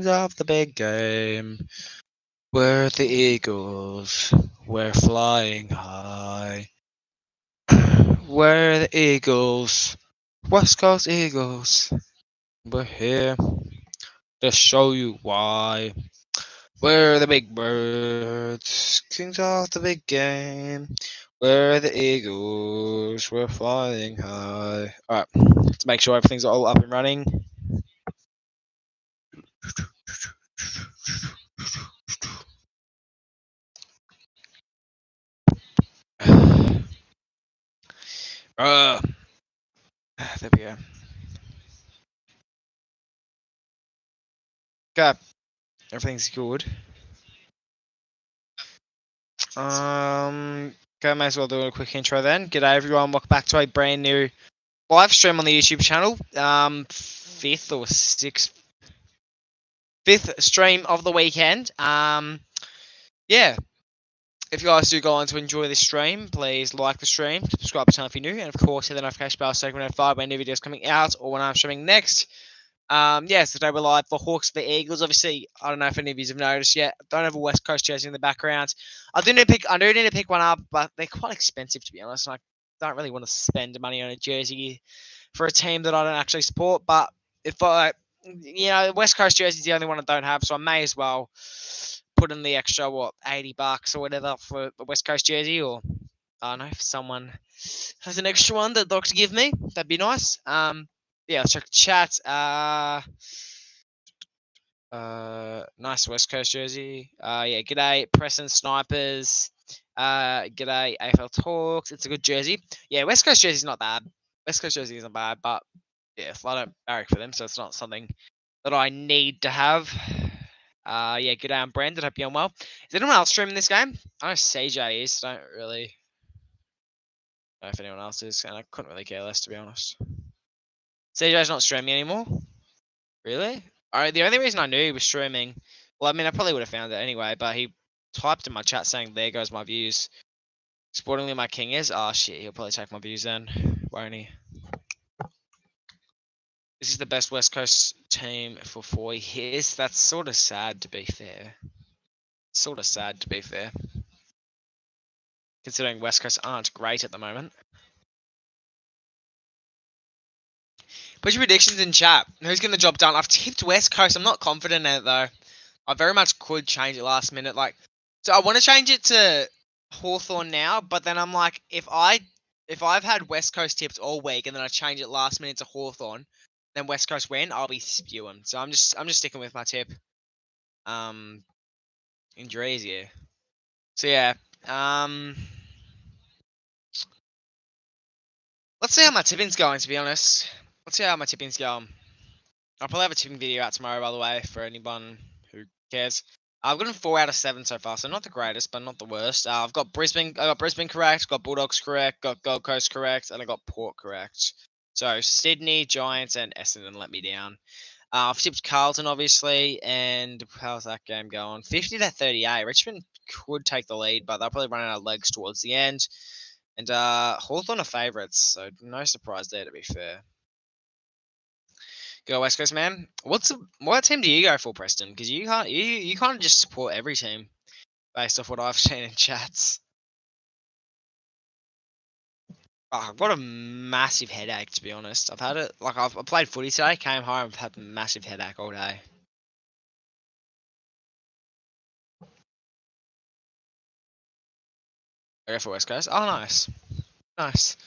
Of the big game. We're the Eagles. We're flying high. We're the Eagles. West Coast Eagles. We're here to show you why. We're the big birds. Kings of the big game. We're the Eagles. We're flying high. Alright, let's make sure everything's all up and running. There we go. Okay, everything's good. Okay, may as well do a quick intro then. G'day everyone, welcome back to a brand new live stream on the YouTube channel. Fifth stream of the weekend. Yeah. If you guys do go on to enjoy this stream, please like the stream, subscribe to the channel if you're new, and of course hit the notification bell so you can notify when new videos coming out or when I'm streaming next. So today we're live for Hawks v Eagles. Obviously, I don't know if any of you have noticed yet. I don't have a West Coast jersey in the background. I do need to pick one up, but they're quite expensive to be honest. And I don't really want to spend money on a jersey for a team that I don't actually support. But if the West Coast jersey is the only one I don't have, so I may as well put in the extra $80 or whatever for the West Coast jersey, or I don't know if someone has an extra one that they'd like to give me, that'd be nice. Yeah, let's check the chat. Nice West Coast jersey. Yeah, g'day, Preston Snipers. G'day, AFL Talks. It's a good jersey. Yeah, West Coast jersey's not bad. West Coast jersey isn't bad, but yeah, I don't barrack for them, so it's not something that I need to have. Yeah, g'day, I'm Brandon. Hope you're doing well. Is anyone else streaming this game? I know CJ is. Don't really know if anyone else is, and I couldn't really care less, to be honest. CJ's not streaming anymore? Really? Alright, the only reason I knew he was streaming, well, I mean, I probably would have found it anyway, but he typed in my chat saying, there goes my views. Sportingly, my king is? Oh, shit, he'll probably take my views then, won't he? This is the best West Coast team for 4 years. That's sort of sad, to be fair. Considering West Coast aren't great at the moment. Put your predictions in chat. Who's getting the job done? I've tipped West Coast. I'm not confident in it, though. I very much could change it last minute. So I want to change it to Hawthorn now, but then I'm like, if I've had West Coast tips all week and then I change it last minute to Hawthorn, then West Coast win, I'll be spewing. So I'm just sticking with my tip. Injuries, yeah. So yeah. Let's see how my tipping's going, to be honest. Let's see how my tipping's going. I'll probably have a tipping video out tomorrow, by the way, for anyone who cares. I've gotten 4 out of 7 so far, so not the greatest, but not the worst. I've got Brisbane. I got Brisbane correct. Got Bulldogs correct. Got Gold Coast correct, and I got Port correct. So Sydney, Giants, and Essendon let me down. I've tipped Carlton, obviously, and how's that game going? 50-38. Richmond could take the lead, but they'll probably run out of legs towards the end. And Hawthorn are favourites, so no surprise there, to be fair. Go West Coast, man. What team do you go for, Preston? Because you kind of just support every team based off what I've seen in chats. Oh, I've got a massive headache, to be honest. I've had it I played footy today, came home, I've had a massive headache all day. I go for West Coast. Oh, nice.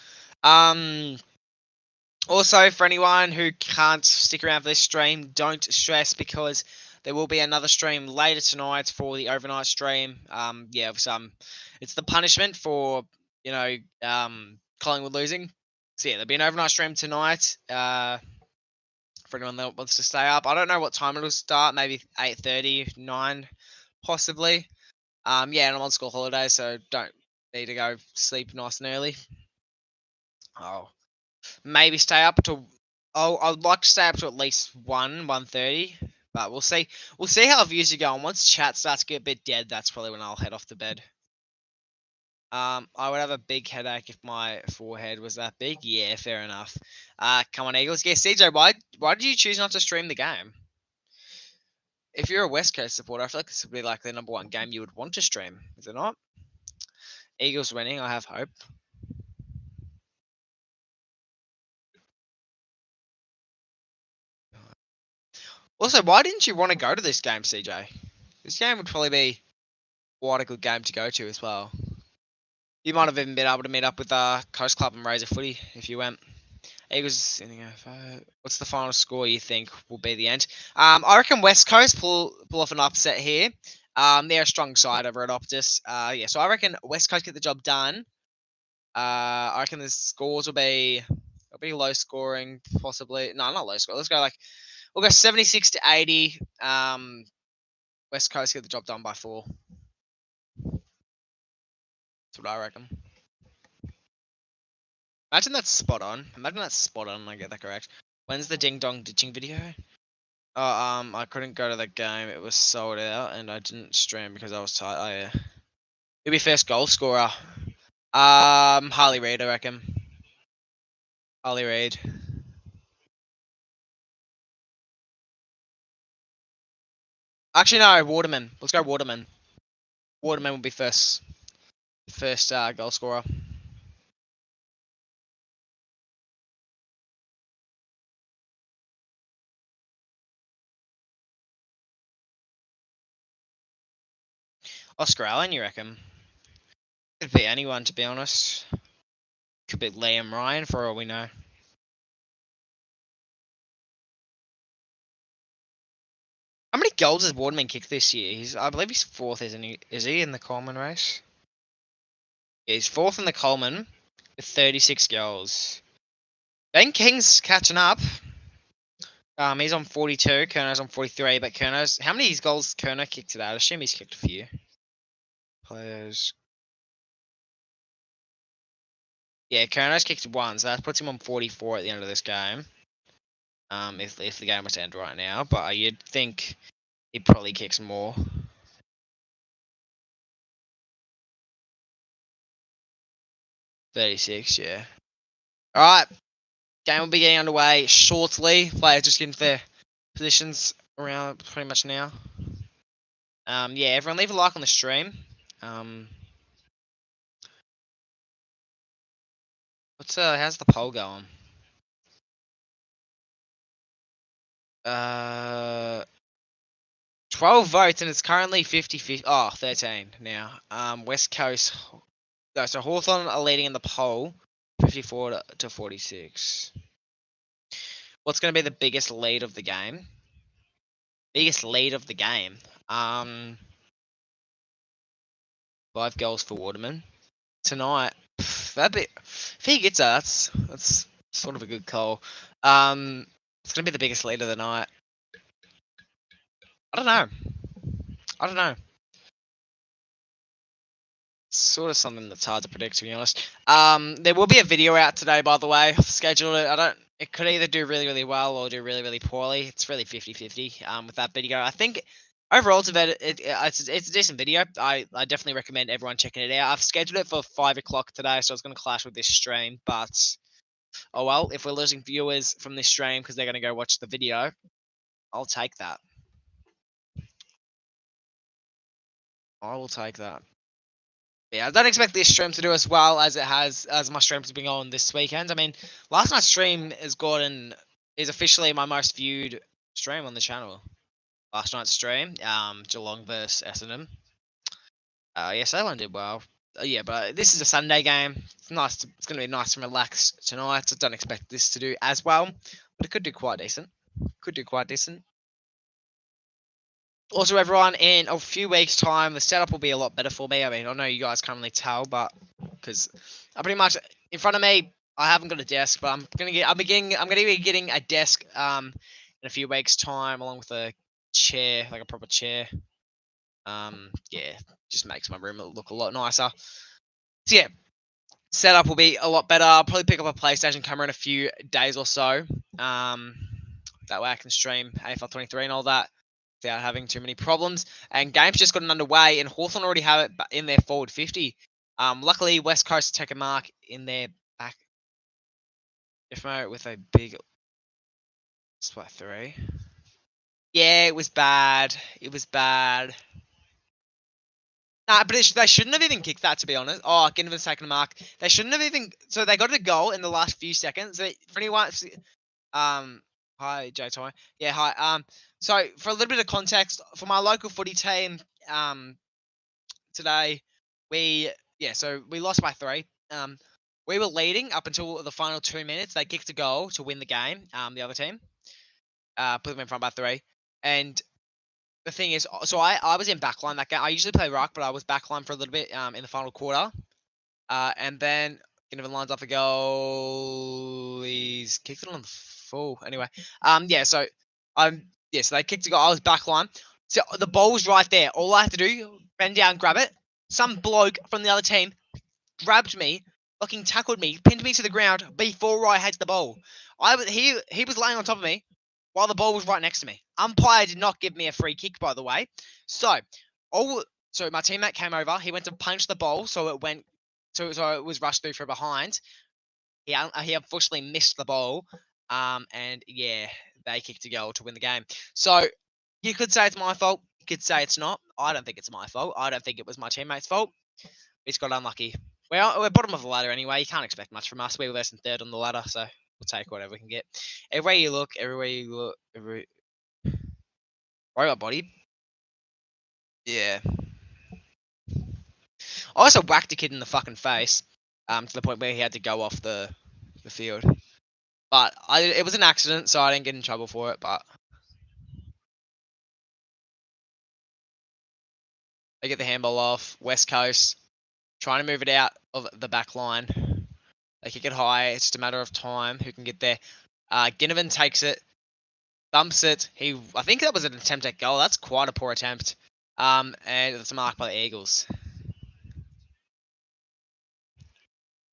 Also, for anyone who can't stick around for this stream, don't stress because there will be another stream later tonight for the overnight stream. Yeah, it's the punishment for Collingwood losing. So yeah, there'll be an overnight stream tonight. For anyone that wants to stay up, I don't know what time it'll start. Maybe 8:30, 9, possibly. Yeah, and I'm on school holiday, so don't need to go sleep nice and early. Oh. Maybe stay up till. I'd like to stay up to at least 1:30, but we'll see. We'll see how views are going. Once chat starts to get a bit dead, that's probably when I'll head off to bed. I would have a big headache if my forehead was that big. Yeah, fair enough. Come on, Eagles. Yeah, CJ, why did you choose not to stream the game? if you're a West Coast supporter, I feel like this would be like the number one game you would want to stream, is it not? Eagles winning, I have hope. Also, why didn't you want to go to this game, CJ? This game would probably be quite a good game to go to as well. You might have even been able to meet up with Coast Club and raise a footy if you went. Eagles. What's the final score you think will be the end? I reckon West Coast pull off an upset here. They're a strong side over at Optus. Yeah, so I reckon West Coast get the job done. I reckon the scores will be low scoring, possibly. No, not low score. Let's go we'll go 76 to 80. West Coast get the job done by 4. That's what I reckon. Imagine that's spot on. I get that correct. When's the ding dong ditching video? Oh, I couldn't go to the game. It was sold out, and I didn't stream because I was tired. Who'll be first goal scorer? Harley Reid, I reckon. Harley Reid. Actually, no, Waterman. Let's go Waterman. Waterman will be first goal scorer. Oscar Allen, you reckon? Could be anyone, to be honest. Could be Liam Ryan, for all we know. How many goals has Waterman kicked this year? I believe he's 4th, isn't he? Is he in the Coleman race? Yeah, he's 4th in the Coleman with 36 goals. Ben King's catching up. He's on 42. Kerno's on 43. But Kerno's, how many goals Kerno kicked today? I assume he's kicked a few. Players. Yeah, Kerno's kicked 1, so that puts him on 44 at the end of this game. If the game was to end right now, but you'd think he probably kicks more. 36, yeah. All right, game will be getting underway shortly. Players just getting their positions around pretty much now. Yeah, everyone leave a like on the stream. How's the poll going? 12 votes, and it's currently 50-50. Oh, 13 now. West Coast. No, so Hawthorn are leading in the poll, 54 to 46. What's going to be the biggest lead of the game? Biggest lead of the game. 5 goals for Waterman tonight. If he gets that, that's sort of a good call. It's going to be the biggest lead of the night. I don't know. Sort of something that's hard to predict, to be honest. There will be a video out today, by the way. I've scheduled it. It could either do really, really well or do really, really poorly. It's really 50-50 with that video. I think overall it's a decent video. I definitely recommend everyone checking it out. I've scheduled it for 5 o'clock today, so it's going to clash with this stream. But, oh well, if we're losing viewers from this stream because they're going to go watch the video, I'll take that. I will take that. Yeah, I don't expect this stream to do as well as my streams have been on this weekend. I mean, last night's stream is officially my most viewed stream on the channel. Last night's stream, Geelong versus Essendon. Yes, that one did well. Yeah, but this is a Sunday game. It's nice. It's going to be nice and relaxed tonight. So don't expect this to do as well, but it could do quite decent. Also, everyone, in a few weeks' time, the setup will be a lot better for me. I mean, I know you guys can't really tell, but because I pretty much in front of me, I haven't got a desk, but I'm gonna be getting a desk in a few weeks' time, along with a chair, like a proper chair. Yeah, just makes my room look a lot nicer. So yeah, setup will be a lot better. I'll probably pick up a PlayStation camera in a few days or so. That way I can stream AFL 23 and all that without having too many problems. And game's just gotten underway, and Hawthorn already have it in their forward 50. Luckily, West Coast take a mark in their back with a big spot 3. Yeah, it was bad. It was bad. Nah, but they shouldn't have even kicked that, to be honest. Oh, Ginnivan's taking a mark. They shouldn't have even. So they got a goal in the last few seconds. For anyone, hi, Jay Toy. Yeah, hi. So for a little bit of context, for my local footy team, today, so we lost by 3. We were leading up until the final 2 minutes. They kicked a goal to win the game. The other team, put them in front by 3, and the thing is, so I was in backline that game. I usually play ruck, but I was backline for a little bit in the final quarter. And then Ginnivan lines up a goal. He's kicked it on the full. Anyway, so so they kicked a goal. I was backline. So the ball was right there. All I had to do, bend down, grab it. Some bloke from the other team grabbed me, fucking tackled me, pinned me to the ground before I had the ball. He was laying on top of me while the ball was right next to me. Umpire did not give me a free kick, by the way. So my teammate came over. He went to punch the ball, so it went. So it was rushed through from behind. He unfortunately missed the ball, and yeah, they kicked a goal to win the game. So you could say it's my fault. You could say it's not. I don't think it's my fault. I don't think it was my teammate's fault. He's got unlucky. We're bottom of the ladder anyway. You can't expect much from us. We were less than 3rd on the ladder, so we'll take whatever we can get. Everywhere you look, Worry about body. Yeah. I also whacked a kid in the fucking face, to the point where he had to go off the field. But it was an accident, so I didn't get in trouble for it. But they get the handball off. West Coast trying to move it out of the back line. They kick it high. It's just a matter of time who can get there. Ginnivan takes it, thumps it. I think that was an attempt at goal. That's quite a poor attempt. And it's a mark by the Eagles.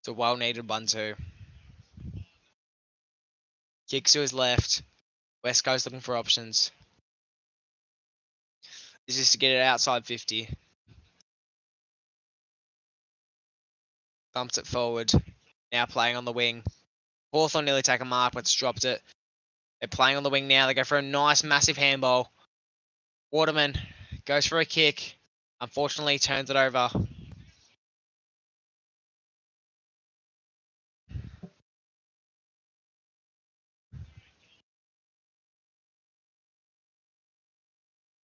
It's a well-needed 1-2. Kicks to his left. West Coast looking for options. This is to get it outside 50. Thumps it forward. Now playing on the wing. Hawthorn nearly take a mark, but it's dropped it. They're playing on the wing now. They go for a nice, massive handball. Waterman goes for a kick. Unfortunately, turns it over.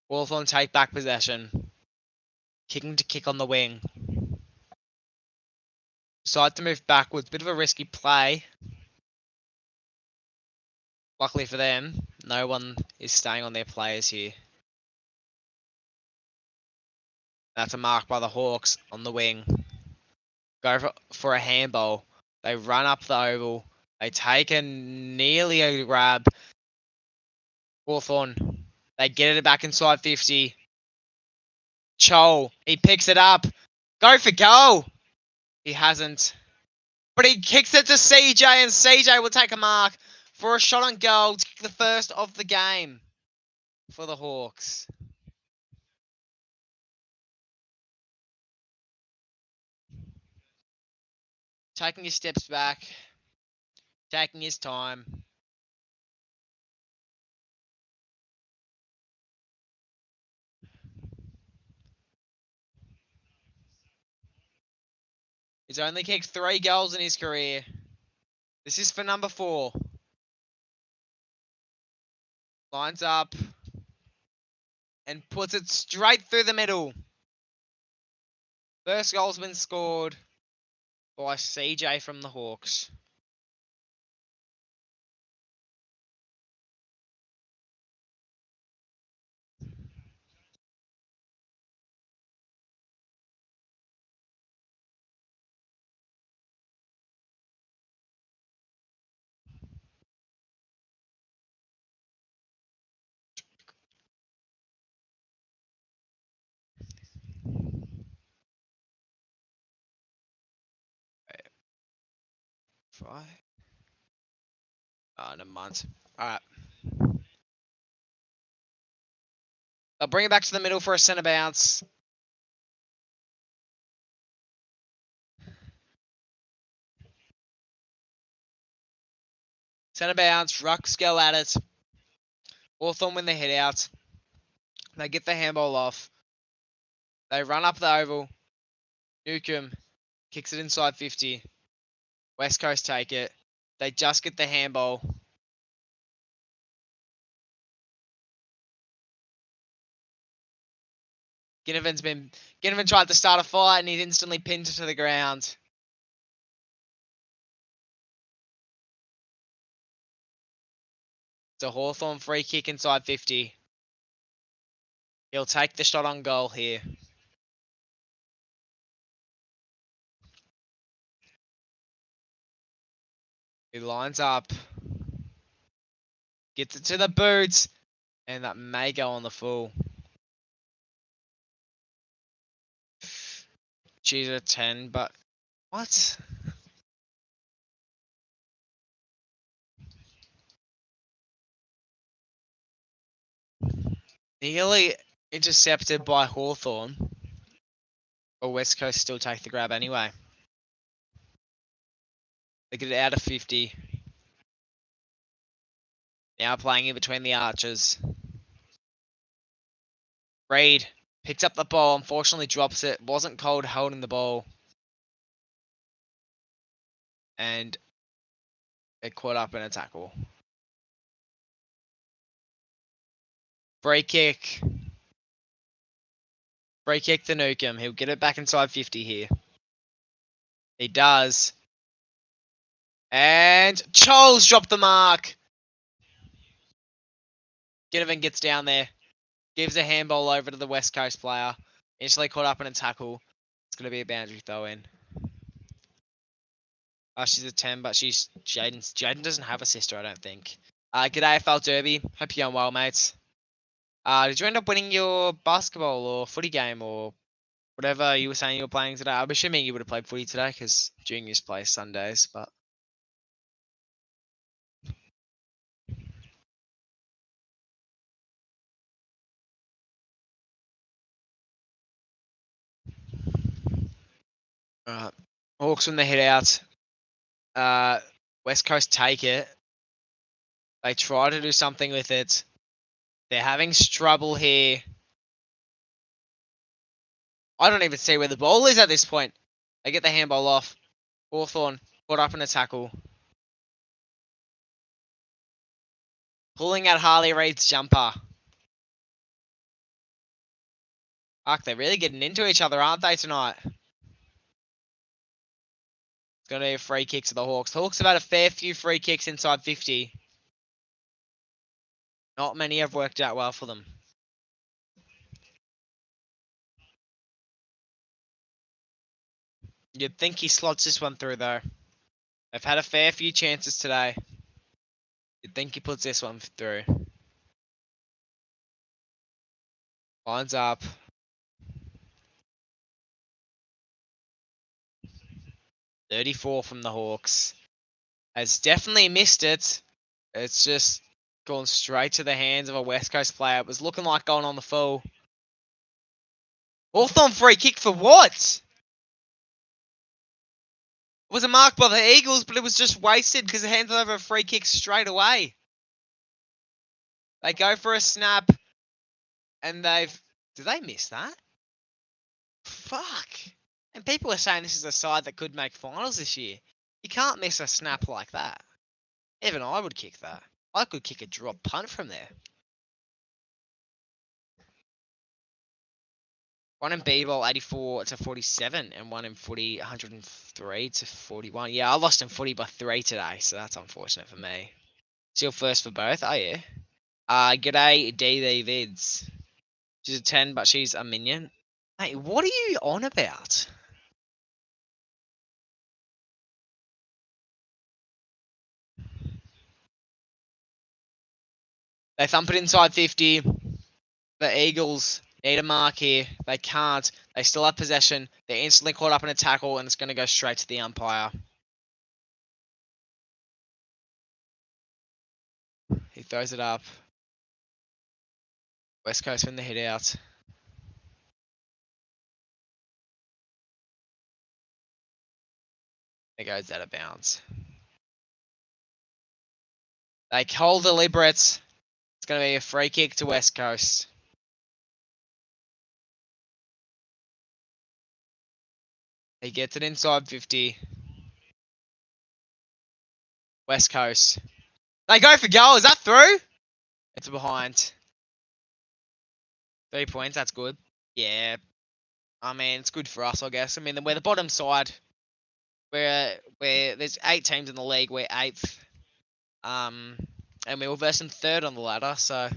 Hawthorn take back possession. Kicking to kick on the wing. Decide to move backwards. Bit of a risky play. Luckily for them, no one is staying on their players here. That's a mark by the Hawks on the wing. Go for a handball. They run up the oval. They take nearly a grab. Hawthorn. They get it back inside 50. Chol. He picks it up. Go for goal. He hasn't. But he kicks it to CJ, and CJ will take a mark for a shot on goal to kick the first of the game for the Hawks. Taking his steps back. Taking his time. He's only kicked 3 goals in his career. This is for number 4. Lines up. And puts it straight through the middle. First goal's been scored by CJ from the Hawks. Five. Never mind. Alright. I'll bring it back to the middle for a centre bounce. Centre bounce. Rucks go at it. Hawthorn win the hit out. They get the handball off. They run up the oval. Newcomb kicks it inside 50. West Coast take it. They just get the handball. Ginnivan tried to start a fight and he's instantly pinned to the ground. It's a Hawthorn free kick inside 50. He'll take the shot on goal here. He lines up. Gets it to the boots. And that may go on the full. She's a 10, but what? Nearly intercepted by Hawthorn. Or West Coast still take the grab anyway. They get it out of 50. Now playing in between the archers. Reed picks up the ball, unfortunately drops it. Wasn't cold holding the ball. And it caught up in a tackle. Free kick. Free kick to Newcomb. He'll get it back inside 50 here. He does. And Charles dropped the mark. Ginnivan gets down there. Gives a handball over to the West Coast player. Instantly caught up in a tackle. It's going to be a boundary throw in. She's a 10, but Jaden doesn't have a sister, I don't think. G'day, AFL Derby. Hope you're going well, mates. Did you end up winning your basketball or footy game or whatever you were saying you were playing today? I'm assuming you would have played footy today because juniors play Sundays, but... Hawks when they head out. West Coast take it. They try to do something with it. They're having trouble here. I don't even see where the ball is at this point. They get the handball off. Hawthorn caught up in a tackle. Pulling out Harley Reid's jumper. Fuck, they're really getting into each other, aren't they, tonight? It's going to be a free kick to the Hawks. The Hawks have had a fair few free kicks inside 50. Not many have worked out well for them. You'd think he slots this one through, though. They've had a fair few chances today. You'd think he puts this one through. Lines up. .34 from the Hawks. Has definitely missed it. It's just gone straight to the hands of a West Coast player. It was looking like going on the full. Hawthorn free kick for what? It was a mark by the Eagles, but it was just wasted because it handed over a free kick straight away. They go for a snap, and did they miss that? Fuck. And people are saying this is a side that could make finals this year. You can't miss a snap like that. Even I would kick that. I could kick a drop punt from there. One in B-ball 84 to 47, and one in footy 103 to 41. Yeah, I lost in footy by 3 today, so that's unfortunate for me. Still first for both. Oh yeah. G'day DD Vids. She's a 10, but she's a minion. Hey, what are you on about? They thump it inside 50. The Eagles need a mark here. They can't. They still have possession. They're instantly caught up in a tackle, and it's going to go straight to the umpire. He throws it up. West Coast win the hit out. It goes out of bounds. They call deliberate. It's It's going to be a free kick to West Coast. He gets it inside 50. West Coast. They go for goal. Is that through? It's behind. 3 points. That's good. Yeah. I mean, it's good for us, I guess. I mean, we're the bottom side. We're there's 8 teams in the league. We're 8th. And we were versing 3rd on the ladder. So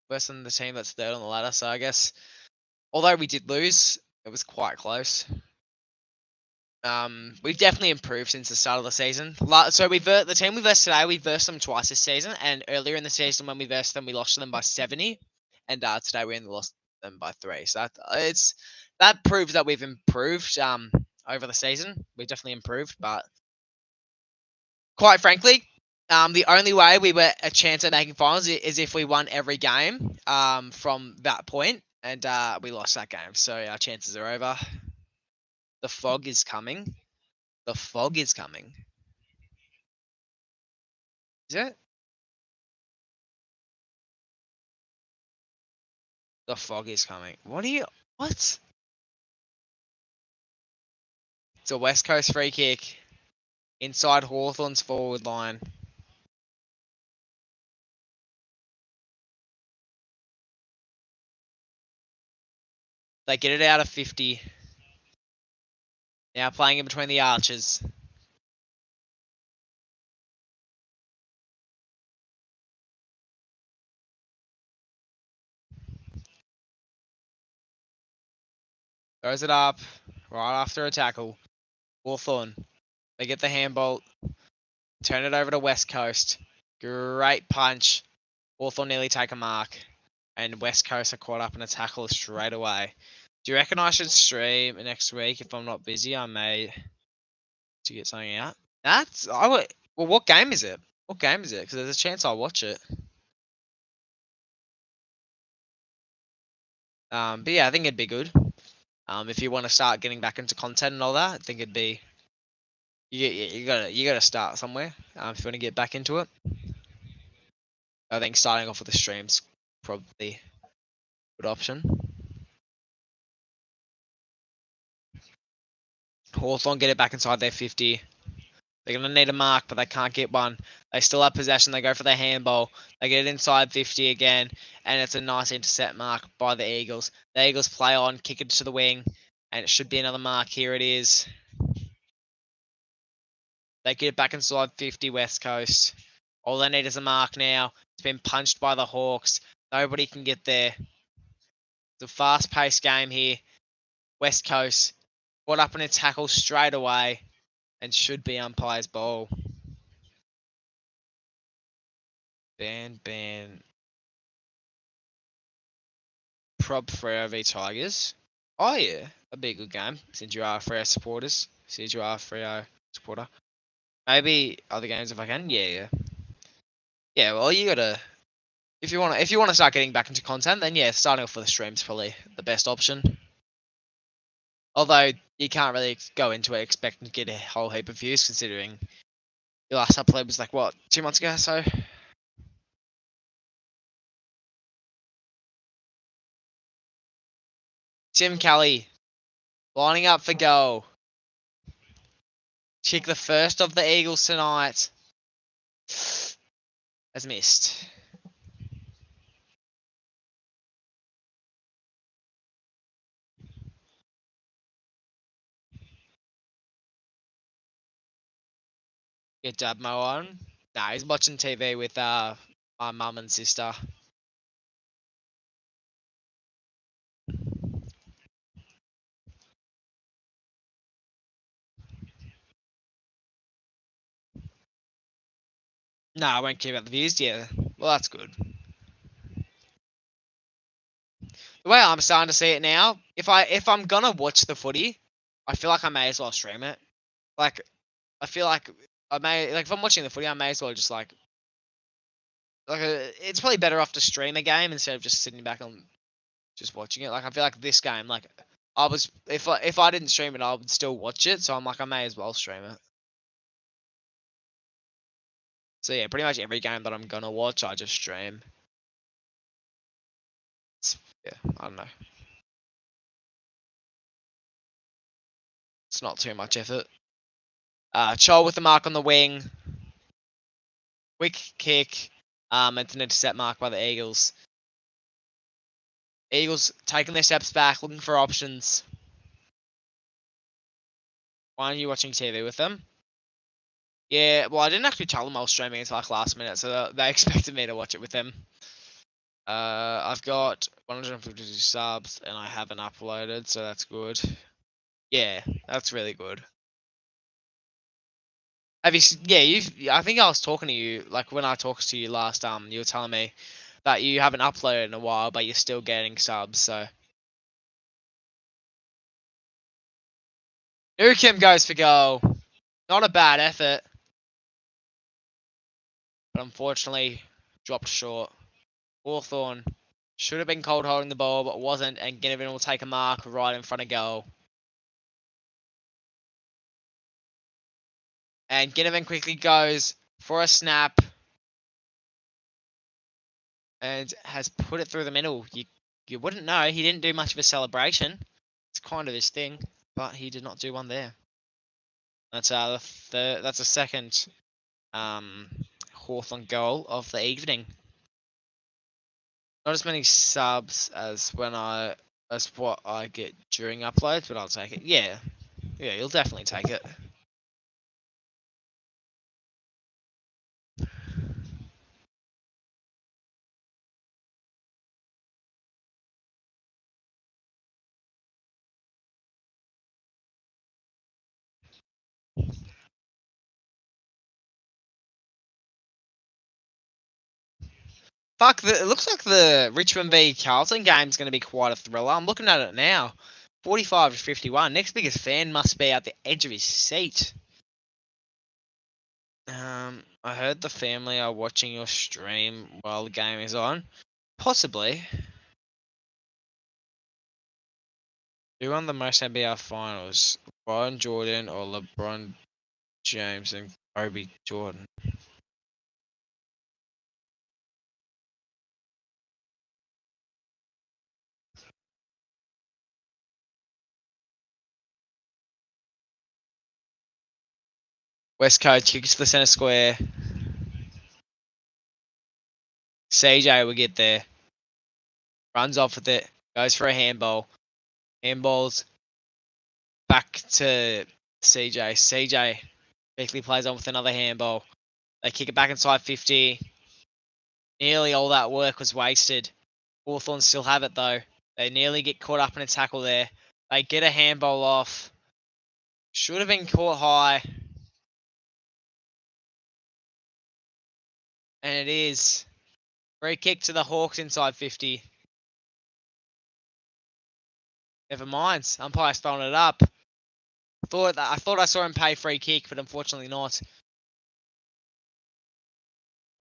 versing the team that's 3rd on the ladder. So I guess, although we did lose, it was quite close. We've definitely improved since the start of the season. So the team we versed today, we versed them twice this season, and earlier in the season when we versed them, we lost to them by 70, and today we only lost them by 3. So that proves that we've improved over the season. We've definitely improved, but quite frankly, the only way we were a chance at making finals is if we won every game from that point, and we lost that game. So our chances are over. The fog is coming. The fog is coming. Is it? The fog is coming. What? It's a West Coast free kick. Inside Hawthorn's forward line. They get it out of 50. Now playing in between the archers. Throws it up. Right after a tackle. Hawthorn. They get the handball. Turn it over to West Coast. Great punch. Hawthorn nearly take a mark. And West Coast are caught up in a tackle straight away. Do you reckon I should stream next week if I'm not busy? I may to get something out. Well, what game is it? What game is it? Because there's a chance I'll watch it. But yeah, I think it'd be good. If you want to start getting back into content and all that, I think it'd be. You gotta start somewhere. If you want to get back into it, I think starting off with the streams probably a good option. Hawthorn get it back inside their 50. They're going to need a mark, but they can't get one. They still have possession. They go for their handball. They get it inside 50 again, and it's a nice intercept mark by the Eagles. The Eagles play on, kick it to the wing, and it should be another mark. Here it is. They get it back inside 50 West Coast. All they need is a mark now. It's been punched by the Hawks. Nobody can get there. It's a fast-paced game here. West Coast caught up in a tackle straight away and should be umpire's ball. Ban. Prob Freo v Tigers. Oh yeah, that'd be a good game. Since you are Freo supporters. Since you are Freo supporter. Maybe other games if I can. Yeah. Yeah, well you gotta if you wanna start getting back into content, then yeah, starting off with the stream's probably the best option. Although you can't really go into it expecting to get a whole heap of views considering your last upload was like what, 2 months ago, so Tim Kelly lining up for goal. Kick the first of the Eagles tonight. Has missed. Get Dabmo on. Nah, he's watching TV with my mum and sister. No, I won't care about the views. Yeah, well that's good. The way I'm starting to see it now, if I'm gonna watch the footy, I feel like I may as well stream it. Like, I feel like if I'm watching the footy, I may as well just it's probably better off to stream a game instead of just sitting back and just watching it. Like I feel like this game, like if I didn't stream it, I would still watch it. So I'm like, I may as well stream it. So yeah, pretty much every game that I'm gonna watch, I just stream. Yeah, I don't know. It's not too much effort. Chol with the mark on the wing. Quick kick. It's an intercept mark by the Eagles. Eagles taking their steps back, looking for options. Why aren't you watching TV with them? Yeah, well, I didn't actually tell them I was streaming until like last minute, so they expected me to watch it with them. I've got 152 subs and I haven't uploaded, so that's good. Yeah, that's really good. Have you? Yeah, I think I was talking to you like when I talked to you last. You were telling me that you haven't uploaded in a while, but you're still getting subs. So Nukem goes for goal. Not a bad effort, but unfortunately dropped short. Hawthorn should have been cold holding the ball, but wasn't, and Ginnivan will take a mark right in front of goal. And Ginnivan quickly goes for a snap and has put it through the middle. You wouldn't know. He didn't do much of a celebration. It's kind of his thing, but he did not do one there. That's that's a second Hawthorn goal of the evening. Not as many subs as what I get during uploads, but I'll take it. Yeah, you'll definitely take it. Fuck, it looks like the Richmond v Carlton game's going to be quite a thriller. I'm looking at it now. 45 to 51. Next biggest fan must be at the edge of his seat. I heard the family are watching your stream while the game is on. Possibly. Who won the most NBA finals? LeBron Jordan or LeBron James and Kobe Jordan? West Coast kicks to the centre square. CJ will get there. Runs off with it. Goes for a handball. Handballs back to CJ. CJ quickly plays on with another handball. They kick it back inside 50. Nearly all that work was wasted. Hawthorn still have it though. They nearly get caught up in a tackle there. They get a handball off. Should have been caught high. And it is. Free kick to the Hawks inside 50. Never mind. Umpire's throwing it up. I thought I saw him pay free kick, but unfortunately not.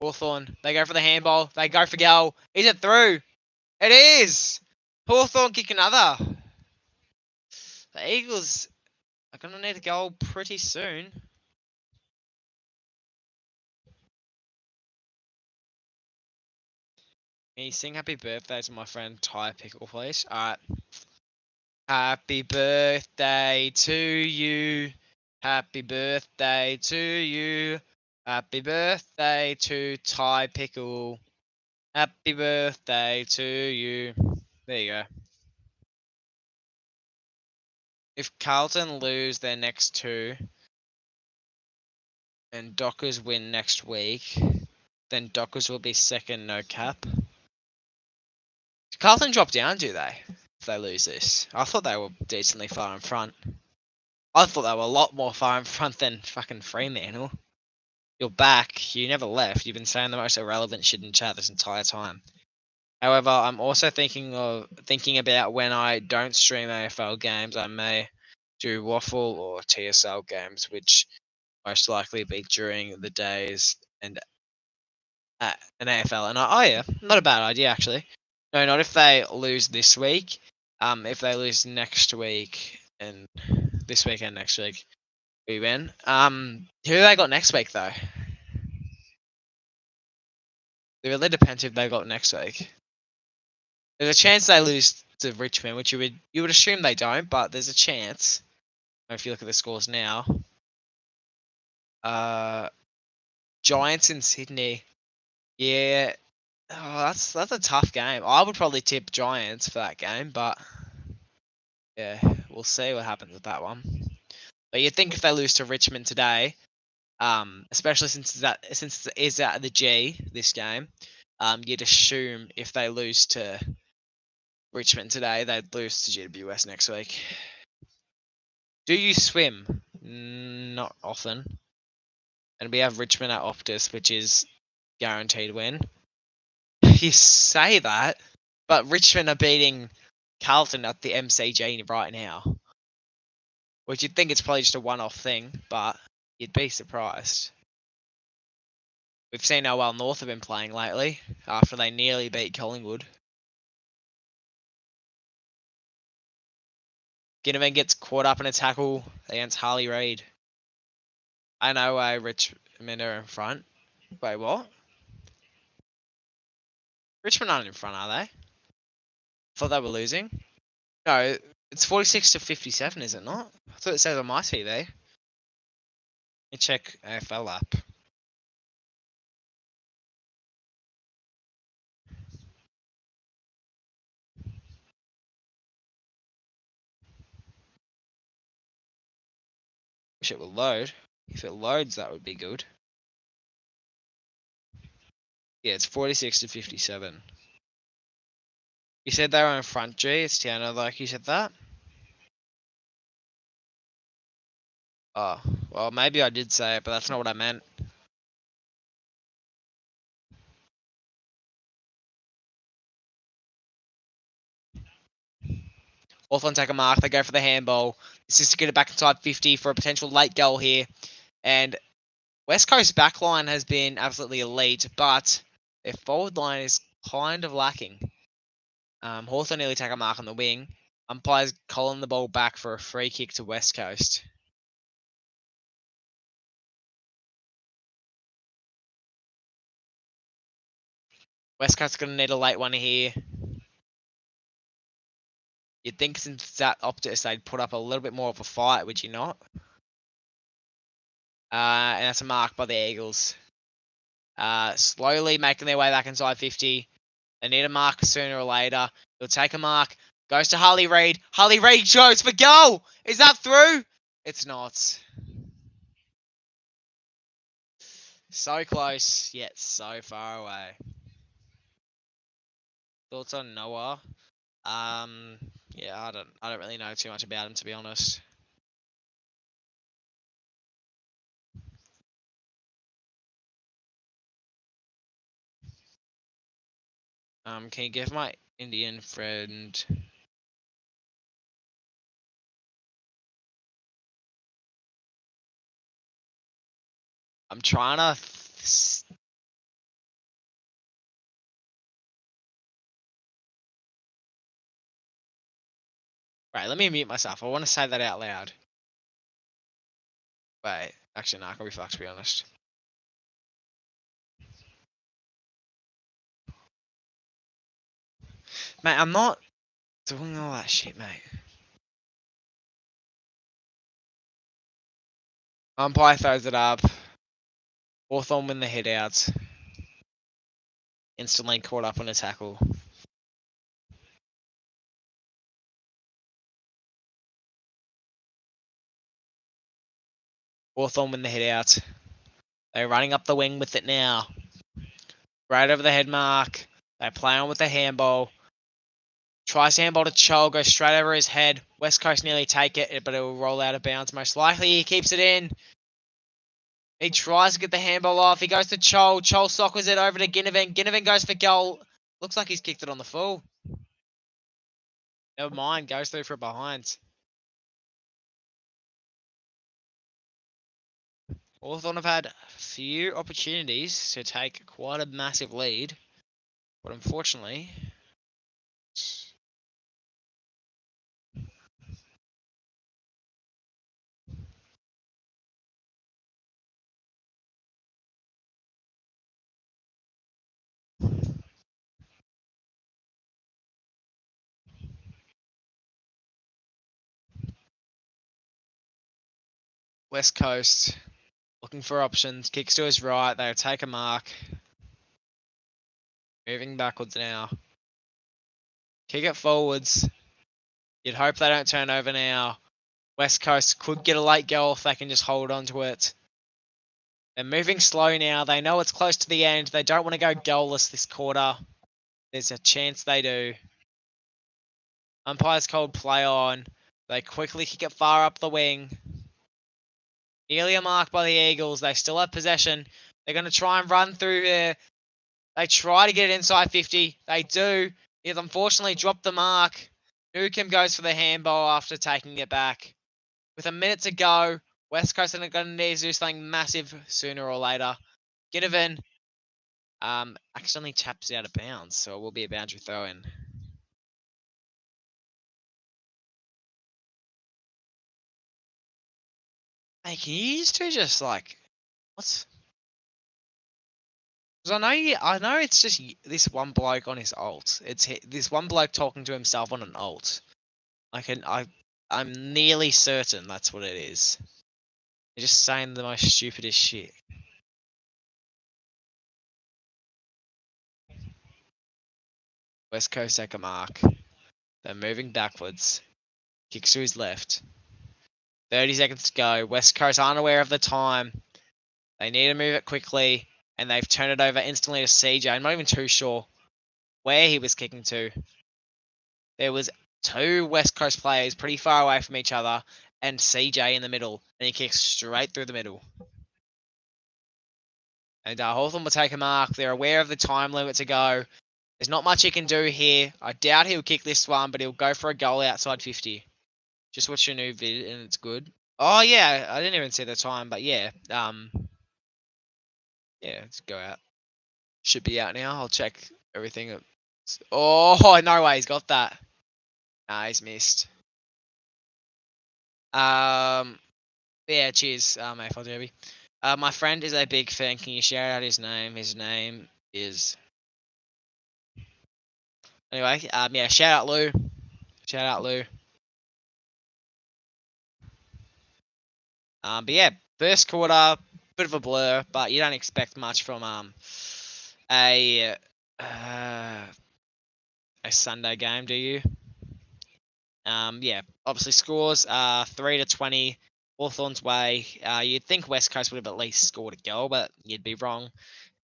Hawthorn. They go for the handball. They go for goal. Is it through? It is! Hawthorn kick another. The Eagles are going to need a goal pretty soon. Can you sing happy birthday to my friend Ty Pickle, please? Alright. Happy birthday to you. Happy birthday to you. Happy birthday to Ty Pickle. Happy birthday to you. There you go. If Carlton lose their next two and Dockers win next week, then Dockers will be second, no cap. Carlton drop down, do they? If they lose this, I thought they were decently far in front. I thought they were a lot more far in front than fucking Fremantle. You're back. You never left. You've been saying the most irrelevant shit in chat this entire time. However, I'm also thinking about when I don't stream AFL games, I may do Waffle or TSL games, which most likely be during the days and an AFL. And yeah, not a bad idea actually. No, not if they lose this week. If they lose next week and this week and next week, we win. Who they got next week though? It really depends who they got next week. There's a chance they lose to Richmond, which you would assume they don't, but there's a chance. If you look at the scores now, Giants in Sydney. Yeah, that's a tough game. I would probably tip Giants for that game, but yeah, we'll see what happens with that one. But you'd think if they lose to Richmond today, especially since it is at the G this game, you'd assume if they lose to Richmond today, they'd lose to GWS next week. Do you swim? Not often. And we have Richmond at Optus, which is guaranteed win. You say that, but Richmond are beating Carlton at the MCG right now. Which you'd think it's probably just a one-off thing, but you'd be surprised. We've seen how well North have been playing lately, after they nearly beat Collingwood. Ginnivan gets caught up in a tackle against Harley Reid. I know Richmond are in front. Wait, what? Richmond aren't in front, are they? Thought they were losing. No, it's 46 to 57, is it not? I thought it says on my TV. Let me check AFL app. Wish it would load. If it loads, that would be good. Yeah, it's 46 to 57. You said they were in front, G. It's Tiana, like you said that. Oh, well, maybe I did say it, but that's not what I meant. Hawthorn take a mark. They go for the handball. This is to get it back inside 50 for a potential late goal here. And West Coast backline has been absolutely elite, but their forward line is kind of lacking. Hawthorn nearly take a mark on the wing. Umpires calling the ball back for a free kick to West Coast. West Coast's going to need a late one here. You'd think since that Optus, they'd put up a little bit more of a fight, would you not? And that's a mark by the Eagles. Slowly making their way back inside 50. They need a mark sooner or later. They'll take a mark. Goes to Harley Reid. Harley Reid goes for goal. Is that through? It's not. So close, yet so far away. Thoughts on Noah? Yeah, I don't really know too much about him, to be honest. Can you give my Indian friend? I'm trying to. Right, let me mute myself. I want to say that out loud. Wait, actually, no, I can be fucked, to be honest. Mate, I'm not doing all that shit, mate. Umpire throws it up. Hawthorn win the head out. Instantly caught up on a tackle. Hawthorn win the head out. They're running up the wing with it now. Right over the head mark. They play on with the handball. Tries handball to Chol, goes straight over his head. West Coast nearly take it, but it will roll out of bounds. Most likely he keeps it in. He tries to get the handball off. He goes to Chol. Chol sockers it over to Ginnivan. Ginnivan goes for goal. Looks like he's kicked it on the full. Never mind. Goes through for behind. Hawthorn have had a few opportunities to take quite a massive lead, but unfortunately, West Coast looking for options. Kicks to his right. They take a mark. Moving backwards now. Kick it forwards. You'd hope they don't turn over now. West Coast could get a late goal if they can just hold on to it. They're moving slow now. They know it's close to the end. They don't want to go goalless this quarter. There's a chance they do. Umpire's called play on. They quickly kick it far up the wing. Nearly a mark by the Eagles. They still have possession. They're going to try and run through there. They try to get it inside 50. They do. It unfortunately dropped the mark. Newcomb goes for the handball after taking it back. With a minute to go, West Coast are going to need to do something massive sooner or later. Ginnivan accidentally taps out of bounds, so it will be a boundary throw in. Hey, can you used to just like what? Because I know it's just this one bloke on his alt. It's this one bloke talking to himself on an alt. I'm nearly certain that's what it is. They're just saying the most stupidest shit. West Coast take a mark. They're moving backwards. Kicks to his left. 30 seconds to go. West Coast aren't aware of the time. They need to move it quickly, and they've turned it over instantly to CJ. I'm not even too sure where he was kicking to. There was two West Coast players pretty far away from each other, and CJ in the middle, and he kicks straight through the middle. And Hawthorn will take a mark. They're aware of the time limit to go. There's not much he can do here. I doubt he'll kick this one, but he'll go for a goal outside 50. Just watch your new vid, and it's good. Oh, yeah, I didn't even see the time, but yeah. Yeah, let's go out. Should be out now. I'll check everything. Oh, no way, he's got that. Nah, he's missed. Yeah, cheers, AFL Derby. My friend is a big fan. Can you shout out his name? His name is... Anyway, yeah, shout out Lou. Shout out Lou. But yeah, first quarter, bit of a blur, but you don't expect much from a Sunday game, do you? Yeah, obviously scores 3-20, Hawthorn's way. You'd think West Coast would have at least scored a goal, but you'd be wrong.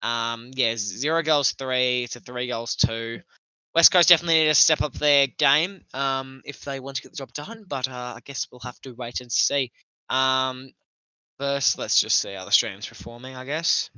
Yeah, 0 goals 3 to 3 goals 2. West Coast definitely need to step up their game if they want to get the job done, but I guess we'll have to wait and see. First, let's just see how the stream's performing, I guess.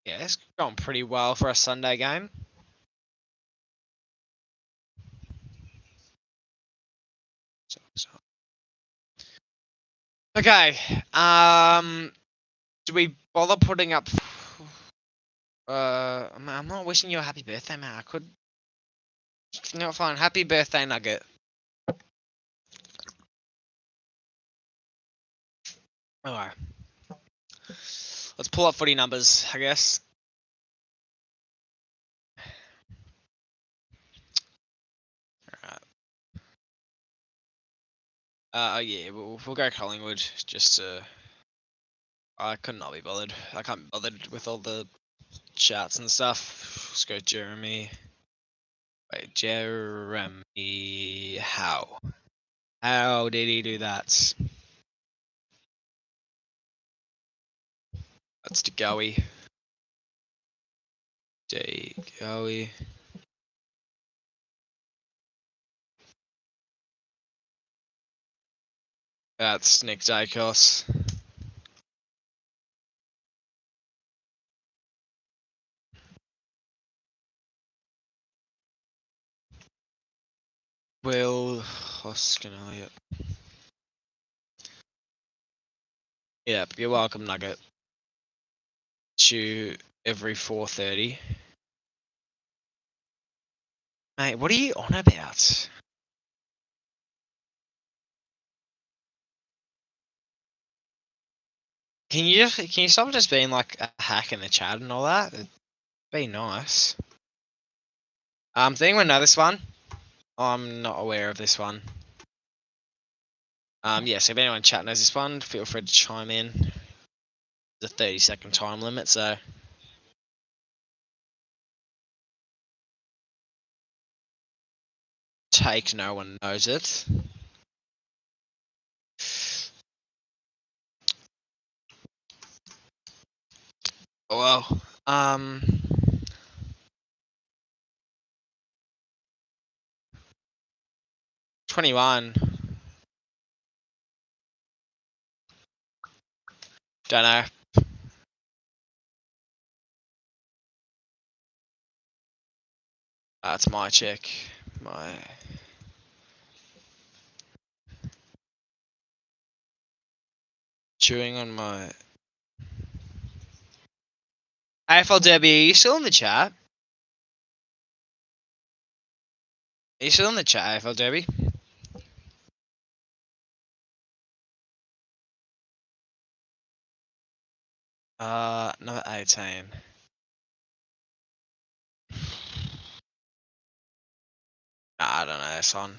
Yeah, it's going pretty well for a Sunday game. Okay. Do we bother putting up? I'm not wishing you a happy birthday, man. I could. No, fine. Happy birthday, Nugget. Alright. Let's pull up footy numbers, I guess. Alright. Yeah, we'll go Collingwood just to. I could not be bothered. I can't be bothered with all the chats and stuff. Let's go Jeremy. Wait, Jeremy. How? How did he do that? That's DeGoey. DeGoey. That's Nick Dacos. Will Hoskin Elliott. Yep, you're welcome, Nugget. You every 4:30. Mate, what are you on about? Can you stop just being like a hack in the chat and all that? It'd be nice. Does anyone know this one? I'm not aware of this one. So if anyone in chat knows this one, feel free to chime in. There's a 30-second time limit, so. Take no one knows it. Well, 21. Don't know. That's my check. My. Chewing on my. AFL Derby, are you still in the chat? Are you still in the chat, AFL Derby? Number 18. I don't know this one.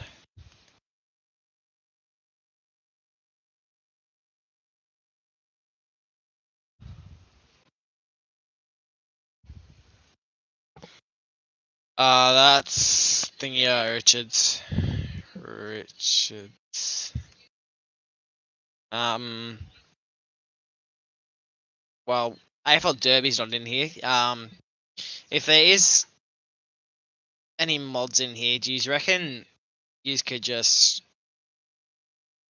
That's thingy Richards. Well, AFL Derby's not in here. If there is any mods in here, do you reckon you could just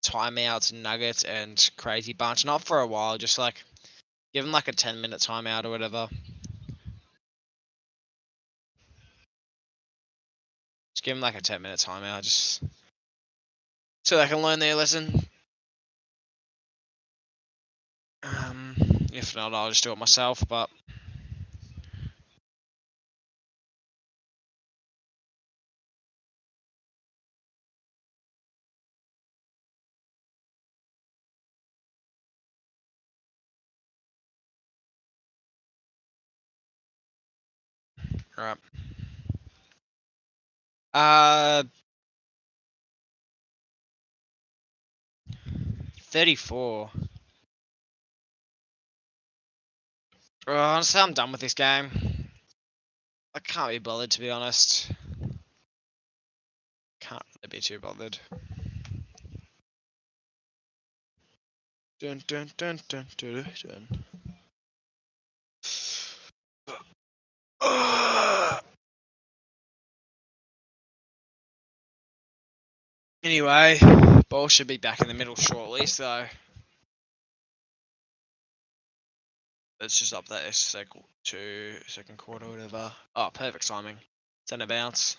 timeouts, nuggets, and crazy bunch? Not for a while, just like give them like a 10-minute timeout or whatever. Just give them like a 10-minute timeout, just so they can learn their lesson. If not, I'll just do it myself. But alright. 34. Honestly, I'm done with this game. I can't be bothered, to be honest. Can't really be too bothered. Dun dun dun dun dun dun. Anyway, ball should be back in the middle shortly, so let's just update this second quarter, whatever. Oh, perfect timing. Centre bounce.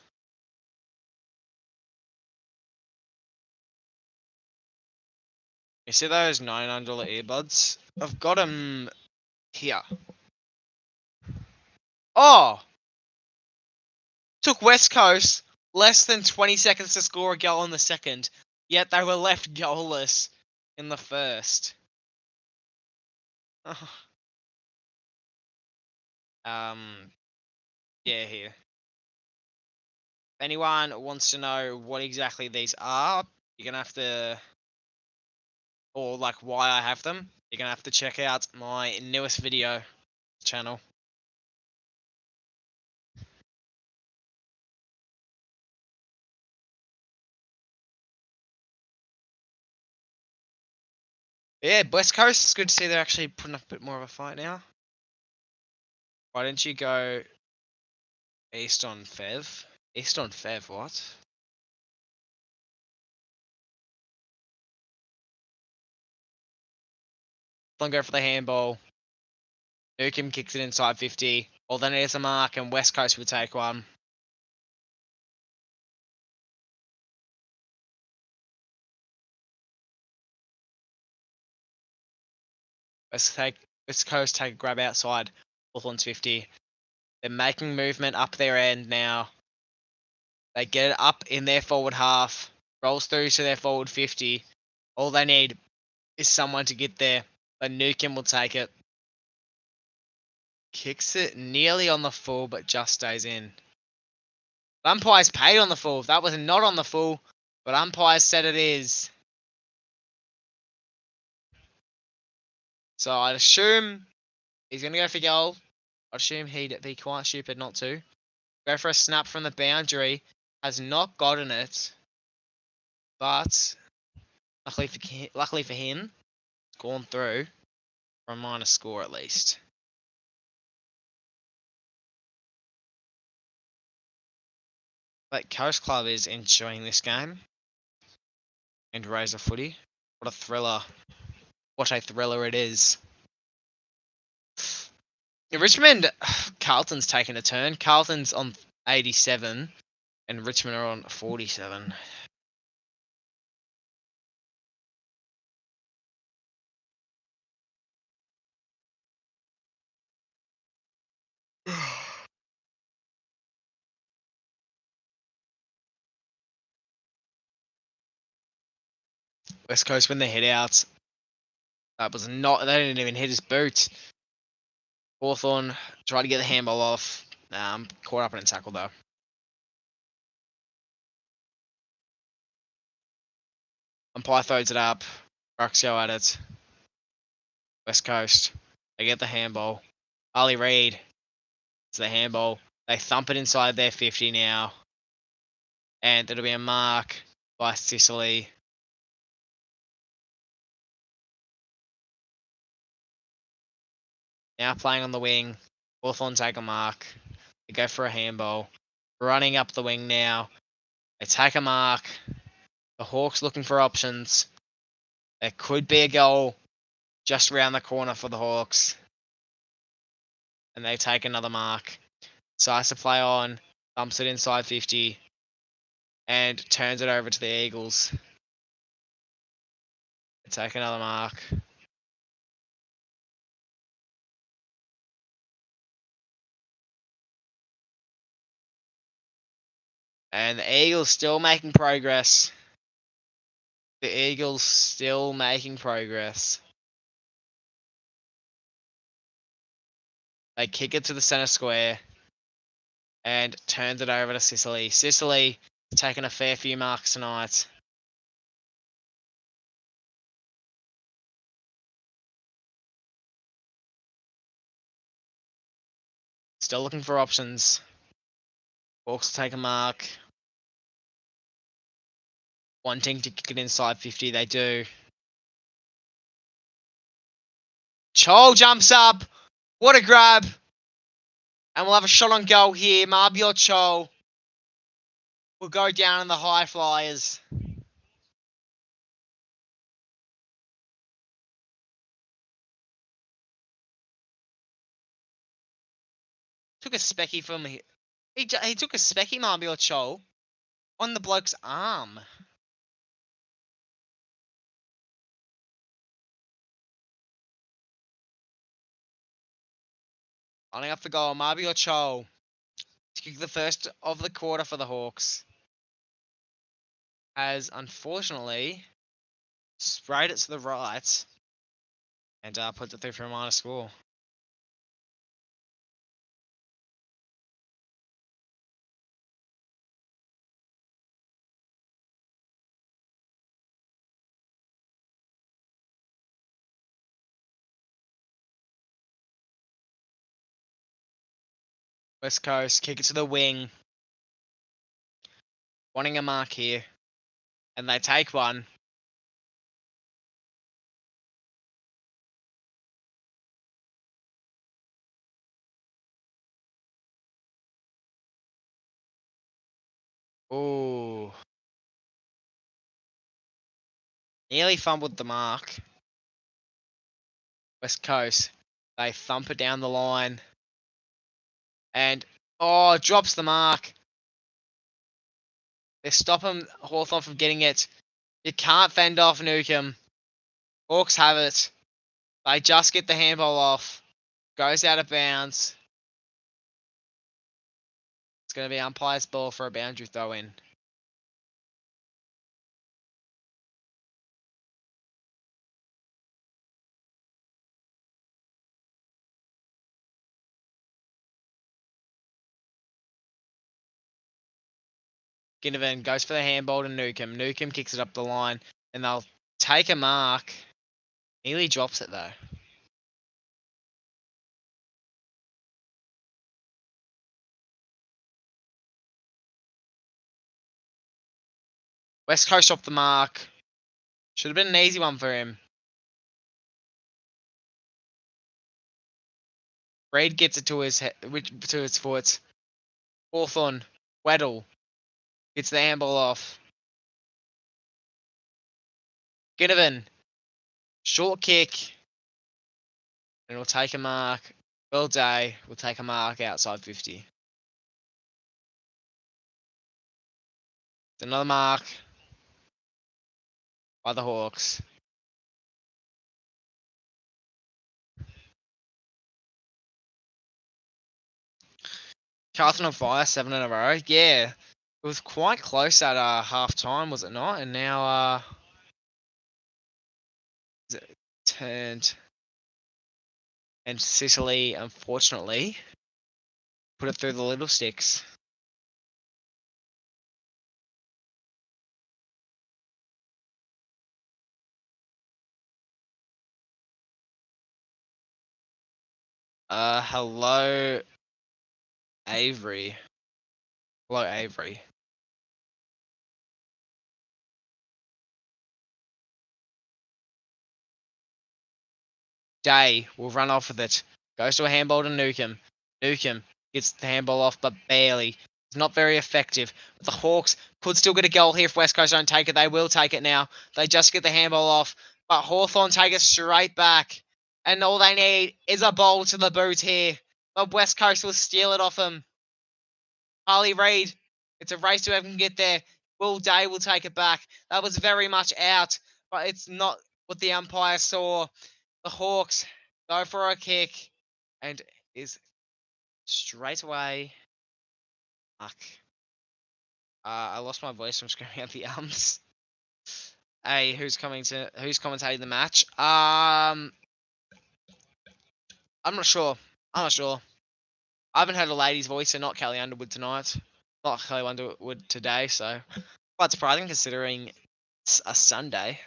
You see those $99 earbuds? I've got them here. Oh! Took West Coast less than 20 seconds to score a goal in the second, yet they were left goalless in the first. Yeah, here. If anyone wants to know what exactly these are, you're gonna have to, or like why I have them, you're gonna have to check out my newest video channel. Yeah, West Coast, it's good to see they're actually putting up a bit more of a fight now. Why didn't you go East on Fev? East on Fev, what? Don't go for the handball. Newcomb kicks it inside 50. All they need is a mark, and West Coast would take one. West Coast take a grab outside. Hawthorn's 50. They're making movement up their end now. They get it up in their forward half. Rolls through to their forward 50. All they need is someone to get there. But Newcomb will take it. Kicks it nearly on the full, but just stays in. Umpires paid on the full. That was not on the full, but umpires said it is. So I'd assume he's going to go for goal. I'd assume he'd be quite stupid not to. Go for a snap from the boundary. Has not gotten it. But luckily for him, it's gone through for a minor score at least. But Coast Club is enjoying this game. And Razor Footy. What a thriller. What a thriller it is. Richmond, Carlton's taken a turn. Carlton's on 87 and Richmond are on 47. West Coast win the hit out. That was not, they didn't even hit his boot. Hawthorn tried to get the handball off. Caught up in a tackle though. Umpire throws it up. Rucks go at it. West Coast. They get the handball. Ali Reid. It's the handball. They thump it inside their 50 now. And it'll be a mark by Sicily. Now playing on the wing. Hawthorn take a mark. They go for a handball. Running up the wing now. They take a mark. The Hawks looking for options. There could be a goal just around the corner for the Hawks. And they take another mark. Decides to play on. Thumps it inside 50. And turns it over to the Eagles. They take another mark. And the Eagles still making progress. The Eagles still making progress. They kick it to the center square. And turns it over to Sicily. Sicily taking a fair few marks tonight. Still looking for options. Hawks take a mark. Wanting to kick it inside 50, they do. Chol jumps up. What a grab. And we'll have a shot on goal here. Mabior Chol will go down in the high flyers. Took a specky from he took a specky Mabior Chol on the bloke's arm. Lining up the goal, Mabior Chol to kick the first of the quarter for the Hawks. Has unfortunately sprayed it to the right and puts it through for a minor score. West Coast kick it to the wing. Wanting a mark here. And they take one. Ooh. Nearly fumbled the mark. West Coast. They thump it down the line. And, drops the mark. They stop him, Hawthorn from getting it. You can't fend off Newcomb. Hawks have it. They just get the handball off. Goes out of bounds. It's going to be umpire's ball for a boundary throw in. Ginnivan goes for the handball to Newcomb. Newcomb kicks it up the line, and they'll take a mark. Nearly drops it though. West Coast off the mark. Should have been an easy one for him. Reid gets it to his foot. Hawthorn, Weddle gets the handball off. Ginnivan, short kick, and we'll take a mark. Will Day will take a mark outside 50. It's another mark by the Hawks. Carlton on fire, 7 in a row. Yeah, it was quite close at half time, was it not? And now it turned, and Sicily, unfortunately, put it through the little sticks. Hello, Avery. Hello, Avery. Day will run off with it. Goes to a handball to Newcomb. Newcomb gets the handball off, but barely. It's not very effective. But the Hawks could still get a goal here if West Coast don't take it. They will take it now. They just get the handball off. But Hawthorn take it straight back. And all they need is a ball to the boot here. But West Coast will steal it off them. Harley Reid. It's a race to whoever can get there. Will Day will take it back. That was very much out. But it's not what the umpire saw. The Hawks go for a kick and is straight away. Fuck. I lost my voice from screaming out the ums. Hey, who's commentating the match? I'm not sure. I haven't heard a lady's voice, so not Kelly Underwood tonight. Not Kelly Underwood today, so quite surprising considering it's a Sunday.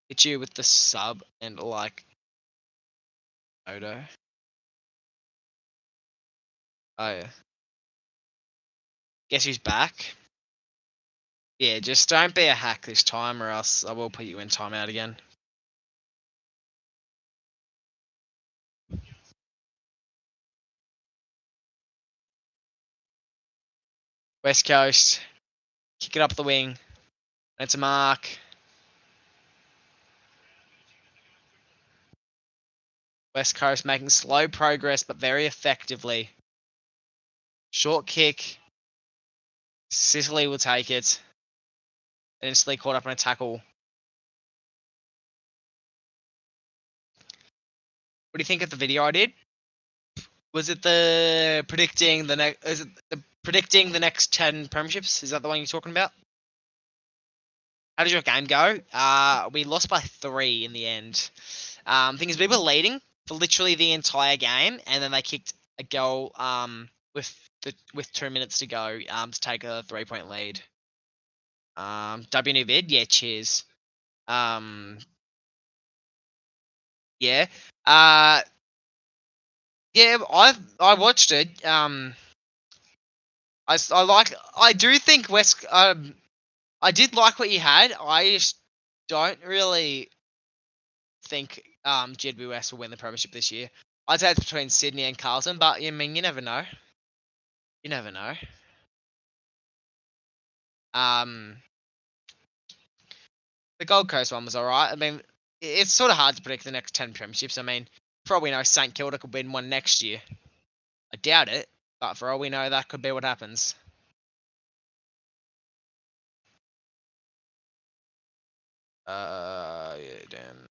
Hit you with the sub and like Odo. Oh yeah. Guess who's back? Yeah, just don't be a hack this time or else I will put you in timeout again. West Coast. Kick it up the wing. It's a mark. West Coast making slow progress but very effectively. Short kick. Sicily will take it. And instantly caught up in a tackle. What do you think of the video I did? Was it the predicting the next? Is it the predicting the next 10 premierships? Is that the one you're talking about? How did your game go? We lost by 3 in the end. Thing is, we were leading for literally the entire game, and then they kicked a goal with 2 minutes to go to take a 3-point lead. W new vid, yeah, cheers. Yeah. Yeah, I watched it. I do think West. I did like what you had. I just don't really think GW West will win the premiership this year. I'd say it's between Sydney and Carlton, but I mean, you never know. You never know. The Gold Coast one was alright. I mean, it's sort of hard to predict the next 10 premierships. I mean, for all we know, St Kilda could win one next year. I doubt it, but for all we know, that could be what happens. Yeah, damn.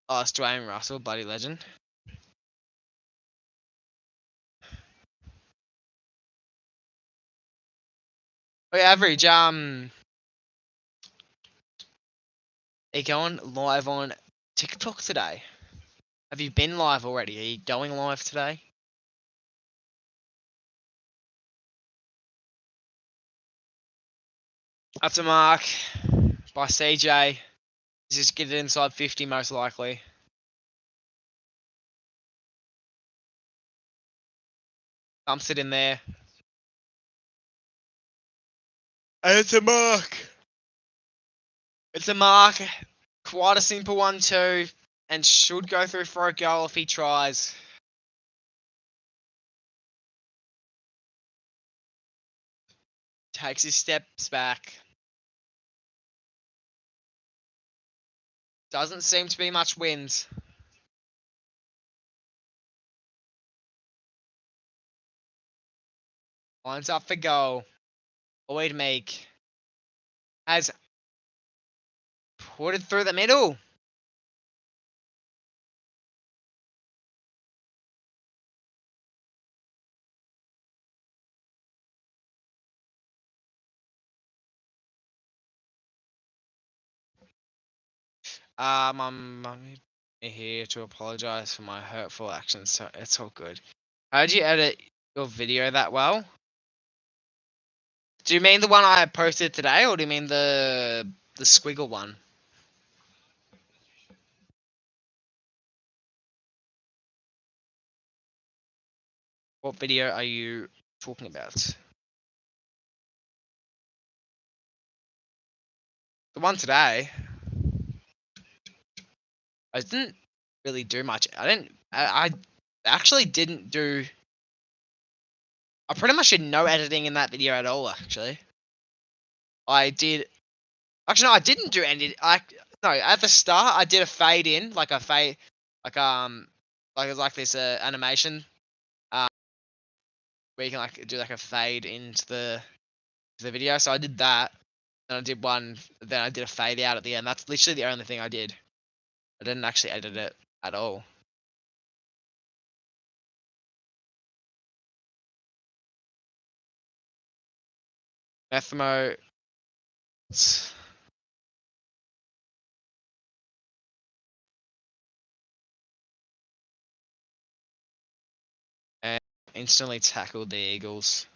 Oh, it's Dwayne Russell, bloody legend. Oh, yeah, average. Are you going live on TikTok today? Have you been live already? Are you going live today? That's a mark by CJ. Just get it inside 50 most likely. Dumps it in there. And it's a mark. It's a mark. Quite a simple one too. And should go through for a goal if he tries. Takes his steps back. Doesn't seem to be much wind. Lines up for goal. Lloyd Meek has put it through the middle. I'm here to apologize for my hurtful actions, so it's all good. How'd you edit your video that well? Do you mean the one I posted today, or do you mean the squiggle one? What video are you talking about? The one today. I didn't really do much. I actually didn't do. I pretty much did no editing in that video at all. Actually, I did. Actually, no, I didn't do any. No, at the start I did a fade in, like a fade, like it was like this animation, where you can like do like a fade into the video. So I did that. Then I did one. Then I did a fade out at the end. That's literally the only thing I did. I didn't actually edit it at all. Ethmo. And instantly tackled the Eagles.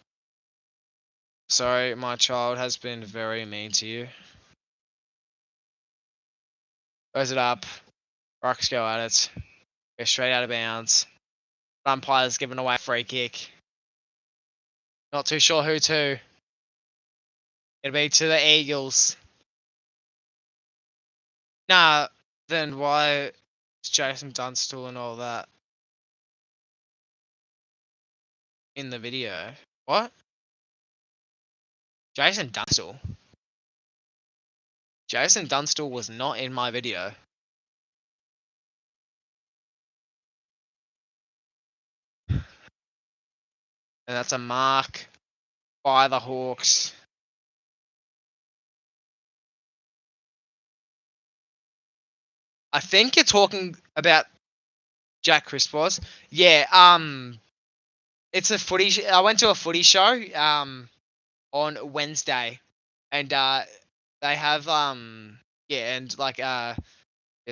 Sorry, my child has been very mean to you. Throws it up. Rocks go at it. Go straight out of bounds. Umpire's giving away a free kick. Not too sure who to. It'll be to the Eagles. Nah, then why is Jason Dunstall and all that in the video? What? Jason Dunstall? Jason Dunstall was not in my video. And that's a mark by the Hawks. I think you're talking about Jack Crisp was. Yeah, it's a footy. I went to a footy show on Wednesday, and they have yeah, and like yes,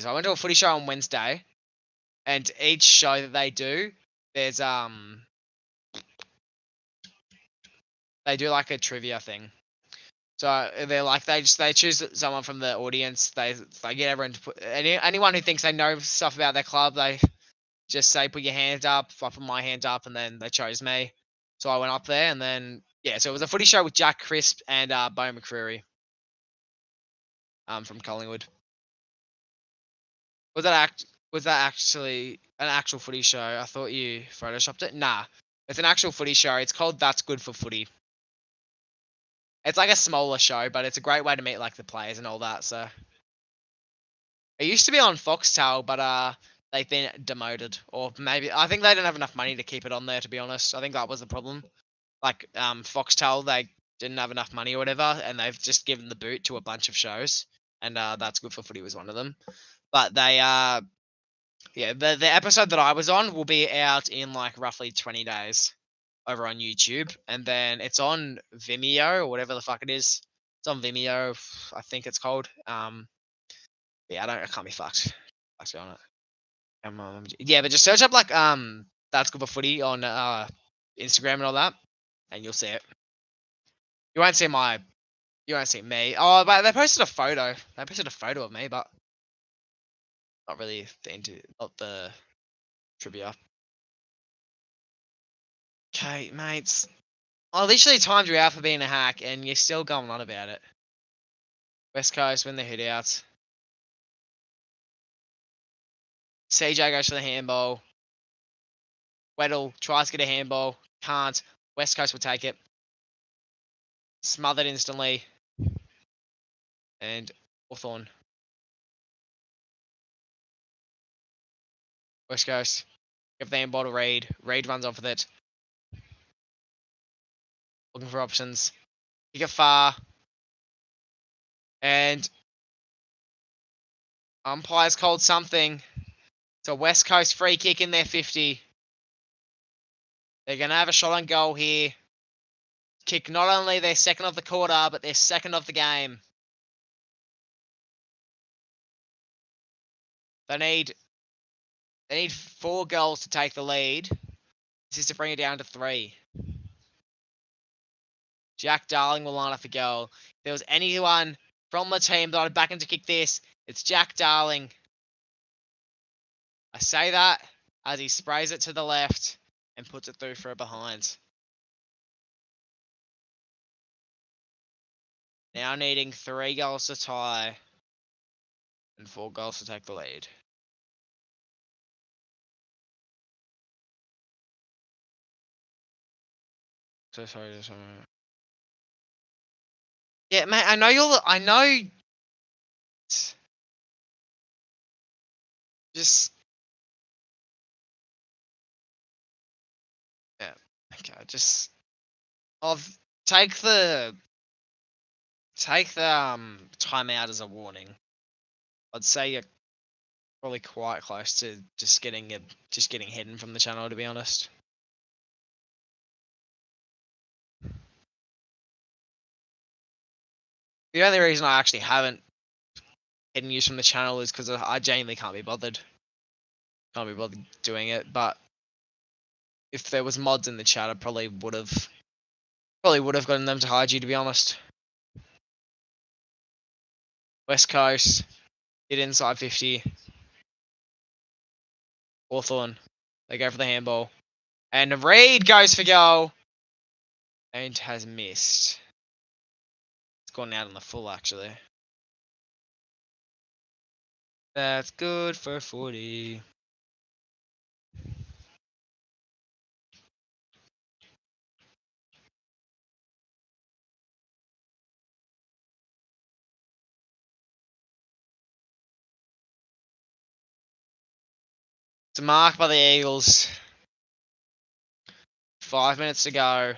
I went to a footy show on Wednesday, and each show that they do, there's they do like a trivia thing. So they're like they choose someone from the audience. They get everyone to put anyone who thinks they know stuff about their club. They just say put your hands up. I put my hand up, and then they chose me. So I went up there, and then yeah. So it was a footy show with Jack Crisp and Bo McCreary, from Collingwood. Was that actually an actual footy show? I thought you photoshopped it. Nah, it's an actual footy show. It's called That's Good for Footy. It's like a smaller show, but it's a great way to meet like the players and all that. So it used to be on Foxtel, but they've been demoted, or maybe I think they didn't have enough money to keep it on there. To be honest, I think that was the problem. Like Foxtel, they didn't have enough money or whatever, and they've just given the boot to a bunch of shows, and That's Good for Footy was one of them. But they yeah, the episode that I was on will be out in like roughly 20 days over on YouTube, and then it's on Vimeo or whatever the fuck it is. It's on Vimeo, I think it's called. Yeah, I can't be fucked. Actually on it. Yeah, but just search up like That's Good for Footy on Instagram and all that, and you'll see it. You won't see my You won't see me. Oh, but they posted a photo. They posted a photo of me, but not really not the trivia. Okay, mates. I literally timed you out for being a hack, and you're still going on about it. West Coast win the hit out. CJ goes for the handball. Weddle tries to get a handball. Can't. West Coast will take it. Smothered instantly. And Hawthorn. West Coast. Give the handball to Reed. Reed runs off with it. Looking for options. Kick it far. And umpires called something. It's a West Coast free kick in their 50. They're going to have a shot on goal here. Kick not only their second of the quarter, but their second of the game. They need 4 goals to take the lead. This is to bring it down to 3. Jack Darling will line up a goal. If there was anyone from the team that I'd back him to kick this, it's Jack Darling. I say that as he sprays it to the left and puts it through for a behind. Now needing 3 goals to tie and 4 goals to take the lead. So sorry. Yeah, mate, I know. Just. Yeah. Okay, just. I'll take the timeout as a warning. I'd say you're probably quite close to just getting hidden from the channel, to be honest. The only reason I actually haven't hidden you from the channel is because I genuinely can't be bothered. Can't be bothered doing it, but if there was mods in the chat, I probably would have gotten them to hide you, to be honest. West Coast, hit inside 50. Hawthorn, they go for the handball. And Reed goes for goal. And has missed. It's gone out on the full, actually. That's good for 40. It's a mark by the Eagles. 5 minutes to go.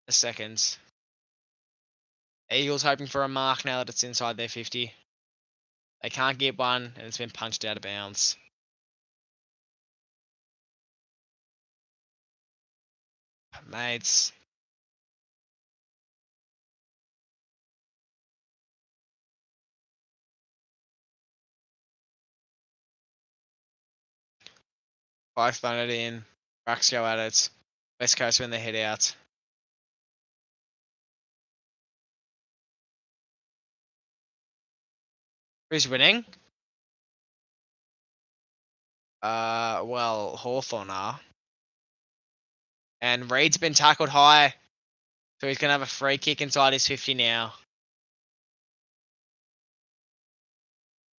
A second. Eagles hoping for a mark now that it's inside their 50. They can't get one, and it's been punched out of bounds. Mates. Five thrown it in. Bucks go at it. West Coast win the head out. Who's winning? Well, Hawthorn are. And Reed's been tackled high. So he's going to have a free kick inside his 50 now.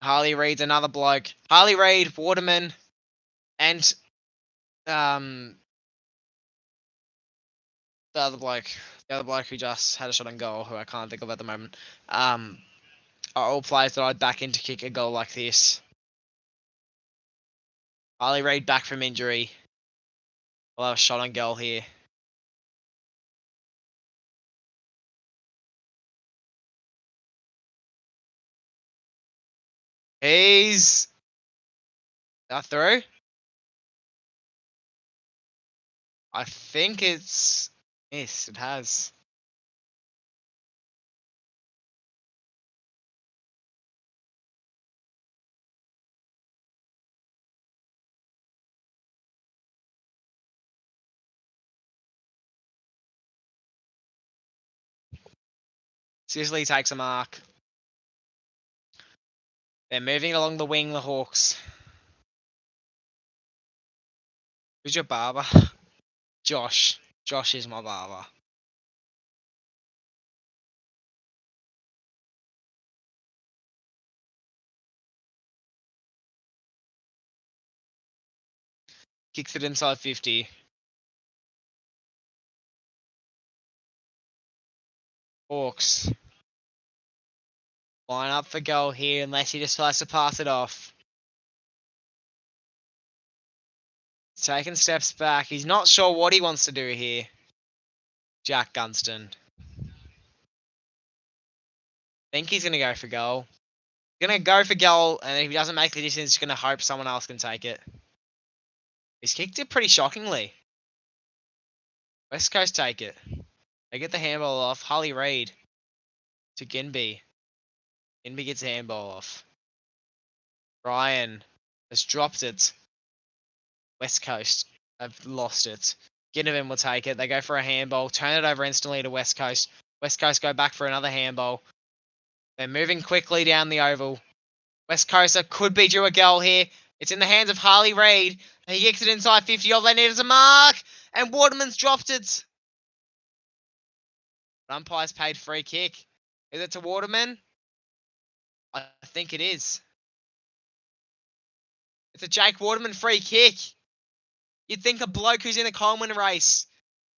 Harley Reed's another bloke. Harley Reed, Waterman, and the other bloke who just had a shot on goal, who I can't think of at the moment, are all players that I'd back in to kick a goal like this. Harley Reid back from injury. We'll have a shot on goal here. He's through. I think it's yes, it has. Sisley takes a mark. They're moving along the wing, the Hawks. Who's your barber? Josh. Josh is my barber. Kicks it inside 50. Hawks. Line up for goal here unless he decides to pass it off. He's taking steps back. He's not sure what he wants to do here. Jack Gunston. Think he's going to go for goal. He's going to go for goal, and if he doesn't make the distance, he's going to hope someone else can take it. He's kicked it pretty shockingly. West Coast take it. They get the handball off. Harley Reid to Ginby. Ginby gets the handball off. Ryan has dropped it. West Coast have lost it. Ginnivan will take it. They go for a handball. Turn it over instantly to West Coast. West Coast go back for another handball. They're moving quickly down the oval. West Coast could be due a goal here. It's in the hands of Harley Reid. He kicks it inside 50. All they need is a mark. And Waterman's dropped it. Umpire's paid free kick. Is it to Waterman? I think it is. It's a Jake Waterman free kick. You'd think a bloke who's in a Coleman race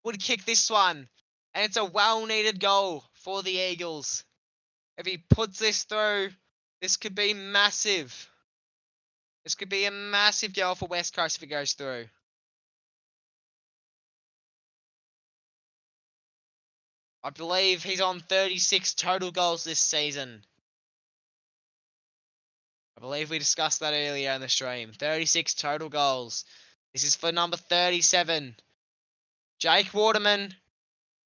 would kick this one. And it's a well-needed goal for the Eagles. If he puts this through, this could be massive. This could be a massive goal for West Coast if it goes through. I believe he's on 36 total goals this season. I believe we discussed that earlier in the stream. 36 total goals. This is for number 37. Jake Waterman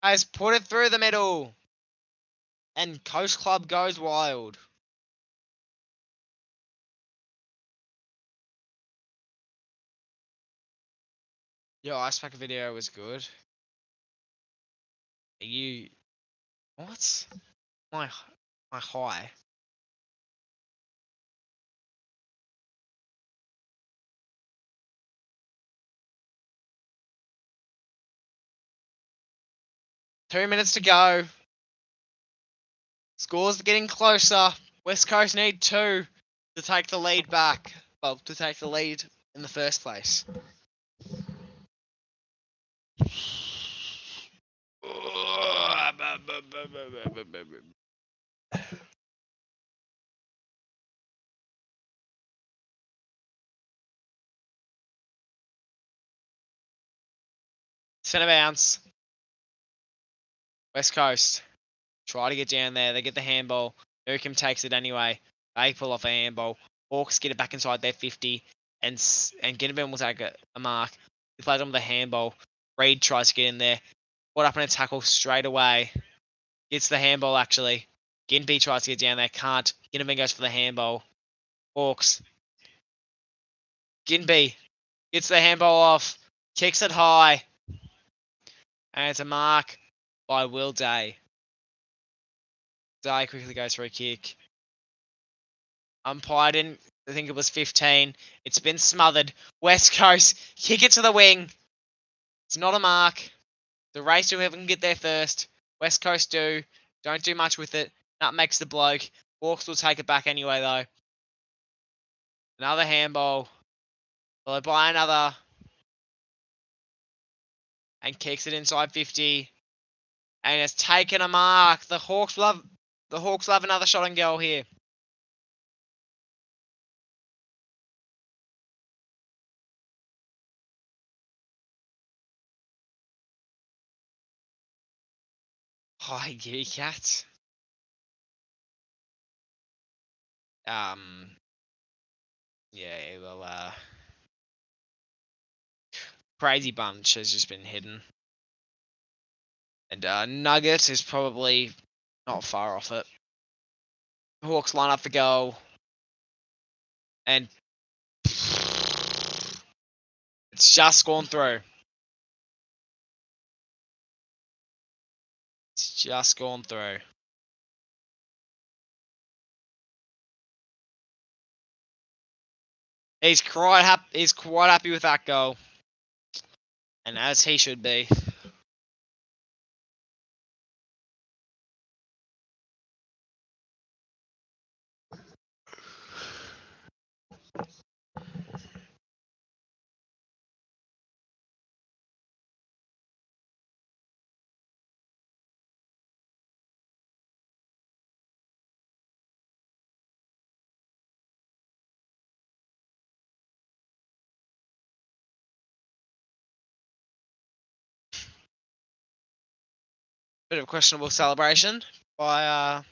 has put it through the middle. And Coast Club goes wild. Your Ice Pack video was good. You... What? My high. Two minutes to go. Scores are getting closer. West Coast need 2 to take the lead back. Well, to take the lead in the first place. Centre bounce. West Coast. Try to get down there. They get the handball. Newcomb takes it anyway. They pull off a handball. Hawks get it back inside their 50. And Ginnivan will take a mark. He plays on with a handball. Reid tries to get in there. Caught up in a tackle straight away. Gets the handball actually. Ginby tries to get down there. Can't. Ginnivan goes for the handball. Hawks. Ginby gets the handball off. Kicks it high. And it's a mark by Will Day. Day quickly goes for a kick. Umpire didn't think it was 15. It's been smothered. West Coast kick it to the wing. It's not a mark. The race to whoever can get there first. West Coast do. Don't do much with it. That makes the bloke. Hawks will take it back anyway though. Another handball. Followed by another. And kicks it inside 50. And it's taken a mark. The Hawks will have another shot on goal here. Hi, Giddy Cat. Yeah, well, Crazy Bunch has just been hidden. And Nugget is probably not far off it. Hawks line up for goal. And it's just gone through. It's just gone through. He's quite happy with that goal, and as he should be. Bit of a questionable celebration by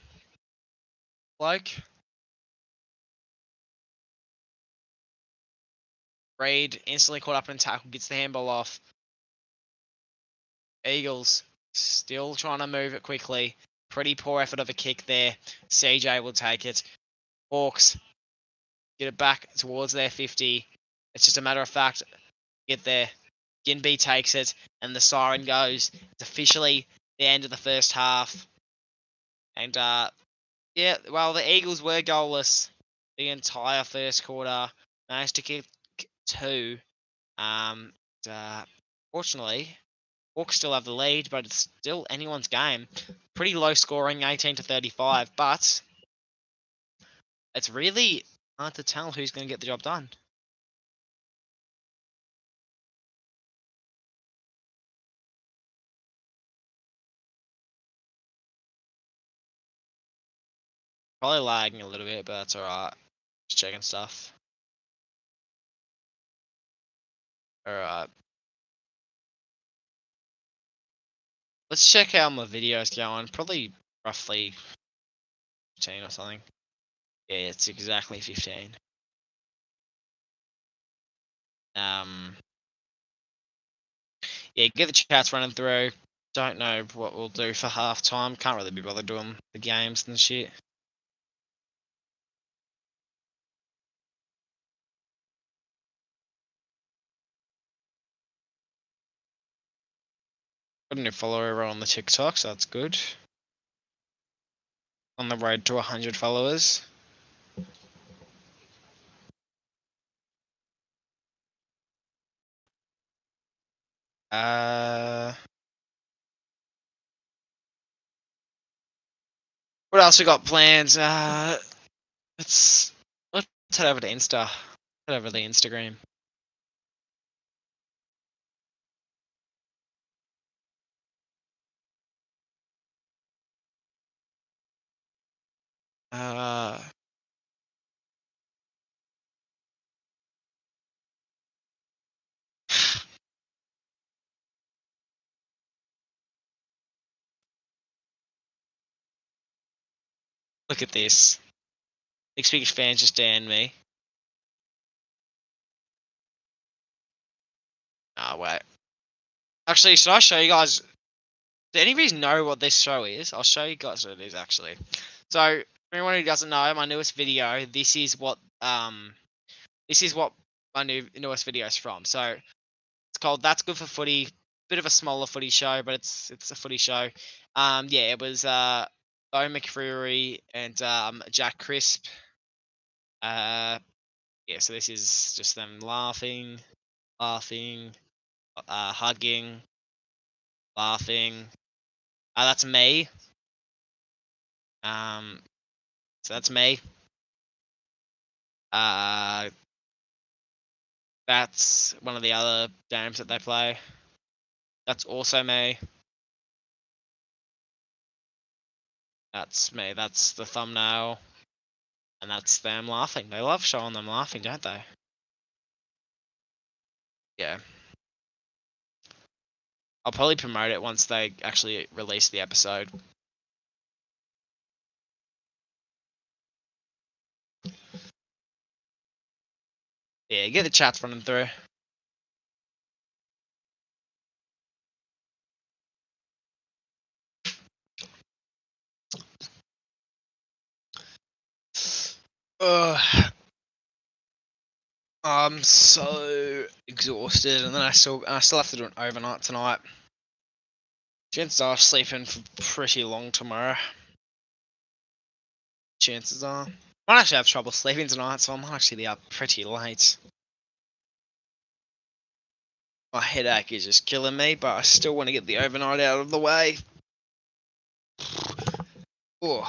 bloke. Reid instantly caught up in a tackle, gets the handball off. Eagles still trying to move it quickly. Pretty poor effort of a kick there. CJ will take it. Hawks get it back towards their 50. It's just a matter of fact, get there. Ginby takes it, and the siren goes. It's officially the end of the first half. And yeah, well, the Eagles were goalless the entire first quarter. Managed to kick 2. Fortunately, Hawks still have the lead, but it's still anyone's game. Pretty low scoring, 18-35, but it's really hard to tell who's going to get the job done. Probably lagging a little bit, but that's alright. Just checking stuff. Alright. Let's check how my video's going. Probably roughly 15 or something. Yeah, it's exactly 15. Yeah, get the chats running through. Don't know what we'll do for half time. Can't really be bothered doing the games and shit. Got a new follower on the TikTok, so that's good. On the road to 100 followers. What else we got planned? Let's head over to Insta. Head over to the Instagram. Look at this. Speakers fans just stand me. Wait. Actually, should I show you guys? Do any of you know what this show is? I'll show you guys what it is actually. So, for anyone who doesn't know, my newest video. This is what my newest video is from. So it's called "That's Good for Footy." Bit of a smaller footy show, but it's a footy show. Yeah, it was Bo McCreary and Jack Crisp. Yeah, so this is just them laughing, hugging, laughing. That's me. So that's me. That's one of the other games that they play. That's also me. That's me. That's the thumbnail. And that's them laughing. They love showing them laughing, don't they? Yeah. I'll probably promote it once they actually release the episode. Yeah, get the chats running through. I'm so exhausted, and then I still have to do an overnight tonight. Chances are sleeping for pretty long tomorrow. Chances are. I might actually have trouble sleeping tonight, so I might actually be up pretty late. My headache is just killing me, but I still want to get the overnight out of the way. Oh.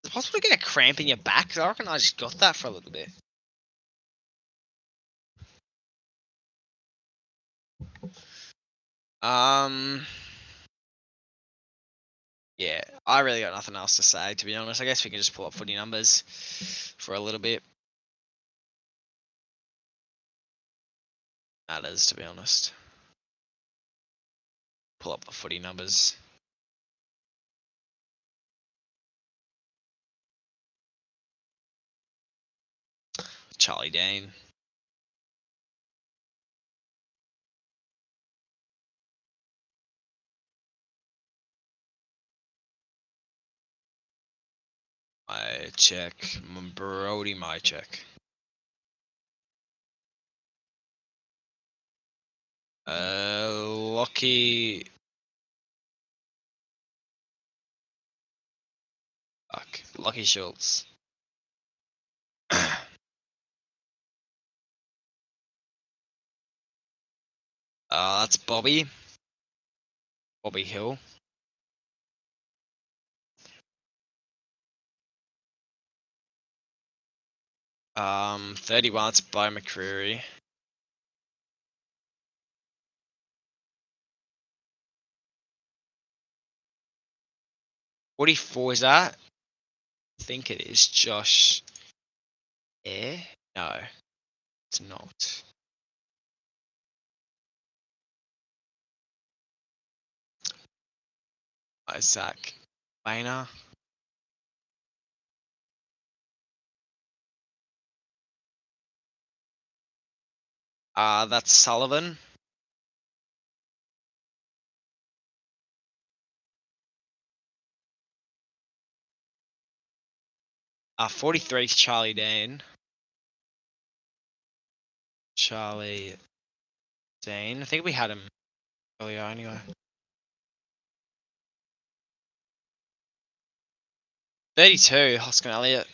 Is it possible to get a cramp in your back? 'Cause I reckon I just got that for a little bit. Yeah, I really got nothing else to say, to be honest. I guess we can just pull up footy numbers for a little bit. Matters, to be honest. Pull up the footy numbers. Charlie Dean. My check. Brody, my check. Lockie. Fuck. Lockie Schultz. That's Bobby. Bobby Hill. 31, it's Bo McCreary. $44 is that? I think it is Josh Air? No, it's not. Isaac Bainer. That's Sullivan. $43 is Charlie Dean. Charlie Dean. I think we had him earlier anyway. 32, Hoskin Elliott.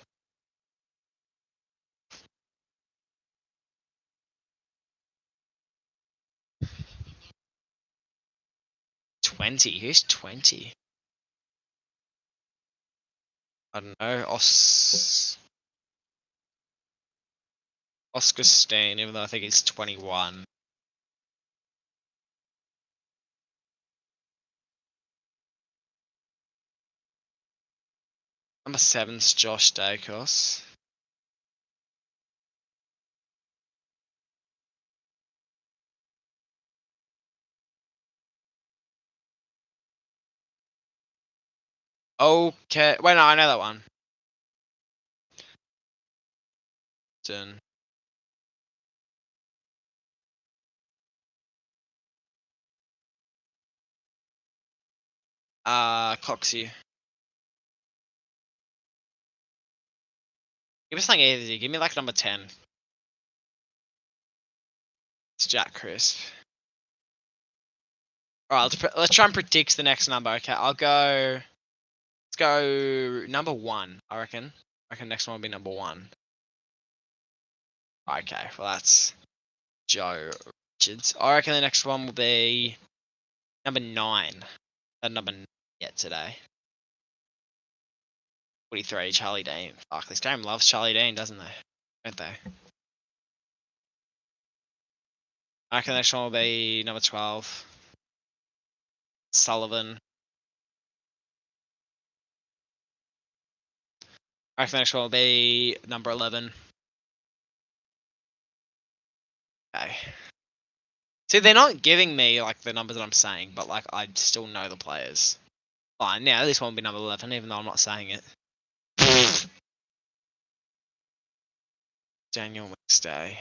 $20. Who's 20? I don't know. Oscar Steen, even though I think he's 21. Number 7's Josh Dacos. Okay. Wait, no, I know that one. Done. Coxie. Give me something easy. Give me like number 10. It's Jack Crisp. Alright, let's try and predict the next number. Okay, let's go number 1, I reckon. I reckon next one will be number 1. Okay, well that's Joe Richards. I reckon the next one will be number 9. Number 9 yet today. 43, Charlie Dean. Fuck, this game loves Charlie Dean, doesn't they? Don't they? I reckon the next one will be number 12. Sullivan. I reckon the next one will be number 11. Okay. See, they're not giving me like the numbers that I'm saying, but like I still know the players. Fine, now this one will be number 11, even though I'm not saying it. Daniel McStay.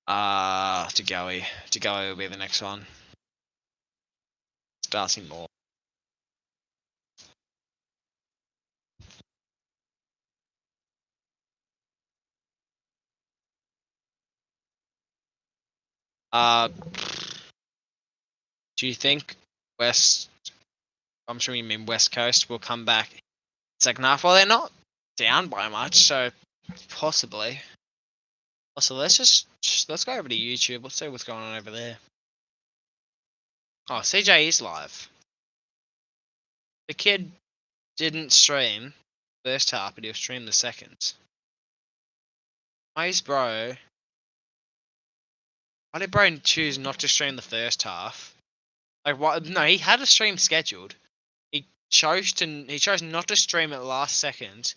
Jagowie. Jagowie will be the next one. Darcy Moore. Do you think West? I'm sure you mean West Coast will come back second half. Well, they're not down by much, so possibly. Also, let's go over to YouTube. Let's see what's going on over there. Oh, CJ is live. The kid didn't stream first half, but he'll stream the second. Why's bro? Why did bro choose not to stream the first half? Like what? No, he had a stream scheduled. He chose not to stream it last second,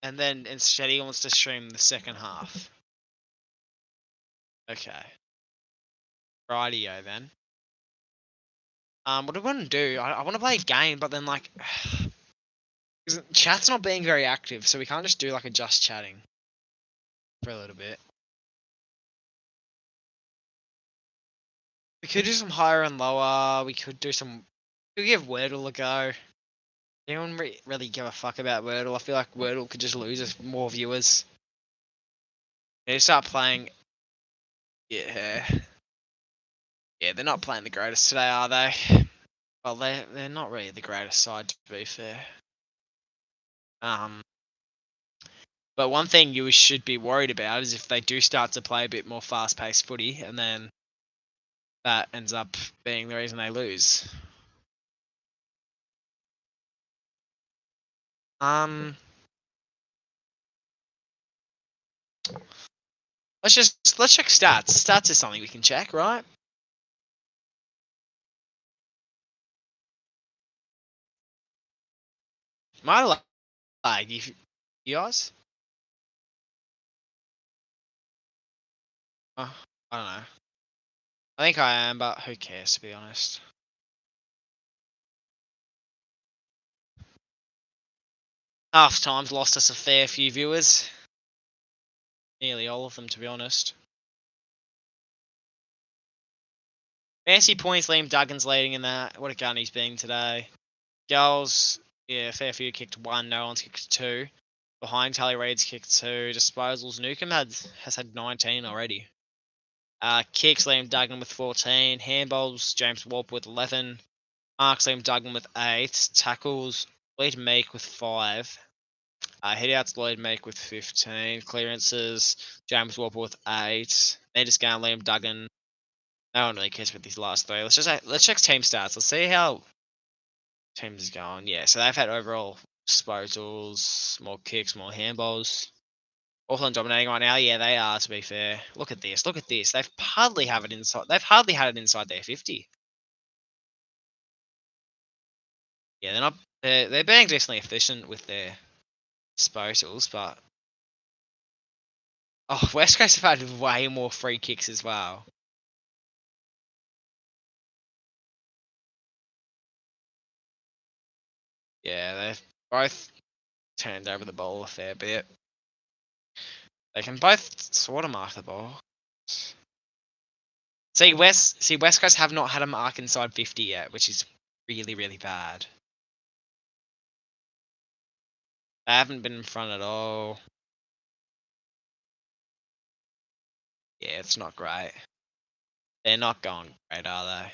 and then instead he wants to stream the second half. Okay. Rightio then. What do I want to do? I want to play a game, but then like, because chat's not being very active, so we can't just do like a just chatting for a little bit. We could do some higher and lower. We could do some. We could give Wordle a go. Anyone really give a fuck about Wordle? I feel like Wordle could just lose us more viewers. They start playing. Yeah. Yeah, they're not playing the greatest today, are they? Well, they're not really the greatest side, to be fair. But one thing you should be worried about is if they do start to play a bit more fast-paced footy, and then that ends up being the reason they lose. Let's check stats. Stats is something we can check, right? My lag, you guys? I don't know. I think I am, but who cares, to be honest. Half time's lost us a fair few viewers. Nearly all of them, to be honest. Fancy points, Liam Duggan's leading in that. What a gun he's being today. Girls, yeah, fair few kicked 1, no one's kicked 2. Behind Tally Reid's kicked 2. Disposals, Newcomb has had 19 already. Kicks, Liam Duggan with 14. Handballs, James Warp with 11. Marks, Liam Duggan with 8. Tackles, Lloyd Meek with 5. Hitouts, Lloyd Meek with 15. Clearances, James Warp with 8. Needus Gun, Liam Duggan. No one really cares with these last 3. Let's check team stats. Let's see how teams is going. Yeah, so they've had overall disposals, more kicks, more handballs. Hawthorn dominating right now. Yeah, they are, to be fair. Look at this. Look at this. They've hardly had it inside their 50. Yeah, they're not. They're being decently efficient with their disposals, but West Coast have had way more free kicks as well. Yeah, they've both turned over the ball a fair bit. They can both sort of mark the ball. See, West Coast have not had a mark inside 50 yet, which is really, really bad. They haven't been in front at all. Yeah, it's not great. They're not going great, are they?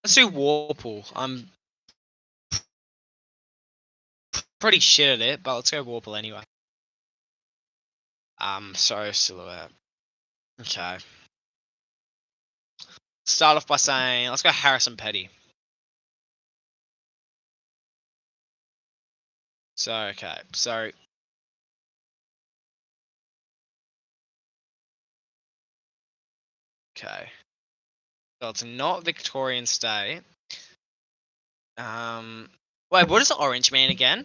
Let's do Warple. I'm pretty shit at it, but let's go Warple anyway. So Silhouette. Okay. Start off by saying, let's go Harrison Petty. Okay. So it's not Victorian State. Wait, what does the orange mean again?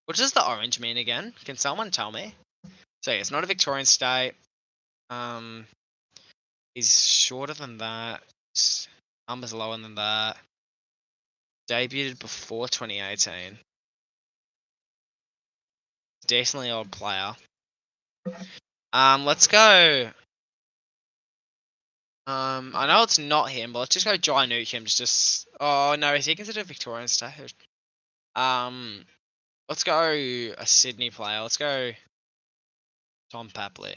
What does the orange mean again? Can someone tell me? So yeah, it's not a Victorian State. He's shorter than that. His numbers lower than that. Debuted before 2018. Decently old player. Let's go. I know it's not him, but let's just go Jai Newcomb. Oh no, is he considered a Victorian State? Let's go a Sydney player. Let's go Tom Papley.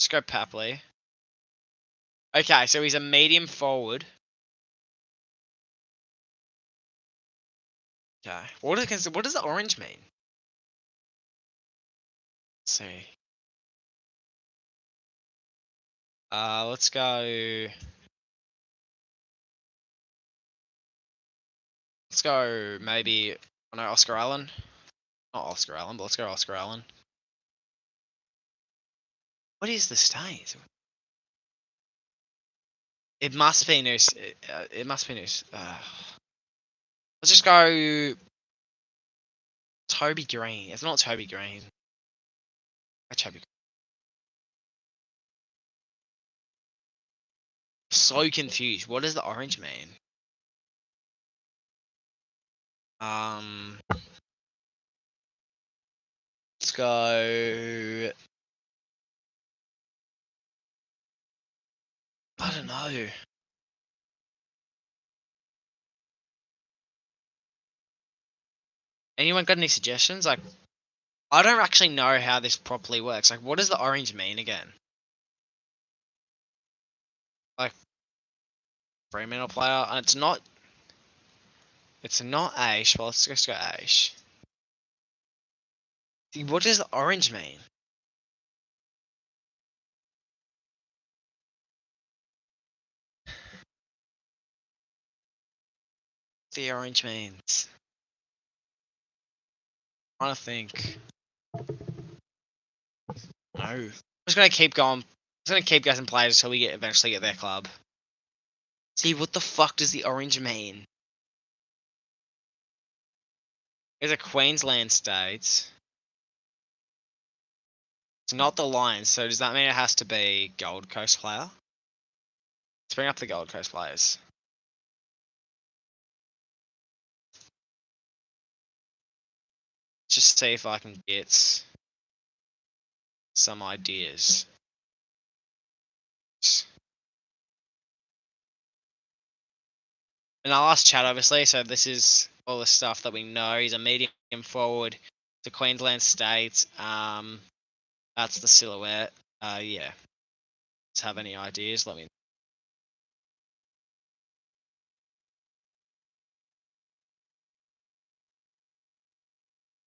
Let's go Papley. Okay, so he's a medium forward. Okay. What does the orange mean? Let's see. Let's go. Let's go maybe. Oh no, Oscar Allen. Not Oscar Allen, but let's go Oscar Allen. What is the state? It must be new. It must be new. Let's just go Toby Green. It's not Toby Green. Toby. So confused. What does the orange mean? Let's go. I don't know. Anyone got any suggestions? Like, I don't actually know how this properly works. Like, what does the orange mean again? Like, Fremantle player, and it's not. It's not Aish. Well, let's just go Aish. What does the orange mean? The orange means. I'm trying to think. No. I'm just gonna keep going. I'm just gonna keep guessing players until we eventually get their club. See, what the fuck does the orange mean? It's a Queensland state. It's not the Lions, so does that mean it has to be Gold Coast player? Let's bring up the Gold Coast players. Just see if I can get some ideas. And I'll ask Chad, obviously, so this is all the stuff that we know. He's a medium forward to Queensland State. That's the silhouette. Yeah. Let's have any ideas, let me know.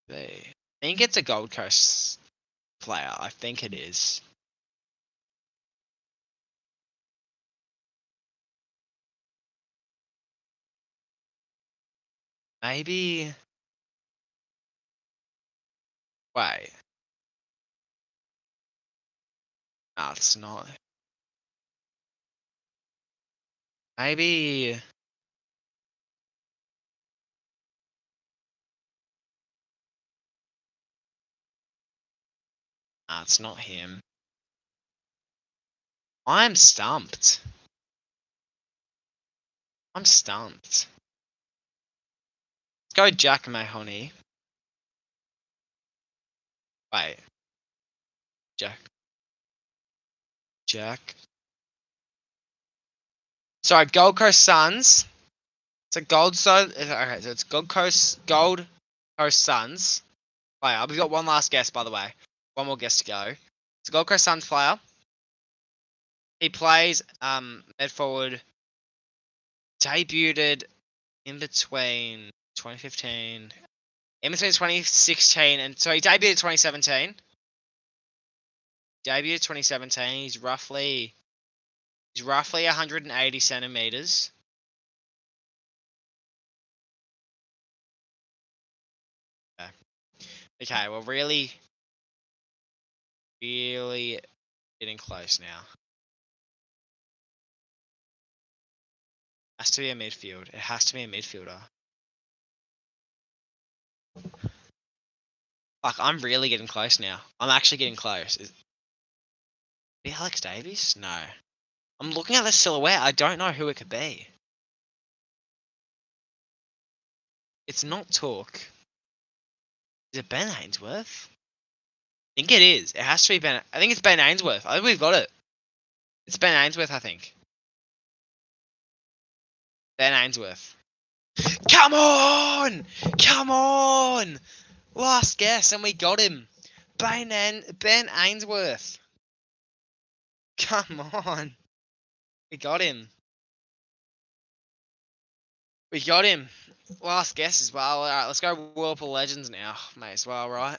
I think it's a Gold Coast player. I think it is. Maybe. Wait. No, it's not. Maybe. No, it's not him. I'm stumped. I'm stumped. Let's go Jack Mahoney. Wait. Jack. Sorry, Gold Coast Suns. It's a Gold Sun. Okay, so it's Gold Coast Suns player. We've got one last guess, by the way. One more guess to go. It's a Gold Coast Suns player. He plays mid forward. Debuted in between 2015, in between 2016 and so he debuted in 2017. Debuted 2017. He's roughly 180 centimeters. Okay, we're really getting close now. Has to be a midfield. It has to be a midfielder. Like, I'm really getting close now. I'm actually getting close. Is it Alex Davies? No. I'm looking at the silhouette. I don't know who it could be. It's not Talk. Is it Ben Ainsworth? I think it is. It has to be Ben. I think it's Ben Ainsworth. I think we've got it. It's Ben Ainsworth, I think. Ben Ainsworth. Come on! Come on! Last guess, and we got him. Ben Ainsworth. Come on. We got him. We got him. Last guess as well. All right, let's go Whirlpool Legends now. May as well, right?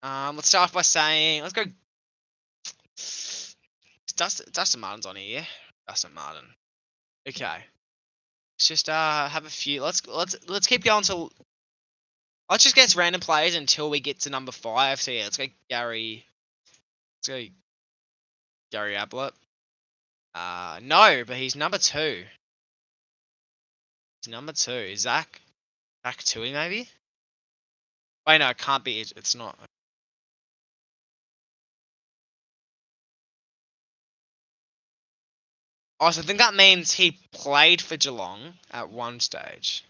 Let's start off by saying, let's go. Dustin Martin's on here, yeah? Dustin Martin. Okay. Let's just have a few. Let's keep going till. Let's just guess random players until we get to number 5. So yeah, let's go Gary. Let's go Gary Ablett. No, but he's number 2. He's number 2. Zach Tui maybe? Wait, no, it can't be. It's not. Oh, so I think that means he played for Geelong at one stage.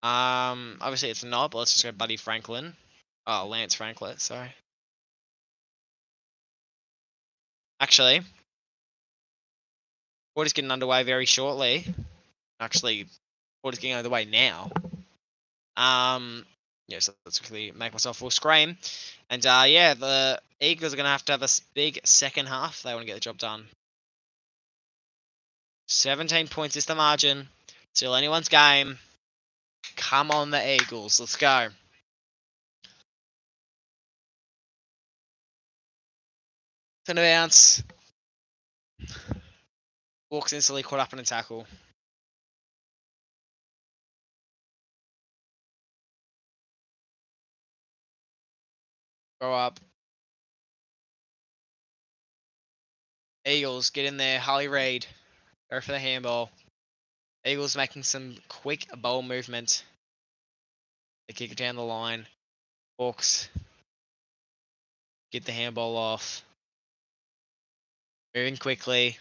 Obviously it's not, but let's just go Buddy Franklin. Oh, Lance Franklin, sorry. Actually, quarter's getting underway very shortly. Actually, quarter's getting underway now. Yeah, so let's quickly make myself full screen. And yeah, the Eagles are going to have a big second half if they want to get the job done. 17 points is the margin. Still anyone's game. Come on, the Eagles. Let's go. Turn a bounce. Walks instantly caught up in a tackle. Grow up. Eagles, get in there. Harley Reid. Go for the handball. Eagles making some quick ball movement. They kick it down the line. Hawks get the handball off. Moving quickly.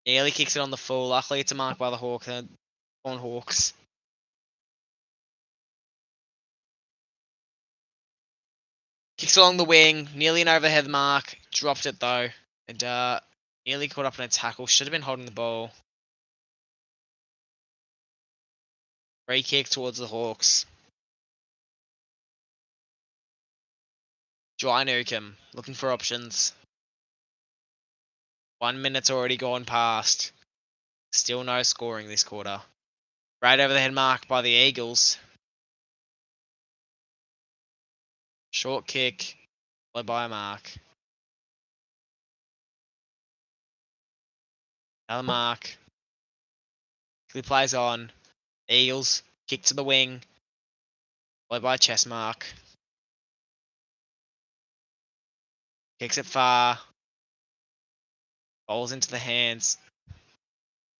Nearly kicks it on the full. Luckily, it's a mark by the Hawks. On Hawks. Kicks along the wing. Nearly an overhead mark. Dropped it though. And nearly caught up in a tackle. Should have been holding the ball. Free kick towards the Hawks. Dry Newcomb. Looking for options. 1 minute's already gone past. Still no scoring this quarter. Right over the head mark by the Eagles. Short kick. Followed by a mark. Another mark. Quickly plays on. Eagles. Kick to the wing. Followed by a chest mark. Kicks it far. Bowls into the hands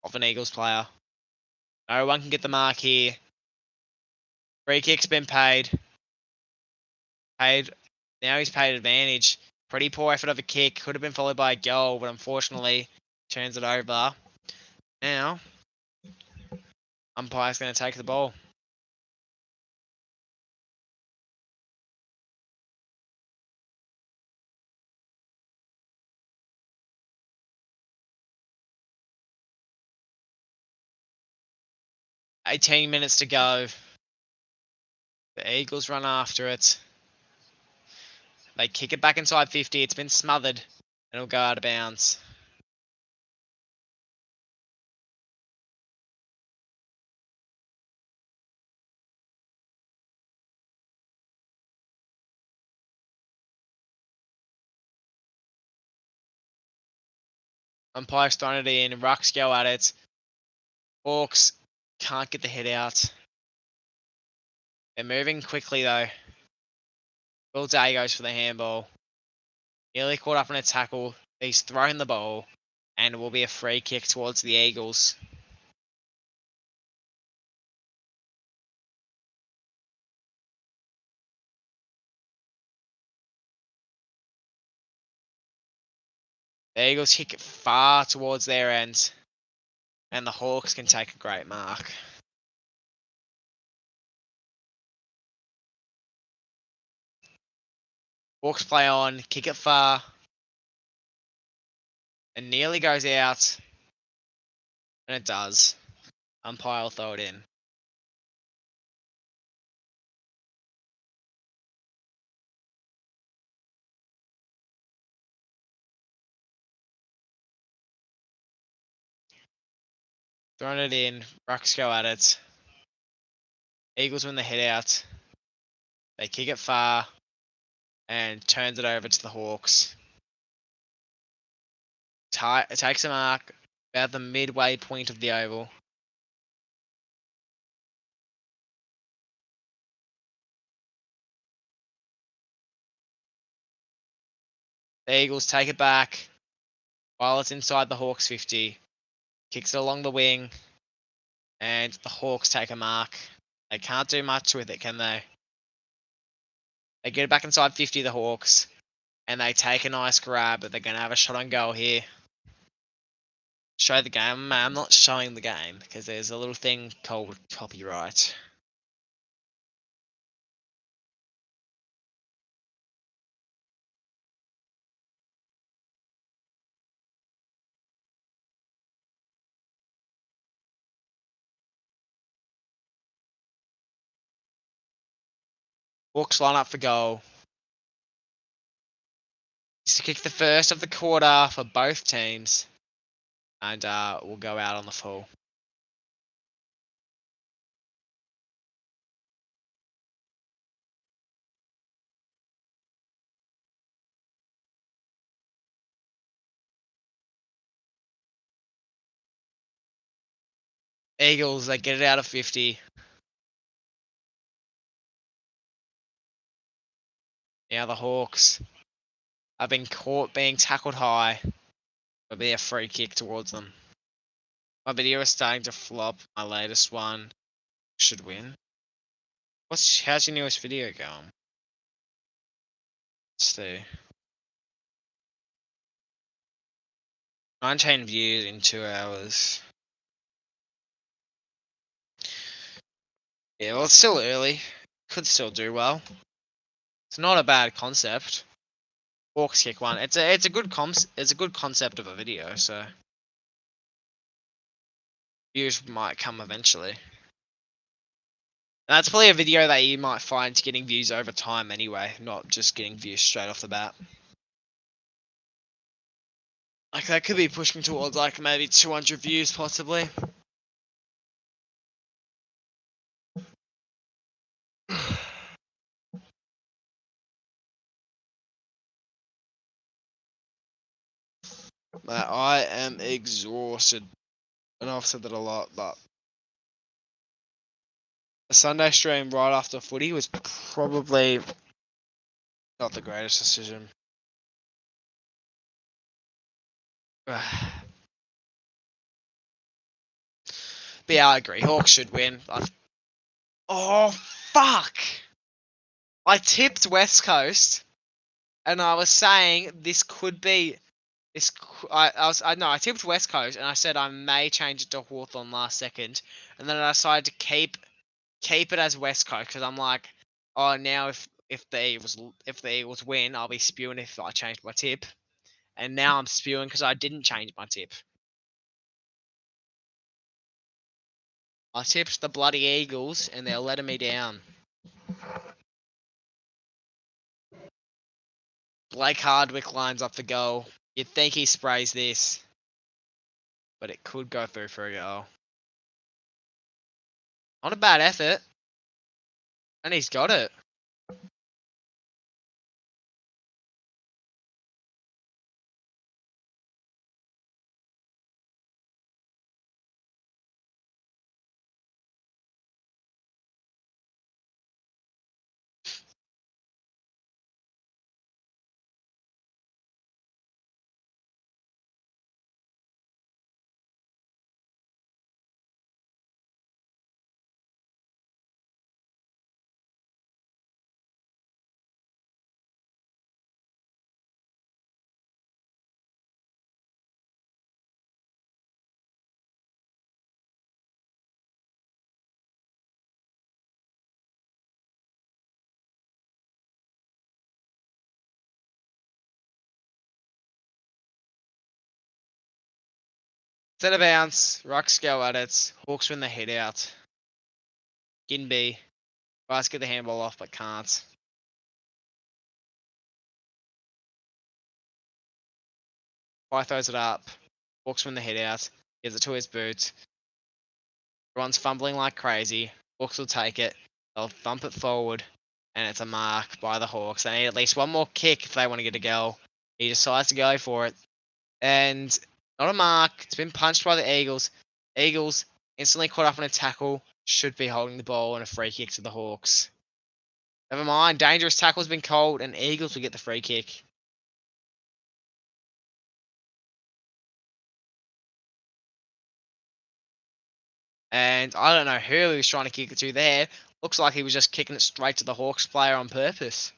of an Eagles player. No one can get the mark here. Free kick's been paid. Now he's paid advantage. Pretty poor effort of a kick. Could have been followed by a goal, but unfortunately turns it over. Now, umpire's going to take the ball. $18 minutes to go. The Eagles run after it. They kick it back inside 50. It's been smothered. And it'll go out of bounds. Umpire's thrown it in. Rucks go at it. Hawks can't get the head out. They're moving quickly though. Will Day goes for the handball. Nearly caught up in a tackle. He's thrown the ball. And it will be a free kick towards the Eagles. The Eagles kick it far towards their end. And the Hawks can take a great mark. Hawks play on, kick it far. And nearly goes out. And it does. Umpire will throw it in. Thrown it in. Rucks go at it. Eagles win the hit out. They kick it far and turns it over to the Hawks. It takes a mark about the midway point of the oval. The Eagles take it back while it's inside the Hawks 50. Kicks it along the wing. And the Hawks take a mark. They can't do much with it, can they? They get it back inside 50, the Hawks. And they take a nice grab, but they're going to have a shot on goal here. Show the game. I'm not showing the game because there's a little thing called copyright. Hawks line up for goal. It's to kick the first of the quarter for both teams. And we'll go out on the full. Eagles, they get it out of 50. Now the Hawks have been caught being tackled high. It'll be a free kick towards them. My video is starting to flop. My latest one should win. How's your newest video going? Let's see. 19 views in 2 hours. Yeah, well, it's still early. Could still do well. It's not a bad concept. Hawks kick one. It's a good concept of a video, so views might come eventually. And that's probably a video that you might find getting views over time anyway, not just getting views straight off the bat. Like that could be pushing towards like maybe 200 views possibly. I am exhausted. I know I've said that a lot, but the Sunday stream right after footy was probably not the greatest decision. But yeah, I agree. Hawks should win. Oh, fuck! I tipped West Coast, and I was saying this could be... I tipped West Coast, and I said I may change it to Hawthorn last second, and then I decided to keep it as West Coast because I'm like, oh, now if the Eagles win, I'll be spewing if I changed my tip, and now I'm spewing because I didn't change my tip. I tipped the bloody Eagles, and they're letting me down. Blake Hardwick lines up the goal. You'd think he sprays this, but it could go through for a goal. Not a bad effort, and he's got it. Set a bounce, Rucks go at it, Hawks win the hit out. Ginby tries to get the handball off but can't. Pi throws it up, Hawks win the hit out, gives it to his boot. Everyone's fumbling like crazy. Hawks will take it. They'll thump it forward, and it's a mark by the Hawks. They need at least one more kick if they want to get a goal. He decides to go for it, and not a mark. It's been punched by the Eagles. Eagles instantly caught up in a tackle. Should be holding the ball and a free kick to the Hawks. Never mind. Dangerous tackle's been called, and Eagles will get the free kick. And I don't know who he was trying to kick it to there. Looks like he was just kicking it straight to the Hawks player on purpose.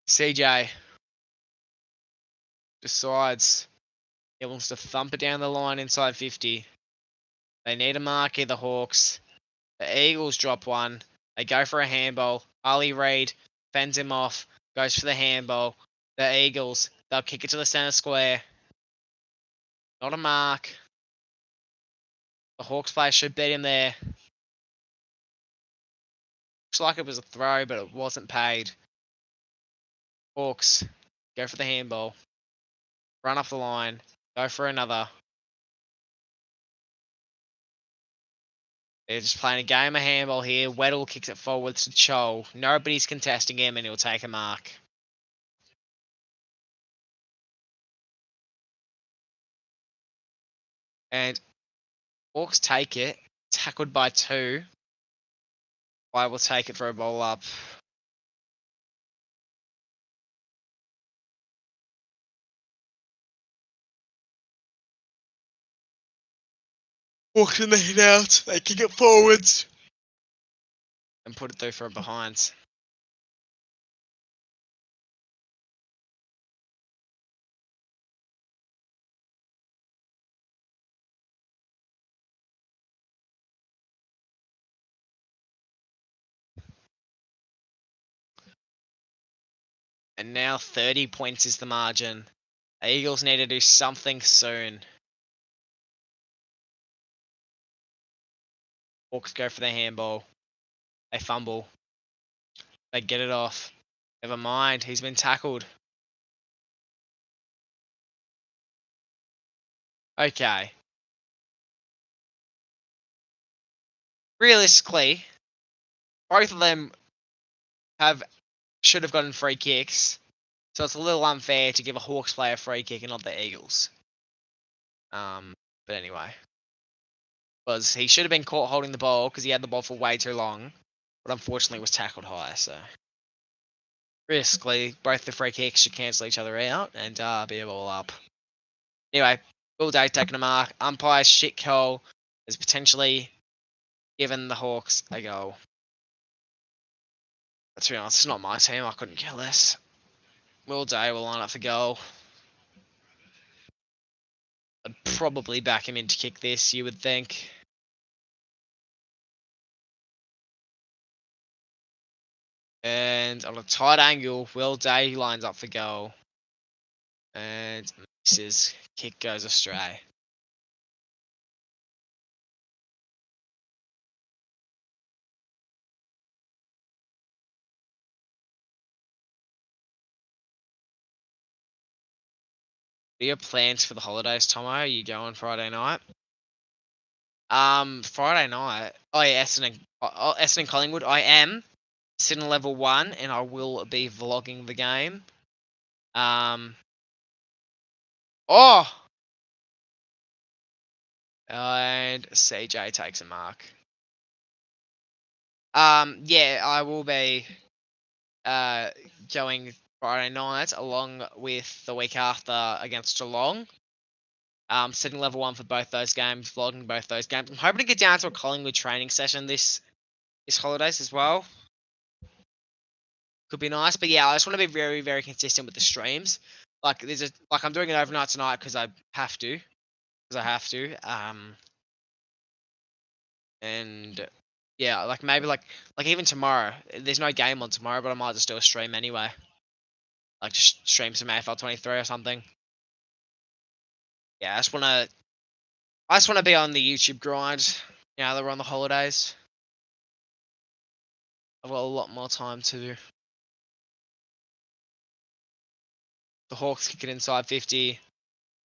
CJ decides he wants to thump it down the line inside 50. They need a mark here, the Hawks. The Eagles drop one. They go for a handball. Ali Reid fends him off. Goes for the handball. The Eagles, they'll kick it to the centre square. Not a mark. The Hawks player should beat him there. Looks like it was a throw, but it wasn't paid. Hawks go for the handball. Run off the line. Go for another. They're just playing a game of handball here. Weddle kicks it forwards to Chol. Nobody's contesting him, and he'll take a mark. And Hawks take it. Tackled by 2. I will take it for a ball up. Hawks in the hit out. They kick it forwards. And put it through for a behind. And now 30 points is the margin. The Eagles need to do something soon. Hawks go for the handball. They fumble. They get it off. Never mind, he's been tackled. Okay. Realistically, both of them should have gotten free kicks. So it's a little unfair to give a Hawks player a free kick and not the Eagles. But anyway. Because he should have been caught holding the ball because he had the ball for way too long. But unfortunately was tackled high, so. Realistically, both the free kicks should cancel each other out and be a ball up. Anyway, Will Day taking a mark. Umpire's shit call has potentially given the Hawks a goal. Let's be honest, it's not my team. I couldn't care less. Will Day will line up for goal. I'd probably back him in to kick this, you would think. And on a tight angle, Will Day lines up for goal. And misses. Kick goes astray. What are your plans for the holidays, Tomo? Are you going Friday night? Friday night. Oh yeah, Essendon and Collingwood. I am sitting level 1, and I will be vlogging the game. Oh! And CJ takes a mark. Yeah, I will be going Friday night along with the week after against Geelong. Sitting level 1 for both those games, vlogging both those games. I'm hoping to get down to a Collingwood training session this holidays as well. Could be nice, but yeah, I just want to be very, very consistent with the streams. Like I'm doing it overnight tonight because I have to. And yeah, like maybe like even tomorrow. There's no game on tomorrow, but I might just do a stream anyway. Like just stream some AFL 23 or something. Yeah, I just wanna be on the YouTube grind now that we're on the holidays. I've got a lot more time to do. The Hawks kick it inside 50.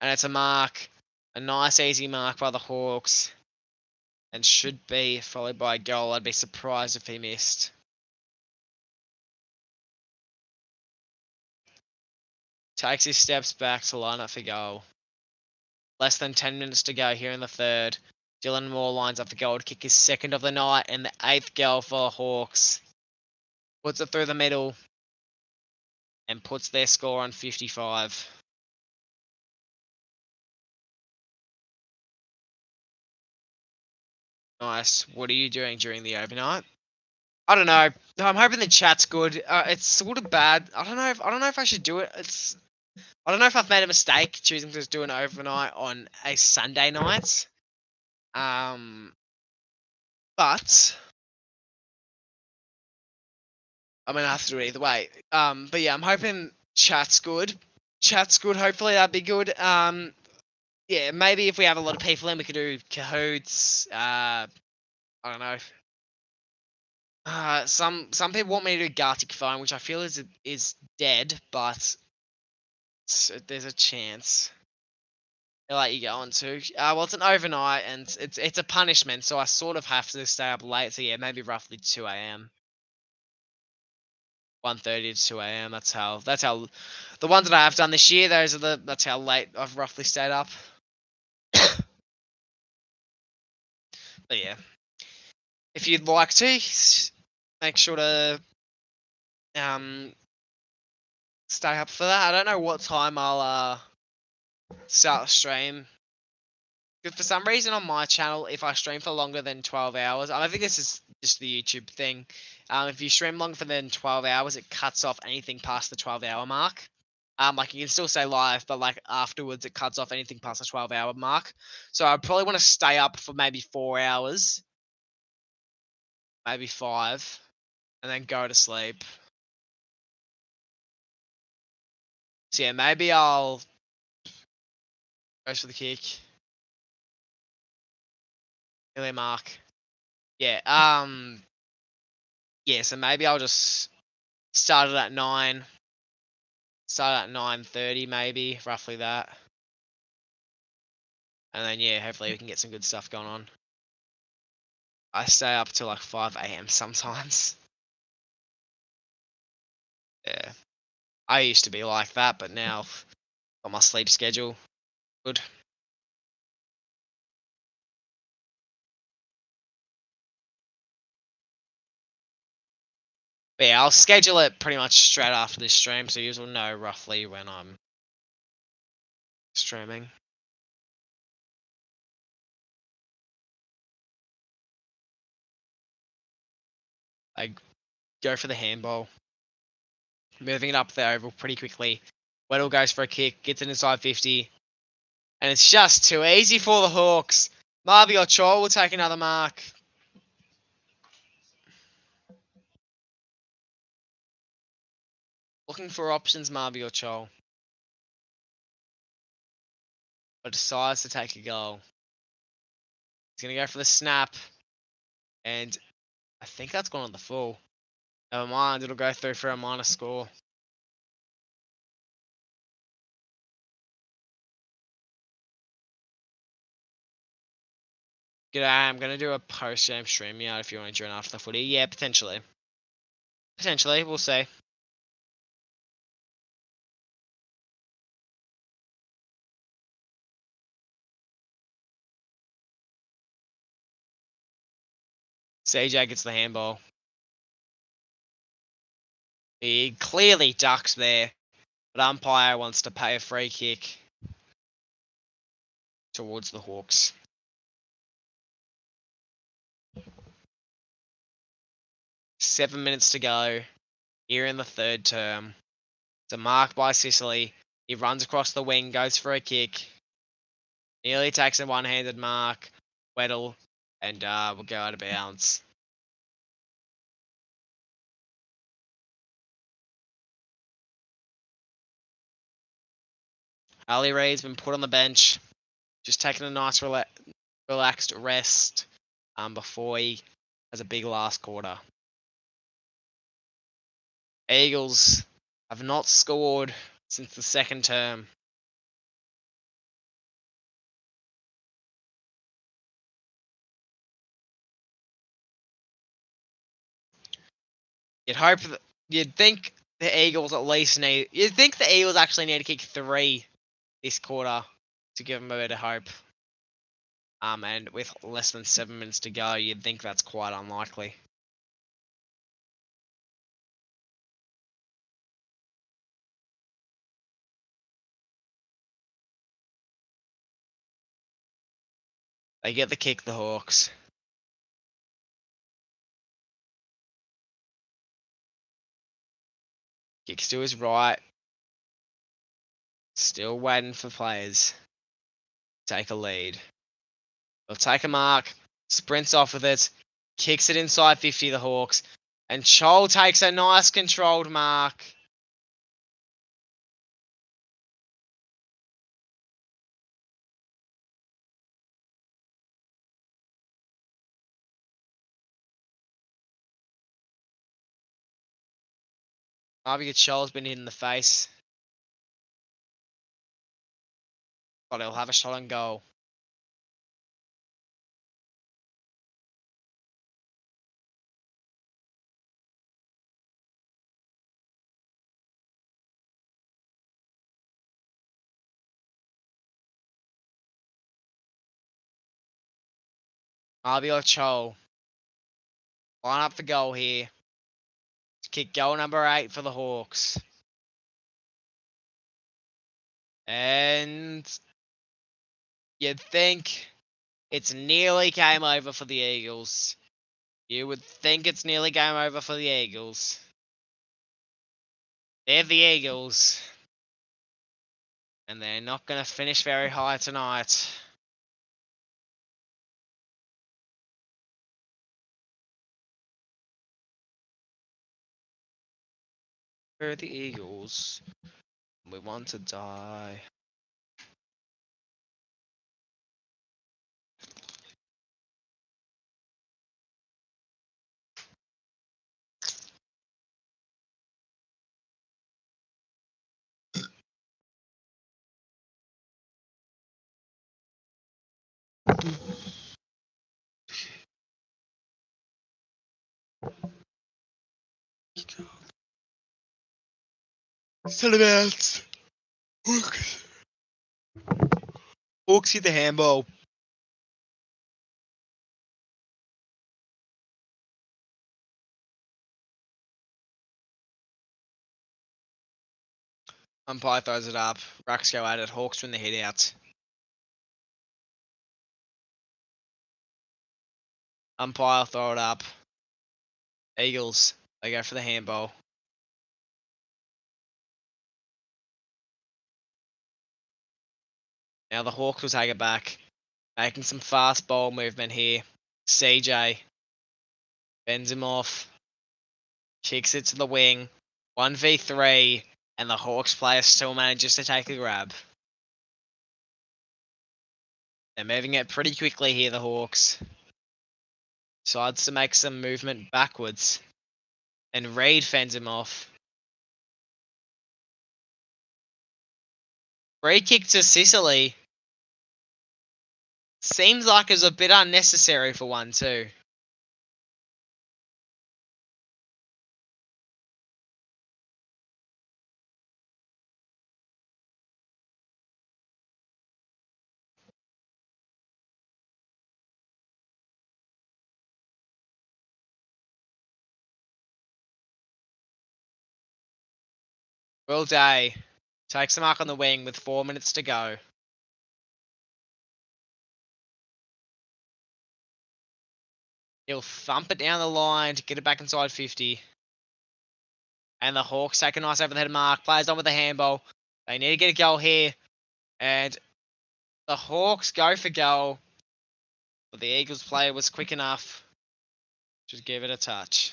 And it's a mark. A nice easy mark by the Hawks. And should be followed by a goal. I'd be surprised if he missed. Takes his steps back to line up for goal. Less than 10 minutes to go here in the third. Dylan Moore lines up for goal to kick his second of the night and the 8th goal for the Hawks. Puts it through the middle and puts their score on 55. Nice. What are you doing during the overnight? I don't know. I'm hoping the chat's good. It's sort of bad. I don't know if I should do it. I don't know if I've made a mistake choosing to do an overnight on a Sunday night. But I'm gonna have to do it either way. But yeah, I'm hoping chat's good. Chat's good. Hopefully that'd be good. Yeah, maybe if we have a lot of people in, we could do cahoots. I don't know. Some people want me to do Gartic phone, which I feel is dead, but there's a chance they'll let you go on to. Well, it's an overnight, and it's a punishment, so I sort of have to stay up late. So yeah, maybe roughly 2 a.m. 1:30 to 2 a.m. That's how the ones that I have done this year. That's how late I've roughly stayed up. But yeah, if you'd like to, make sure to stay up for that. I don't know what time I'll start the stream. Because for some reason on my channel, if I stream for longer than 12 hours, I think this is just the YouTube thing. If you stream longer than 12 hours, it cuts off anything past the 12-hour mark. Like you can still say live, but like afterwards, it cuts off anything past the 12-hour mark. So I probably want to stay up for maybe 4 hours, maybe 5, and then go to sleep. So yeah, maybe I'll go for the kick. Early mark. Yeah. Yeah. So maybe I'll just start it at 9. Start at 9:30, maybe roughly that. And then yeah, hopefully we can get some good stuff going on. I stay up till like 5 a.m. sometimes. Yeah. I used to be like that, but now got my sleep schedule good. But yeah, I'll schedule it pretty much straight after this stream, so you will know roughly when I'm streaming. I go for the handball. Moving it up the oval pretty quickly. Weddle goes for a kick, gets it inside 50. And it's just too easy for the Hawks. Marby Ochoa will take another mark. Looking for options, Marby Ochoa. But decides to take a goal. He's going to go for the snap. And I think that's gone on the full. Never mind, it'll go through for a minor score. G'day, I'm going to do a post-game stream out if you want to join after the footy. Yeah, potentially. Potentially, we'll see. CJ gets the handball. He clearly ducks there, but umpire wants to pay a free kick towards the Hawks. 7 minutes to go here in the third term. It's a mark by Sicily. He runs across the wing, goes for a kick. Nearly takes a one-handed mark. Weddle, and will go out of bounds. Ali Reid's been put on the bench. Just taking a nice relaxed rest before he has a big last quarter. Eagles have not scored since the second term. You'd think the Eagles at least need. You'd think the Eagles actually need to kick 3 this quarter to give them a bit of hope. And with less than 7 minutes to go, you'd think that's quite unlikely. They get the kick, the Hawks. Kicks to his right. Still waiting for players to take a lead. They'll take a mark, sprints off with it, kicks it inside 50, the Hawks, and Chol takes a nice controlled mark. Maybe Chol's been hit in the face, but he'll have a shot on goal. Marby or Chol. Line up the goal here. Kick goal number 8 for the Hawks. And you'd think it's nearly game over for the Eagles. You would think it's nearly game over for the Eagles. They're the Eagles. And they're not going to finish very high tonight. We're the Eagles. We want to die. Centre-backs. Hawks. Hawks hit the handball. Umpire throws it up. Racks go at it. Hawks win the hit out. Umpire throw it up. Eagles. They go for the handball. Now the Hawks will take it back. Making some fast ball movement here. CJ. Bends him off. Kicks it to the wing. 1v3. And the Hawks player still manages to take a grab. They're moving it pretty quickly here, the Hawks. Decides to make some movement backwards. And Reed fends him off. Free kick to Sicily. Seems like it was a bit unnecessary for one too. Will Day takes the mark on the wing with 4 minutes to go. He'll thump it down the line to get it back inside 50. And the Hawks take a nice over the head mark. Players on with the handball. They need to get a goal here. And the Hawks go for goal. But the Eagles player was quick enough. Just give it a touch.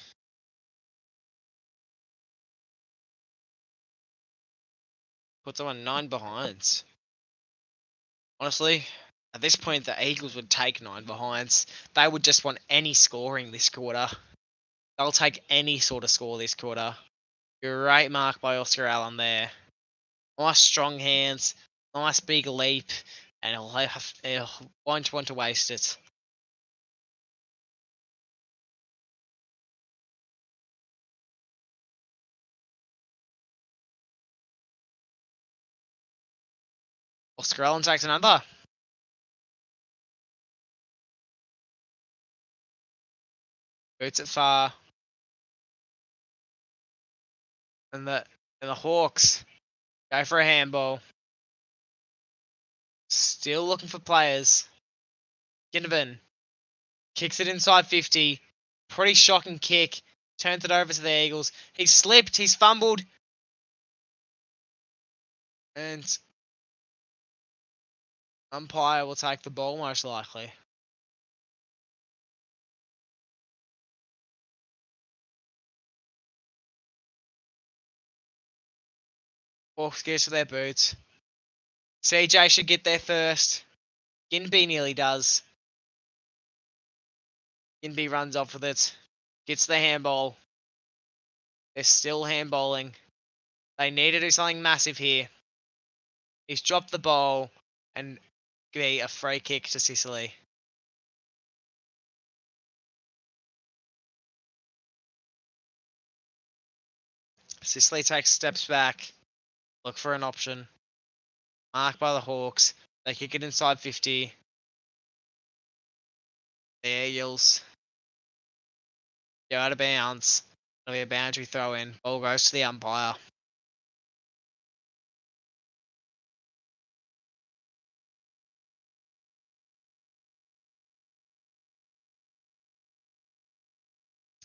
Puts them on 9 behinds. Honestly, at this point, the Eagles would take 9 behinds. They would just want any scoring this quarter. They'll take any sort of score this quarter. Great mark by Oscar Allen there. Nice strong hands, nice big leap, and he'll won't want to waste it. Oscar Allen takes another. Boots it far. And the Hawks go for a handball. Still looking for players. Ginnivan kicks it inside 50. Pretty shocking kick. Turns it over to the Eagles. He's slipped. He's fumbled. And umpire will take the ball most likely. Hawks gets to their boots. CJ should get there first. Ginby nearly does. Ginby runs off with it. Gets the handball. They're still handballing. They need to do something massive here. He's dropped the ball and be a free kick to Sicily. Sicily takes steps back. Look for an option. Marked by the Hawks. They kick it inside 50. The Eagles go out of bounds. It'll be a boundary throw in. Ball goes to the umpire.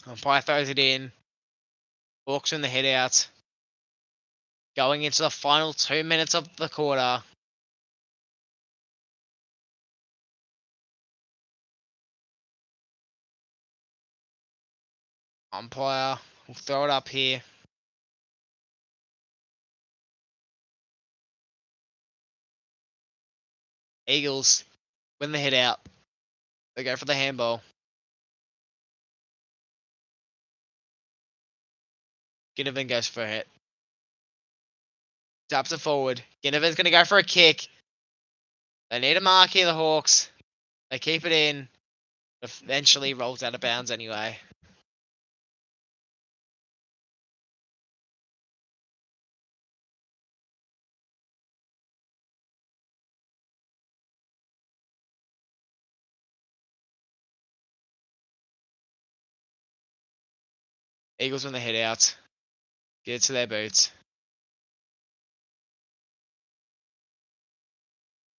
Umpire throws it in. Hawks in the head out. Going into the final 2 minutes of the quarter. Umpire will throw it up here. Eagles win the head out. They go for the handball. Ginnivan goes for a hit. Taps it forward. Ginnivan's going to go for a kick. They need a mark here, the Hawks. They keep it in. Eventually rolls out of bounds anyway. Eagles win the head out. Get it to their boots.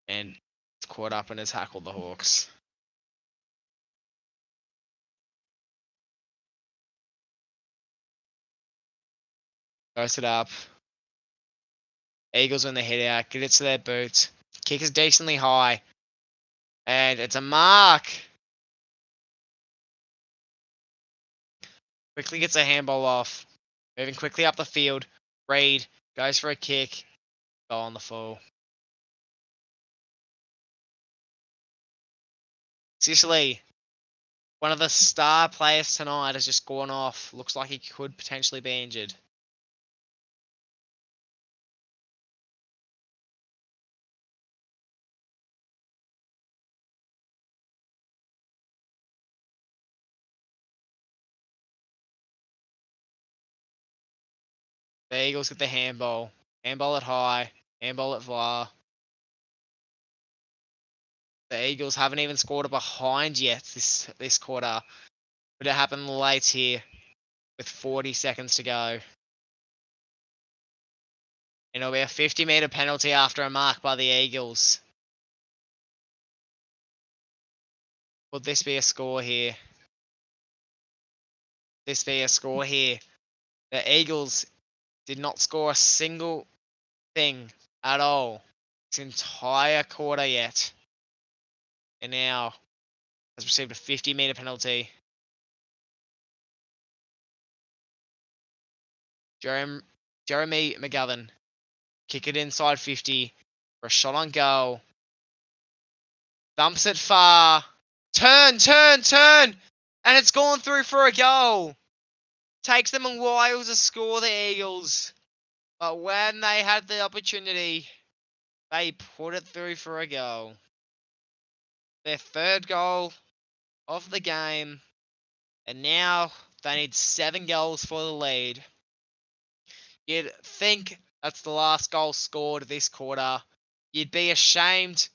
And it's caught up and has tackled the Hawks. Goes it up. Eagles win the head out. Get it to their boots. Kick is decently high. And it's a mark. Quickly gets a handball off. Moving quickly up the field. Reed goes for a kick. Goal on the full. Sicily, one of the star players tonight has just gone off. Looks like he could potentially be injured. The Eagles get the handball. Handball it high. Handball it far. The Eagles haven't even scored a behind yet this quarter. But it happened late here with 40 seconds to go. And it'll be a 50-meter penalty after a mark by the Eagles. Would this be a score here? This be a score here? The Eagles did not score a single thing at all this entire quarter yet. And now has received a 50-meter penalty. Jeremy McGovern kick it inside 50 for a shot on goal. Thumps it far. Turn! And it's gone through for a goal. Takes them a while to score the Eagles. But when they had the opportunity, they put it through for a goal. Their third goal of the game. And now they need 7 goals for the lead. You'd think that's the last goal scored this quarter. You'd be ashamed.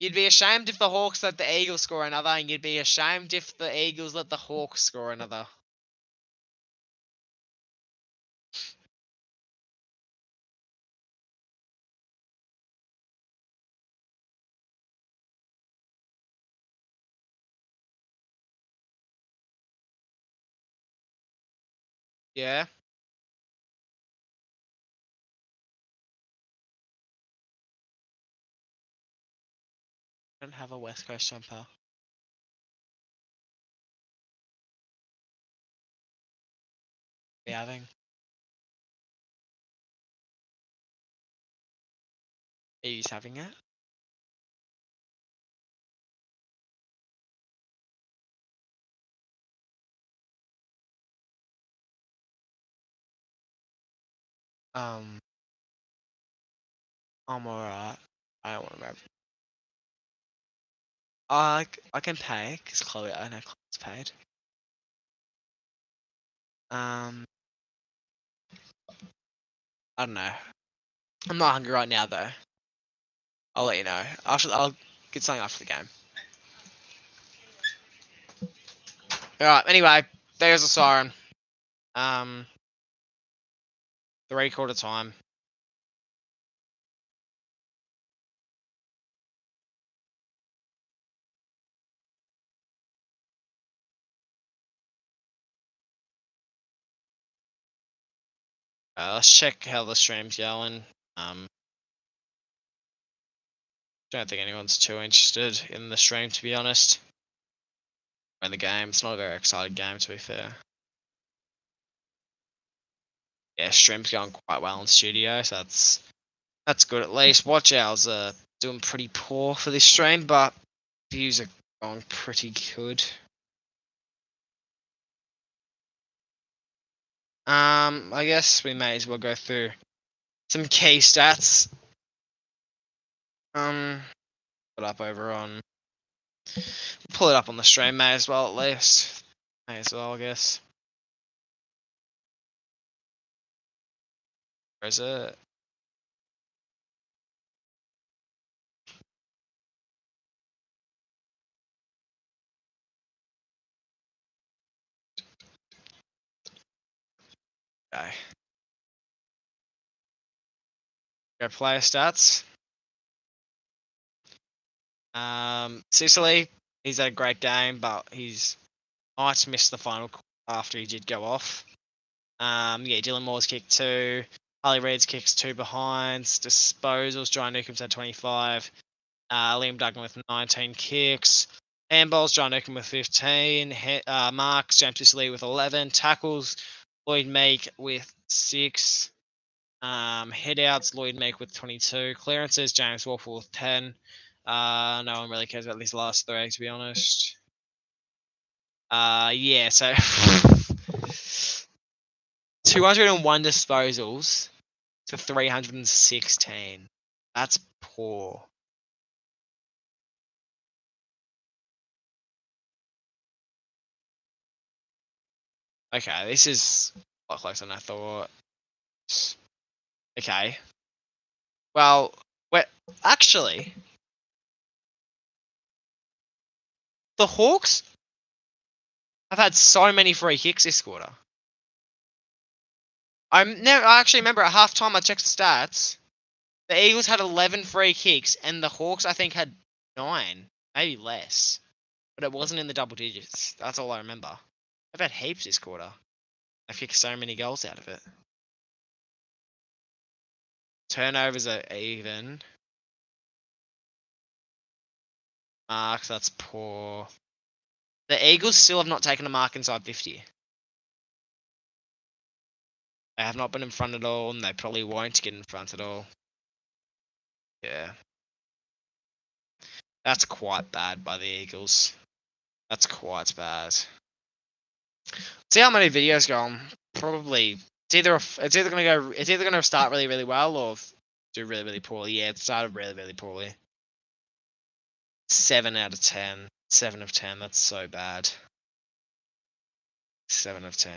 You'd be ashamed if the Hawks let the Eagles score another, and you'd be ashamed if the Eagles let the Hawks score another. Yeah? I don't have a West Coast jumper. Be having. He's having it. I'm alright. I don't want to remember. I can pay, because Chloe, I know Chloe's paid. I don't know. I'm not hungry right now, though. I'll let you know. I'll get something after the game. Alright, anyway, there's a siren. 3/4 time. Let's check how the stream's going. Don't think anyone's too interested in the stream, to be honest. Or in the game. It's not a very exciting game, to be fair. Yeah, stream's going quite well in studio, so that's good at least. Watch hours are doing pretty poor for this stream, but views are going pretty good. I guess we may as well go through some key stats. Put up over on. Pull it up on the stream, may as well at least. May as well, I guess. Where is it? Okay. Go player stats. Sicily, he's had a great game, but he's might miss the final after he did go off. Yeah, Dylan Moore's kicked 2. Harley Reid's kicks 2 behinds. Disposals, John Newcomb's had 25. Liam Duggan with 19 kicks. Handballs, John Newcomb with 15. Marks, James Sicily with 11. Tackles, Lloyd Meek with 6. Headouts, Lloyd Meek with 22. Clearances, James Warfel with 10. No one really cares about these last 3, to be honest. Yeah, so 201 disposals to 316. That's poor. Okay, this is a lot closer than I thought. Okay. Well, actually, the Hawks have had so many free kicks this quarter. I actually remember at halftime I checked the stats. The Eagles had 11 free kicks, and the Hawks I think had 9, maybe less. But it wasn't in the double digits. That's all I remember. They've had heaps this quarter. They kicked so many goals out of it. Turnovers are even. Marks, that's poor. The Eagles still have not taken a mark inside 50. They have not been in front at all, and they probably won't get in front at all. Yeah. That's quite bad by the Eagles. That's quite bad. See how many videos go on. probably it's either gonna start really, really well or do really, really poorly. Yeah, it started really, really poorly. 7 out of 10. 7 of 10. That's so bad. 7 of 10.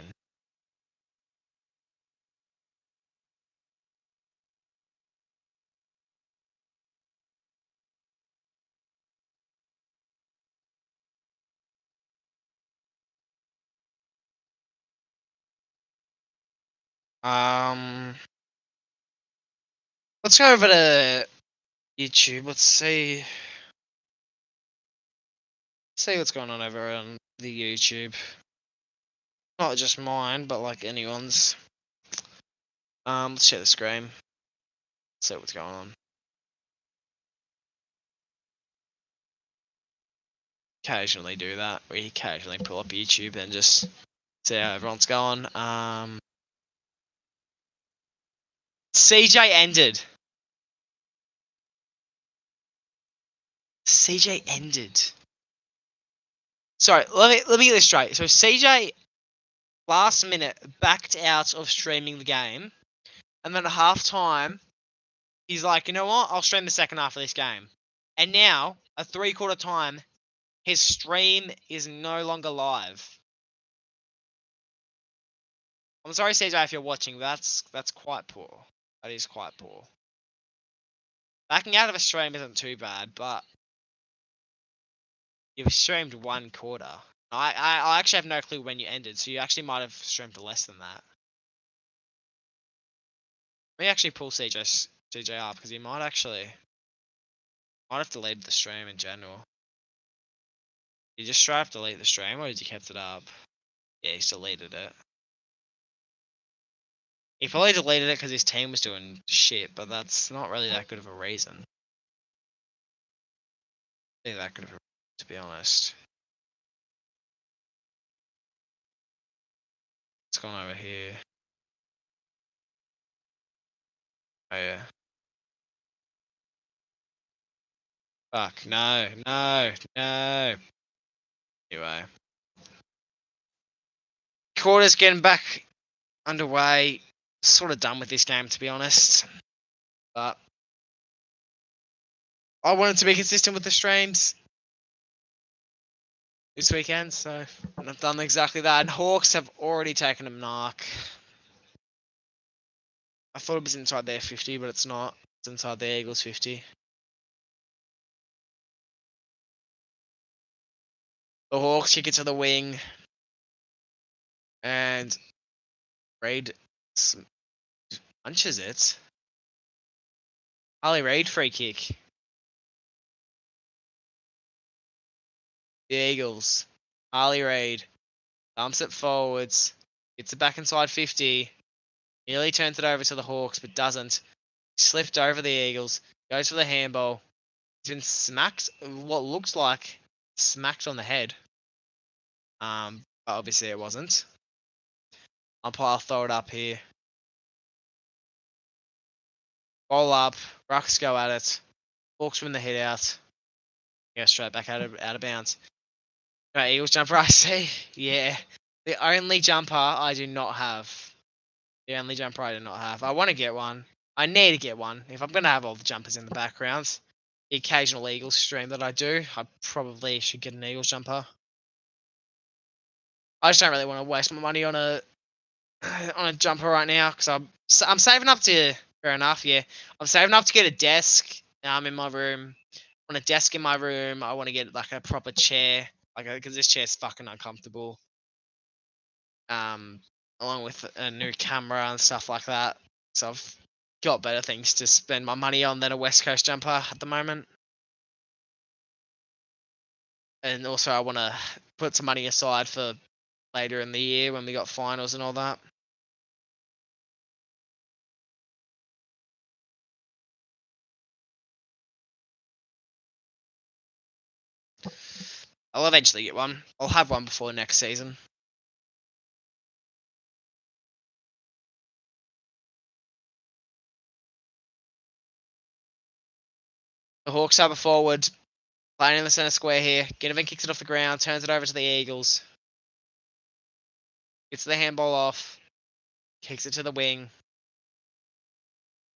Let's go over to YouTube. Let's see what's going on over on the YouTube. Not just mine, but like anyone's. Let's share the screen. See what's going on. Occasionally do that. We occasionally pull up YouTube and just see how everyone's going. CJ ended. CJ ended. Sorry, let me get this straight. So CJ last minute backed out of streaming the game, and then at halftime, he's like, you know what? I'll stream the second half of this game. And now, at 3/4 time, his stream is no longer live. I'm sorry, CJ, if you're watching. That's quite poor. That is quite poor. Backing out of a stream isn't too bad, but you've streamed 1/4. I actually have no clue when you ended, so you actually might have streamed for less than that. Let me actually pull CJ up because he might have deleted the stream in general. Did you just try to delete the stream, or did you kept it up? Yeah, he's deleted it. He probably deleted it because his team was doing shit, but that's not really that good of a reason. Not that good of a reason, to be honest. What's going on over here? Oh yeah. Fuck, no. Anyway. Quarter's getting back underway. Sort of done with this game, to be honest. But I wanted to be consistent with the streams this weekend, so I've done exactly that. And Hawks have already taken a knock. I thought it was inside their 50, but it's not. It's inside the Eagles 50. The Hawks kick it to the wing. And Reid punches it. Harley Reid free kick. The Eagles. Harley Reid dumps it forwards. Gets it back inside 50. Nearly turns it over to the Hawks, but doesn't. Slipped over the Eagles. Goes for the handball. He's been smacked. What looks like smacked on the head. But obviously it wasn't. I'll throw it up here. Ball up. Rucks go at it. Hawks win the hit out. Go straight back out of bounds. Right, Eagles jumper I see. Yeah. The only jumper I do not have. The only jumper I do not have. I want to get one. I need to get one. If I'm going to have all the jumpers in the background, the occasional Eagles stream that I do, I probably should get an Eagles jumper. I just don't really want to waste my money on a jumper right now because I'm saving up to. Fair enough, yeah. I'm saving up to get a desk in my room. I want a desk in my room. I want to get like a proper chair, because this chair's fucking uncomfortable. Along with a new camera and stuff like that. So I've got better things to spend my money on than a West Coast jumper at the moment. And also I want to put some money aside for later in the year when we got finals and all that. I'll eventually get one. I'll have one before next season. The Hawks have a forward, playing in the centre square here. Ginnivan kicks it off the ground, turns it over to the Eagles. Gets the handball off. Kicks it to the wing.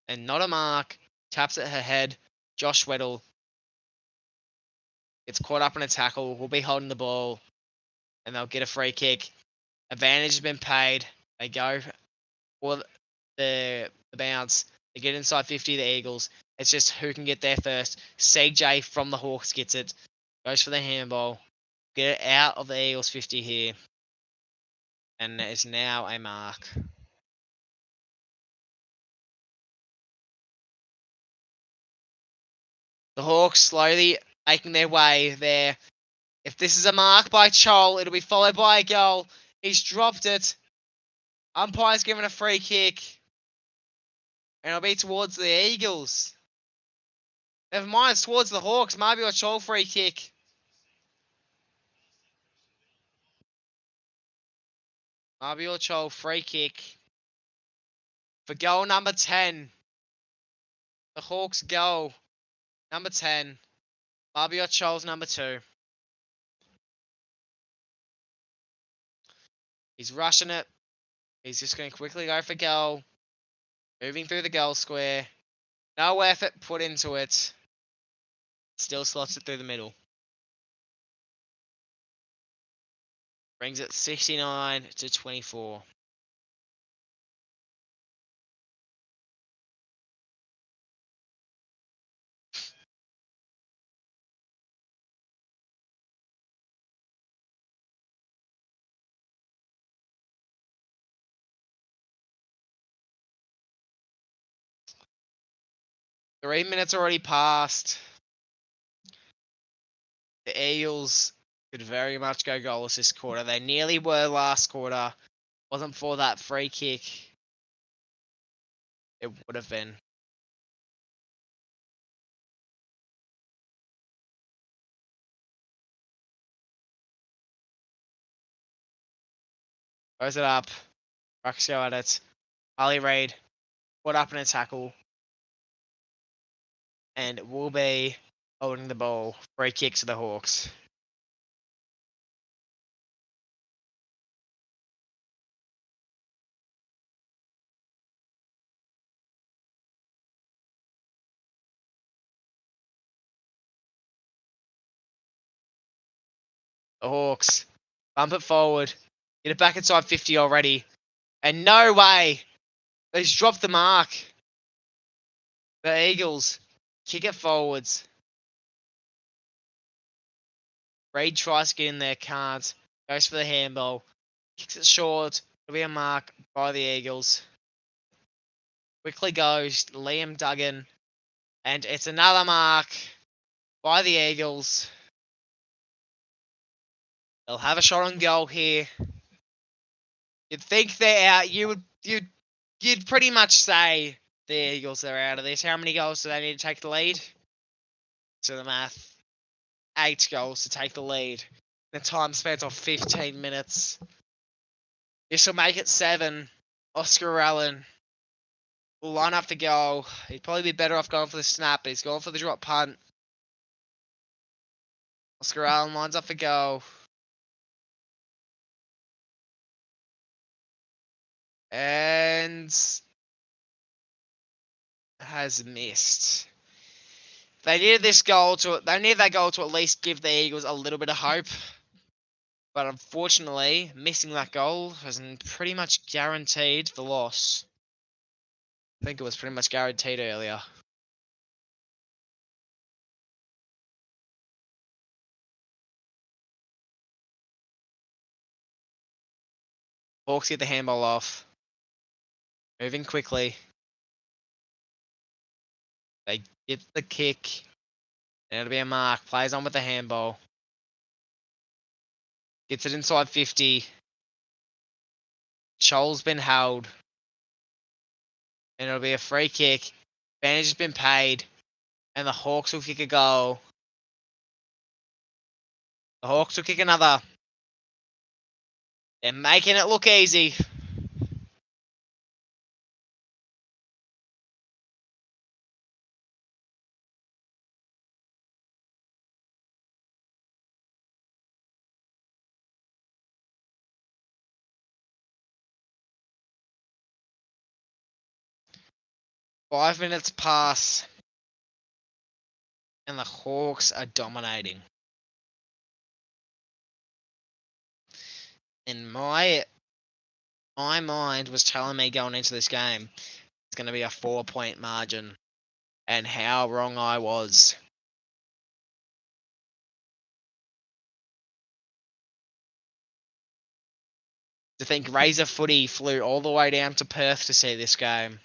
And not a mark. Taps at her head. Josh Weddle gets caught up in a tackle. Will be holding the ball. And they'll get a free kick. Advantage has been paid. They go for the bounce. They get inside 50, the Eagles. It's just who can get there first. CJ from the Hawks gets it. Goes for the handball. Get it out of the Eagles 50 here. And it's now a mark. The Hawks slowly making their way there. If this is a mark by Chol, it'll be followed by a goal. He's dropped it. Umpire's given a free kick. And it'll be towards the Eagles. Never mind, it's towards the Hawks. Maybe a Chol free kick. Mabior Chol free kick for goal number 10. The Hawks goal number 10. Mabior Chol's number 2. He's rushing it. He's just going to quickly go for goal. Moving through the goal square. No effort put into it. Still slots it through the middle. Brings it 69 to 24. Three minutes already passed. The Eagles could very much go goalless this quarter. They nearly were last quarter. Wasn't for that free kick. It would have been. Throws it up. Rucks go at it. Harley Reid caught up in a tackle. And will be holding the ball. Free kick to the Hawks. The Hawks bump it forward. Get it back inside 50 already. And no way. He's dropped the mark. The Eagles kick it forwards. Reid tries to get in there, can't. Goes for the handball. Kicks it short. It'll be a mark by the Eagles. Quickly goes Liam Duggan. And it's another mark by the Eagles. They'll have a shot on goal here. You'd think they're out. You'd pretty much say the Eagles are out of this. How many goals do they need to take the lead? So the math. 8 goals to take the lead. The time spent of 15 minutes. This will make it 7. Oscar Allen will line up to goal. He'd probably be better off going for the snap, but he's going for the drop punt. Oscar Allen lines up for goal. And has missed. They needed that goal to at least give the Eagles a little bit of hope. But unfortunately, missing that goal has pretty much guaranteed the loss. I think it was pretty much guaranteed earlier. Hawks get the handball off. Moving quickly. They get the kick. And it'll be a mark. Plays on with the handball. Gets it inside 50. Chol's been held. And it'll be a free kick. Advantage has been paid. And the Hawks will kick a goal. The Hawks will kick another. They're making it look easy. 5 minutes pass, and the Hawks are dominating. And my mind was telling me going into this game it's going to be a 4-point margin, and how wrong I was. To think Razor Footy flew all the way down to Perth to see this game,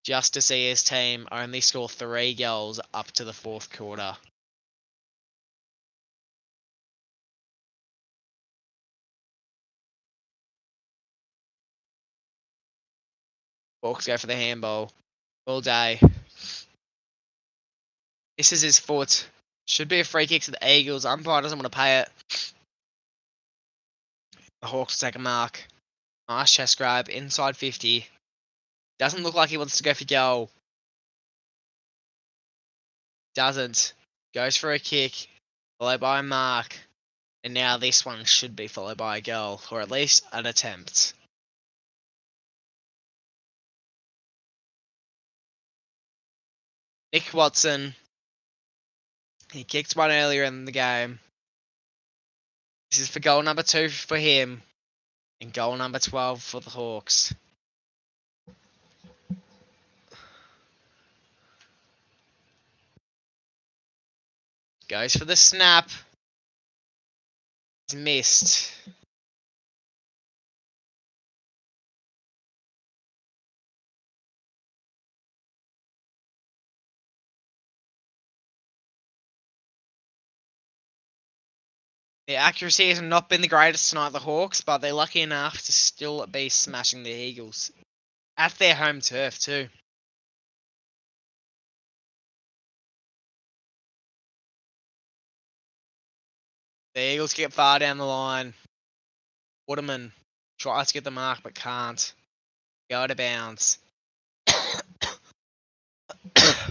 just to see his team only score 3 goals up to the 4th quarter. Hawks go for the handball all day. This is his foot. Should be a free kick to the Eagles. Umpire doesn't want to pay it. The Hawks take a mark. Nice chest grab inside 50. Doesn't look like he wants to go for goal. Doesn't. Goes for a kick. Followed by a mark. And now this one should be followed by a goal. Or at least an attempt. Nick Watson. He kicked one earlier in the game. This is for goal number 2 for him. And goal number 12 for the Hawks. Goes for the snap. It's missed. The accuracy has not been the greatest tonight, the Hawks, but they're lucky enough to still be smashing the Eagles. At their home turf, too. The Eagles get far down the line. Waterman tries to get the mark, but can't. Go out of bounds.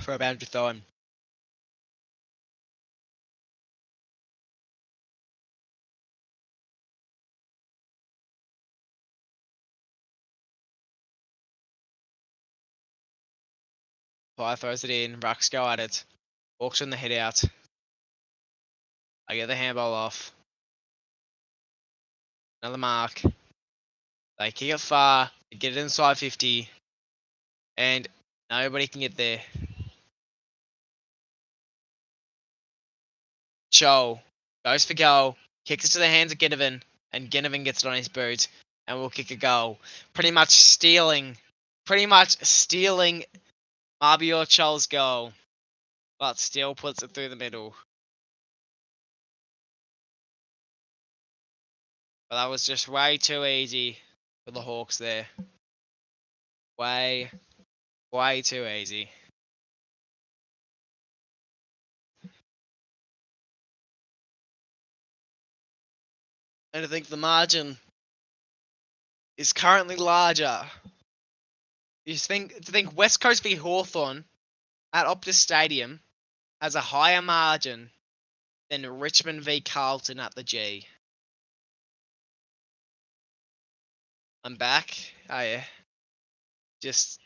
For a boundary throw. 5 throws it in. Rucks go at it. Walks on the head out. I get the handball off. Another mark. They kick it far. They get it inside 50. And nobody can get there. Cho goes for goal. Kicks it to the hands of Ginnivan. And Ginnivan gets it on his boot. And will kick a goal. Pretty much stealing Mabior Cho's goal, but still puts it through the middle. But that was just way too easy for the Hawks there. Way too easy. And I think the margin is currently larger. To think West Coast v Hawthorn at Optus Stadium has a higher margin than Richmond v Carlton at the G. I'm back. Oh yeah. Just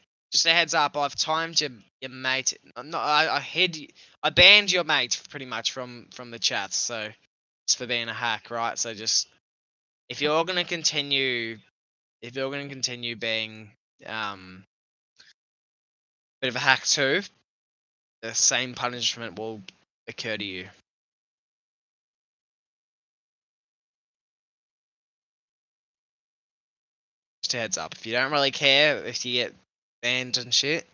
a heads up. I've timed your mate. I banned your mate pretty much from the chats. So just for being a hack, right? So just if you're gonna continue being bit of a hack too, the same punishment will occur to you. Just a heads up. If you don't really care if you get banned and shit,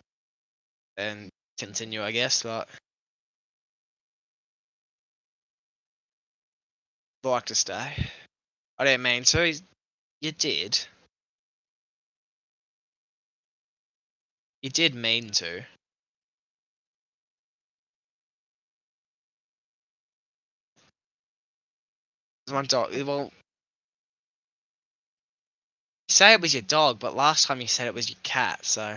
then continue, I guess. But I'd like to stay. I didn't mean to. You did. You did mean to. My dog. Well, you say it was your dog, but last time you said it was your cat. So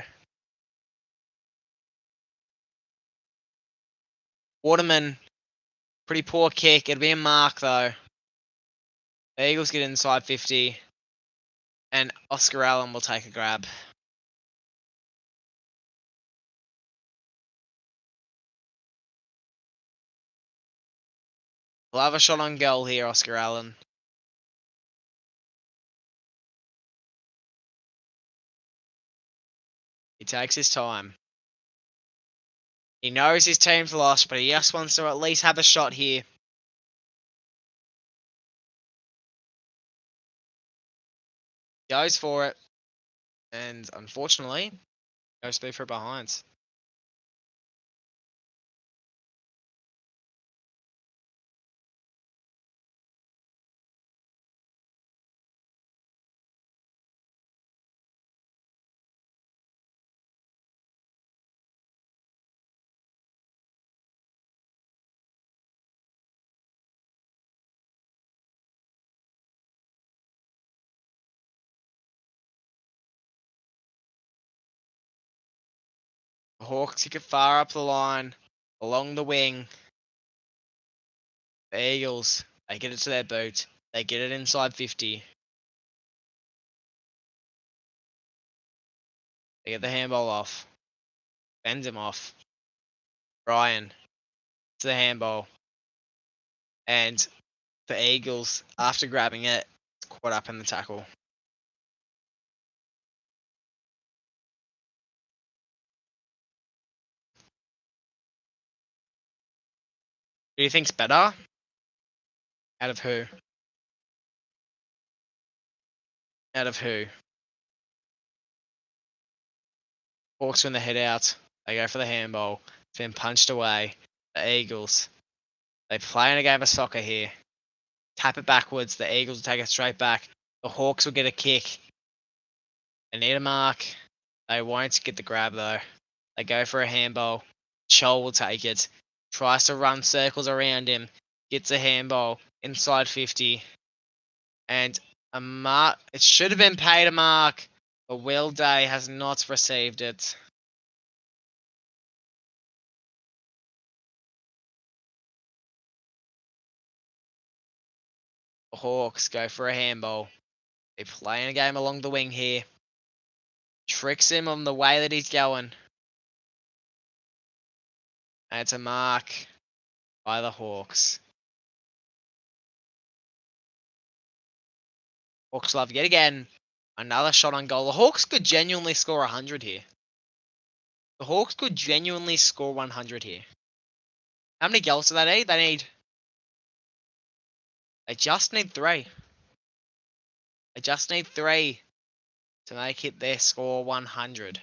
Waterman, pretty poor kick. It'll be a mark though. The Eagles get inside 50, and Oscar Allen will take a grab. We'll have a shot on goal here, Oscar Allen. He takes his time. He knows his team's lost, but he just wants to at least have a shot here. Goes for it. And unfortunately, goes through for behinds. The Hawks kick it far up the line, along the wing. The Eagles, they get it to their boot. They get it inside 50. They get the handball off. Bends him off. Ryan to the handball. And the Eagles, after grabbing it, caught up in the tackle. Who do you think's better? Out of who? Out of who? Hawks win the head out. They go for the handball. It's been punched away. The Eagles, they play in a game of soccer here. Tap it backwards. The Eagles will take it straight back. The Hawks will get a kick. They need a mark. They won't get the grab though. They go for a handball. Chol will take it. Tries to run circles around him. Gets a handball inside 50. And a mark. It should have been paid a mark. But Will Day has not received it. The Hawks go for a handball. They're playing a game along the wing here. Tricks him on the way that he's going. And it's a mark by the Hawks. Hawks love yet again. Another shot on goal. The Hawks could genuinely score 100 here. The Hawks could genuinely score 100 here. How many goals do they need? They just need 3. They just need 3 to make it their score 100.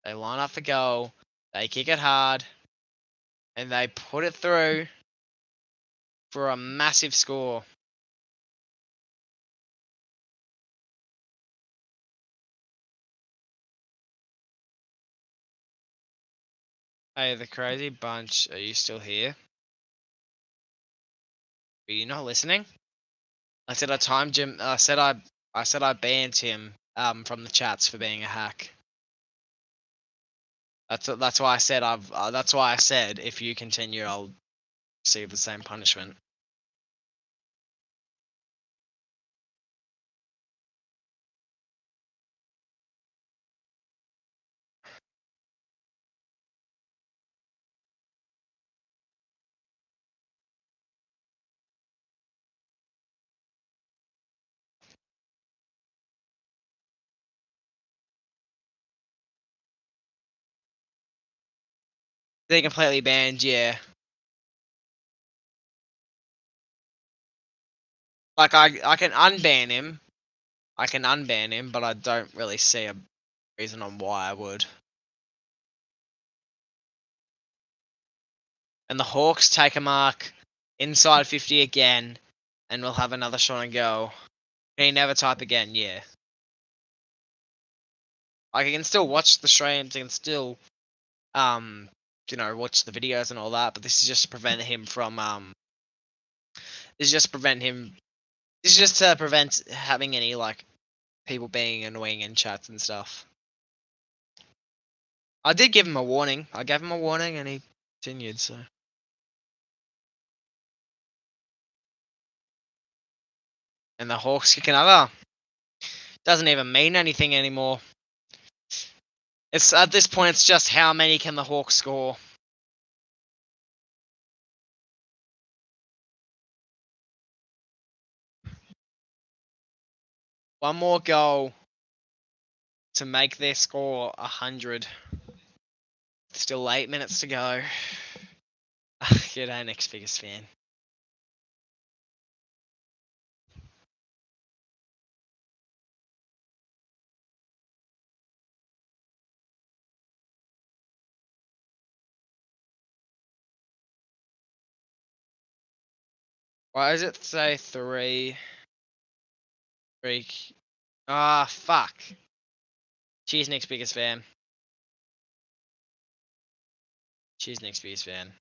They line up for goal. They kick it hard. And they put it through for a massive score. Hey, the crazy bunch, are you still here? Are you not listening? I said I timed him. I said I banned him from the chats for being a hack. That's why I said that's why I said if you continue, I'll receive the same punishment. They completely banned, yeah. Like I can unban him. I can unban him, but I don't really see a reason on why I would. And the Hawks take a mark inside 50 again, and we'll have another shot and go. Can he never type again? Yeah. Like, I can still watch the streams, I can still, watch the videos and all that, but this is just to prevent him from, this is just to prevent having any, like, people being annoying in chats and stuff. I did give him a warning. I gave him a warning and he continued, so. And the Hawks kick another. Doesn't even mean anything anymore. It's at this point, it's just how many can the Hawks score? One more goal to make their score 100. Still 8 minutes to go. Good day, next biggest fan. Why does it say 3? 3. Ah, fuck. Cheers, next biggest fan. Cheers, next biggest fan.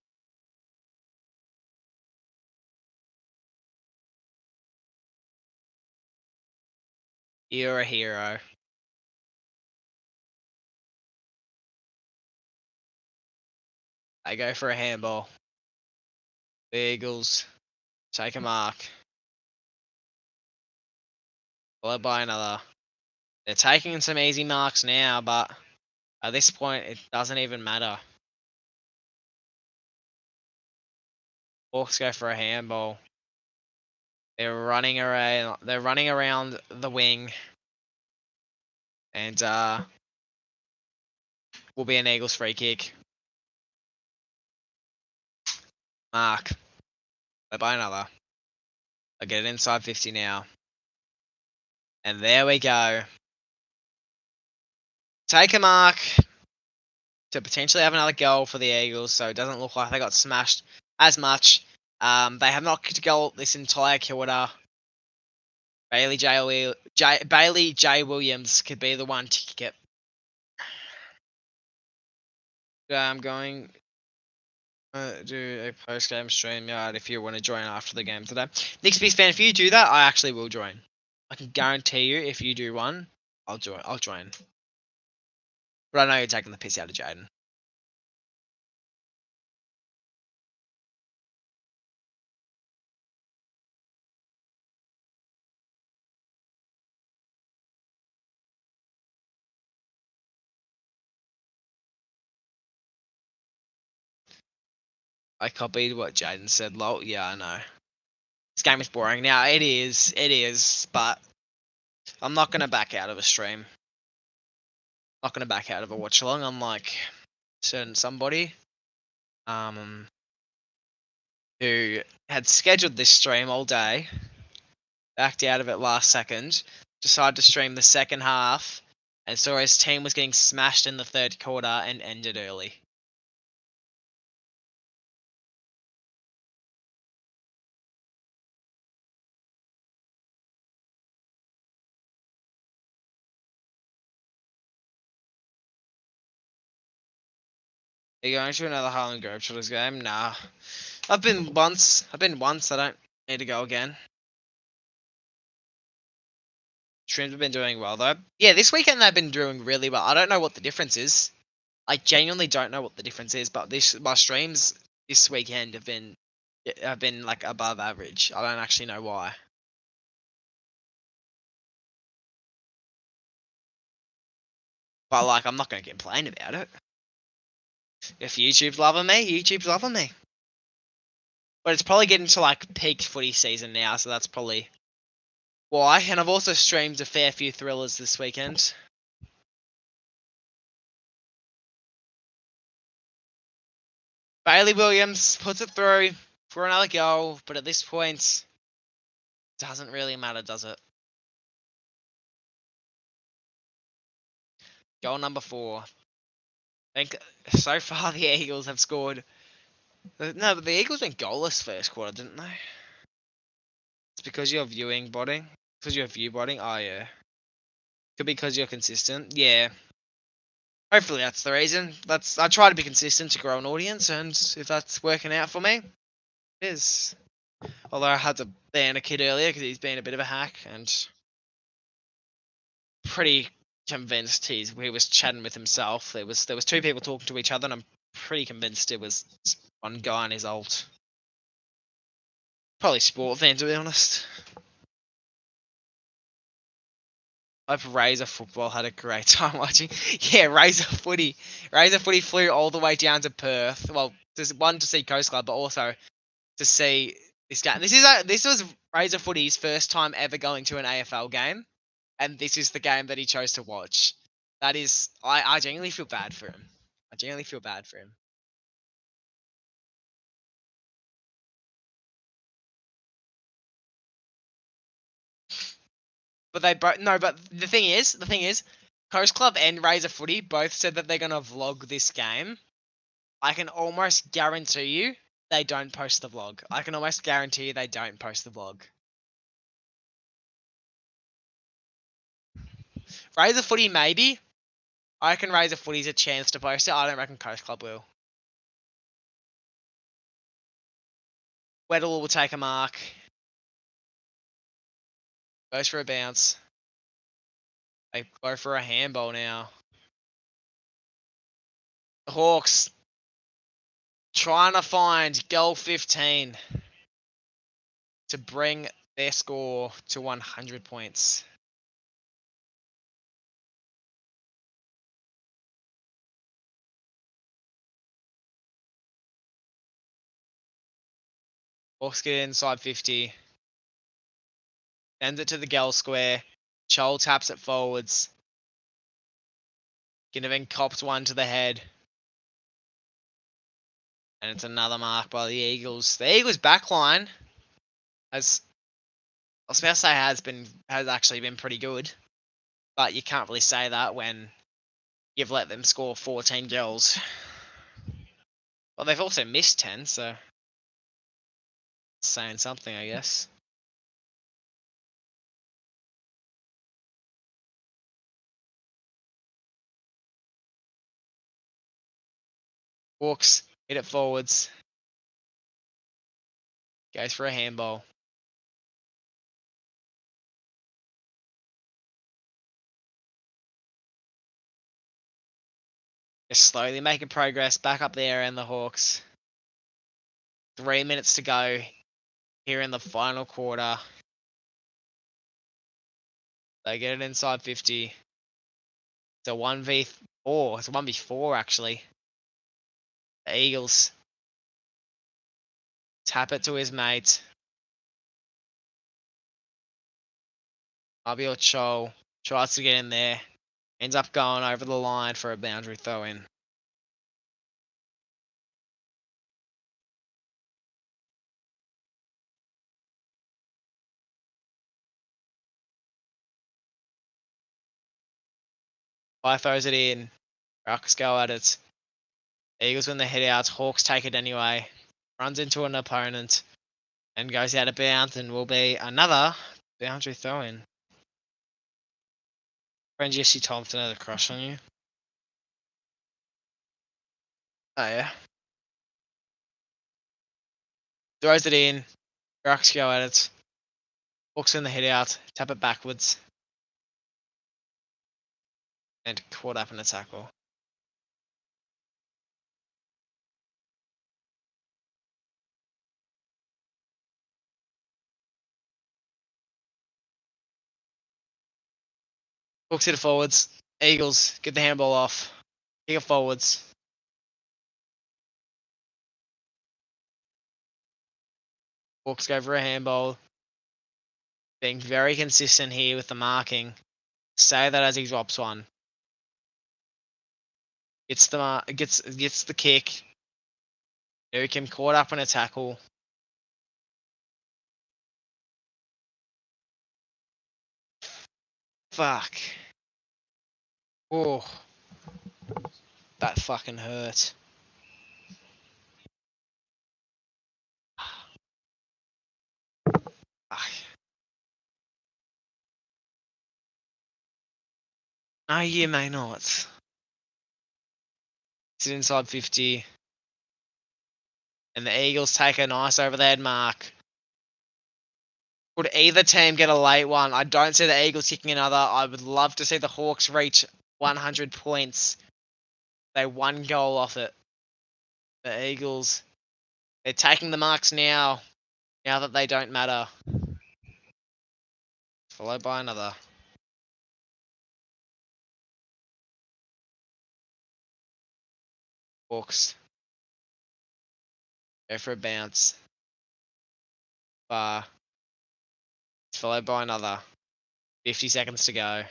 You're a hero. I go for a handball. The Eagles take a mark. Followed by another. They're taking some easy marks now, but at this point, it doesn't even matter. Hawks go for a handball. They're running around. They're running around the wing, and will be an Eagles free kick. Mark. By another. I get it inside 50 now, and there we go. Take a mark to potentially have another goal for the Eagles, so it doesn't look like they got smashed as much. They have not kicked a goal this entire quarter. Bailey J. Williams could be the one to kick it. I'm going to do a post-game stream if you want to join after the game today. Nick's Beast fan, if you do that, I actually will join. I can guarantee you, if you do one, I'll join. But I know you're taking the piss out of Jaden. I copied what Jaden said, lol. Yeah, I know. This game is boring. Now, it is, but I'm not going to back out of a stream. Not going to back out of a watch along, unlike certain somebody who had scheduled this stream all day, backed out of it last second, decided to stream the second half, and saw his team was getting smashed in the third quarter and ended early. Are you going to another Harlem Globetrotters game? Nah. I've been once. I don't need to go again. Streams have been doing well though. Yeah, this weekend they've been doing really well. I don't know what the difference is. I genuinely don't know what the difference is, but my streams this weekend have been like above average. I don't actually know why. But like I'm not gonna complain about it. If YouTube's loving me, YouTube's loving me. But it's probably getting to like peak footy season now, so that's probably why. And I've also streamed a fair few thrillers this weekend. Bailey Williams puts it through for another goal, but at this point, doesn't really matter, does it? Goal number 4. I think so far the Eagles have scored. No, but the Eagles went goalless first quarter, didn't they? It's because you're viewing botting. Because you're view botting. Oh yeah. Could be because you're consistent. Yeah. Hopefully that's the reason. I try to be consistent to grow an audience, and if that's working out for me, it is. Although I had to ban a kid earlier because he's been a bit of a hack, and pretty convinced he was chatting with himself. There was 2 people talking to each other, and I'm pretty convinced it was one guy and his alt. Probably sport fan, to be honest. I hope Razor Football had a great time watching. Yeah, Razor Footy. Razor Footy flew all the way down to Perth. Well, just one to see Coast Club, but also to see this game. This was Razor Footy's first time ever going to an AFL game, and this is the game that he chose to watch. That is, I genuinely feel bad for him. I genuinely feel bad for him. But they both no. But the thing is, Coast Club and Razor Footy both said that they're gonna vlog this game. I can almost guarantee you they don't post the vlog. I can almost guarantee you they don't post the vlog. Razor Footy maybe. I reckon Razor Footy's a chance to post it. I don't reckon Coast Club will. Weddle will take a mark. Goes for a bounce. They go for a handball now. The Hawks trying to find goal 15 to bring their score to 100 points. Hawks get inside 50. Sends it to the goal square. Chol taps it forwards. Ginnivan cops one to the head. And it's another mark by the Eagles. The Eagles backline has, I was about to say has actually been pretty good. But you can't really say that when you've let them score 14 goals. Well, they've also missed 10, so it's saying something, I guess. Hawks hit it forwards. Goes for a handball. Just slowly making progress back up there, and the Hawks. 3 minutes to go here in the final quarter. They get it inside 50. It's a 1v4. It's a 1v4, actually. The Eagles tap it to his mate. Abiel Chol tries to get in there. Ends up going over the line for a boundary throw-in. Pi throws it in. Rucks go at it. Eagles win the head out. Hawks take it anyway. Runs into an opponent. And goes out of bounds and will be another boundary throw-in. Friend Jesse Thompson had a crush on you. Oh, yeah. Throws it in. Rucks go at it. Hawks in the head out. Tap it backwards. And caught up in a tackle. Hawks hit it forwards. Eagles get the handball off. Kick it forwards. Hawks go for a handball. Being very consistent here with the marking. Say that as he drops one. Gets the kick. Eric him caught up in a tackle. Fuck. Oh. That fucking hurt. Fuck. No, you may not. It's inside 50. And the Eagles take a nice over the head mark. Would either team get a late one? I don't see the Eagles kicking another. I would love to see the Hawks reach 100 points. They one goal off it. The Eagles, they're taking the marks now that they don't matter. Followed by another. Hawks. Go for a bounce. Bar. It's followed by another. 50 seconds to go.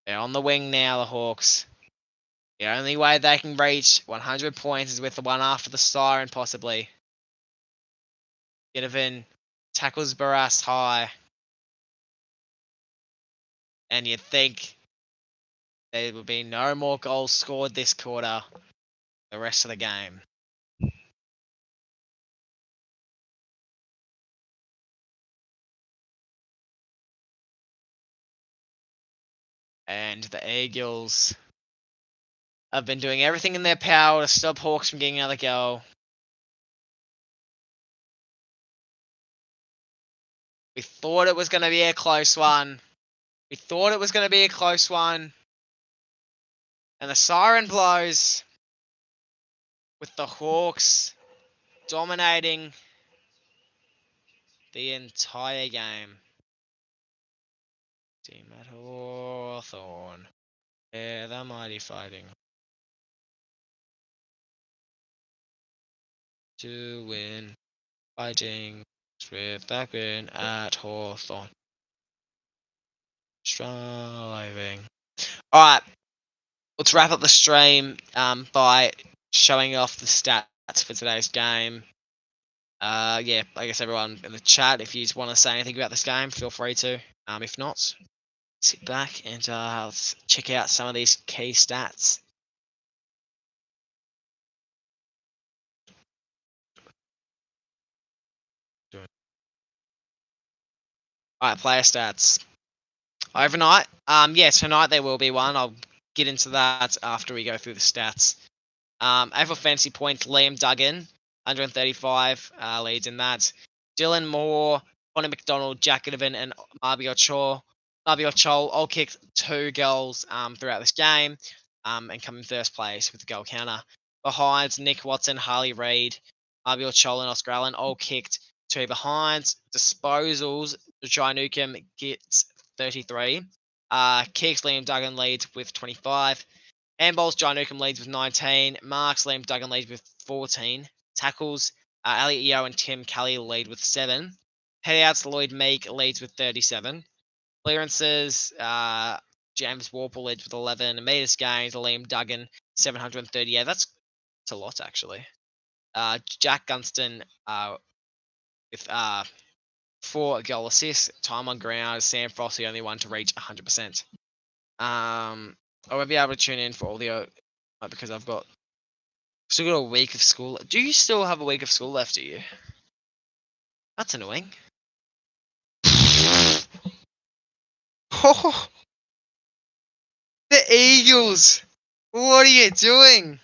They're on the wing now, the Hawks. The only way they can reach 100 points is with the one after the siren, possibly. Ginnivan tackles Barras high. And you'd think there will be no more goals scored this quarter. The rest of the game. And the Eagles have been doing everything in their power to stop Hawks from getting another goal. We thought it was going to be a close one. We thought it was going to be a close one. And the siren blows with the Hawks dominating the entire game. Team at Hawthorn. Yeah, the mighty fighting. To win. Fighting with Blackburn at Hawthorn. Striving. Alright. Let's wrap up the stream by showing off the stats for today's game. Yeah, I guess everyone in the chat, if you want to say anything about this game, feel free to. If not, sit back and let's check out some of these key stats. Alright, player stats. Overnight, yeah, tonight there will be one. I'll get into that after we go through the stats. AFL fantasy points, Liam Duggan, 135 leads in that. Dylan Moore, Connor McDonald, Jack Ginnivan, and Marby Chol all kicked 2 goals throughout this game and come in first place with the goal counter. Behinds, Nick Watson, Harley Reid, Marby Chol, and Oscar Allen all kicked 2 behinds. Disposals, Jai Newcomb gets 33. Kicks, Liam Duggan leads with 25. Handballs, John Newcomb leads with 19. Marks, Liam Duggan leads with 14. Tackles, Elliot Yeo and Tim Kelly lead with 7. Headouts, Lloyd Meek leads with 37. Clearances, James Warple leads with 11. Meters gained, Liam Duggan, 738. That's a lot, actually. Jack Gunston with 4 goal assists. Time on ground, Sam Frost the only one to reach 100%. I won't be able to tune in for all the because I've still got a week of school. Do you still have a week of school left? Do you? That's annoying. Oh, the Eagles! What are you doing?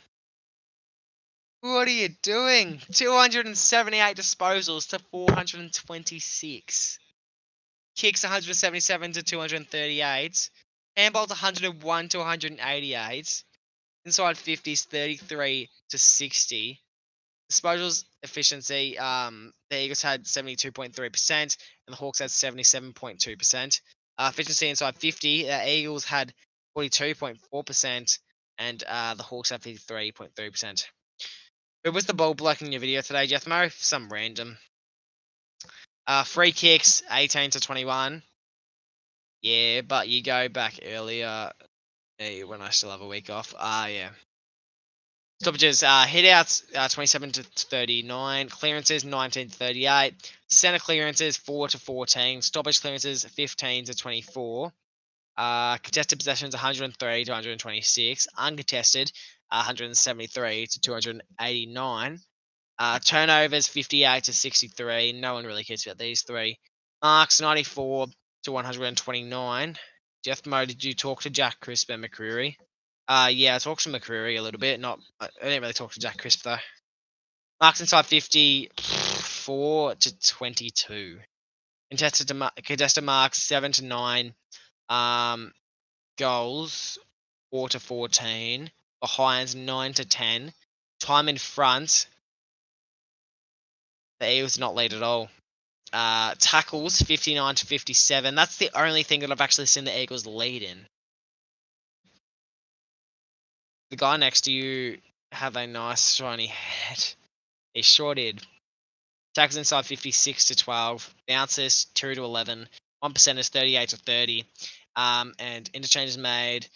What are you doing? 278 disposals to 426. Kicks 177 to 238. Handballs 101 to 188. Inside 50s 33 to 60. Disposals efficiency, the Eagles had 72.3% and the Hawks had 77.2%. Efficiency inside 50, the Eagles had 42.4% and the Hawks had 53.3%. Who was the ball block in your video today, Jethmo? Some random. Free kicks, 18 to 21. Yeah, but you go back earlier when I still have a week off. Yeah. Stoppages, hit-outs, 27 to 39. Clearances, 19 to 38. Center clearances, 4 to 14. Stoppage clearances, 15 to 24. Contested possessions, 103 to 126. Uncontested, 173 to 289. Turnovers, 58 to 63. No one really cares about these 3. Marks, 94 to 129. Jethmo, did you talk to Jack Crisp and McCreary? Yeah, I talked to McCreary a little bit. I didn't really talk to Jack Crisp though. Marks inside 50, 4 to 22. Contested marks 7 to 9. Goals 4 to 14. Behinds 9 to 10. Time in front. The Eagles not lead at all. Tackles 59 to 57. That's the only thing that I've actually seen the Eagles lead in. the guy next to you have a nice shiny head. He sure did. Tackles inside 56 to 12. Bounces 2 to 11. 1% is 38 to 30. And interchanges made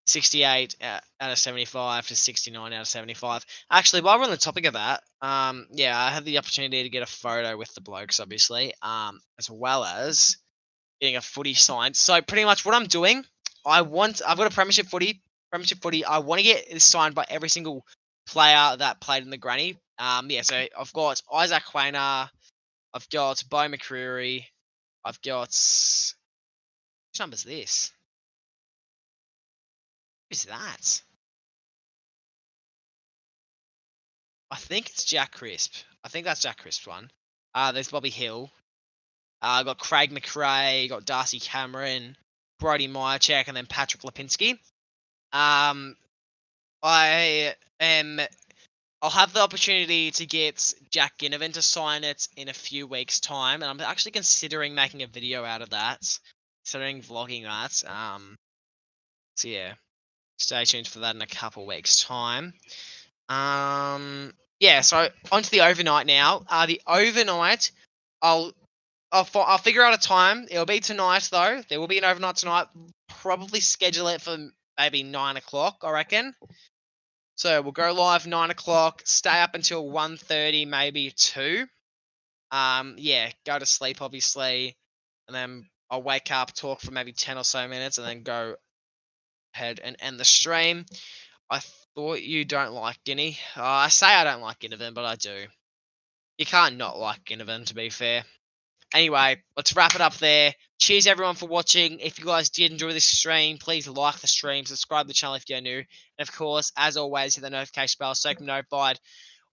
68 out of 75 to 69 out of 75. Actually, while we're on the topic of that, yeah, I had the opportunity to get a photo with the blokes, obviously, as well as getting a footy signed. So pretty much what I'm doing, I've got a premiership footy. I want to get this signed by every single player that played in the granny. Yeah, so I've got Isaac Quainer, I've got Bo McCreary, I've got which number's this? Who's that? I think it's Jack Crisp. I think that's Jack Crisp's one. There's Bobby Hill. I got Craig McRae, got Darcy Cameron, Brody Myercheck, and then Patrick Lipinski. I am. I'll have the opportunity to get Jack Ginnivan to sign it in a few weeks' time, and I'm actually considering making a video out of that, considering vlogging that. So yeah, stay tuned for that in a couple weeks' time. Yeah. So onto the overnight now. The overnight, I'll figure out a time. It'll be tonight though. There will be an overnight tonight. Probably schedule it for maybe 9 o'clock, I reckon. So we'll go live 9 o'clock, stay up until 1:30, maybe 2. Yeah, go to sleep obviously, and then I'll wake up, talk for maybe 10 or so minutes, and then go ahead and end the stream. I thought you don't like Guinea. I say I don't like Ginnivan, but I do. You can't not like Ginnivan, to be fair. Anyway, let's wrap it up there. Cheers everyone for watching. If you guys did enjoy this stream, please like the stream, subscribe to the channel if you're new, and of course, as always, hit the notification bell so you can be notified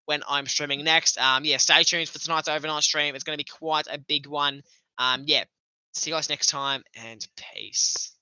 when I'm streaming next. Yeah, stay tuned for tonight's overnight stream. It's going to be quite a big one. Yeah, see you guys next time, and peace.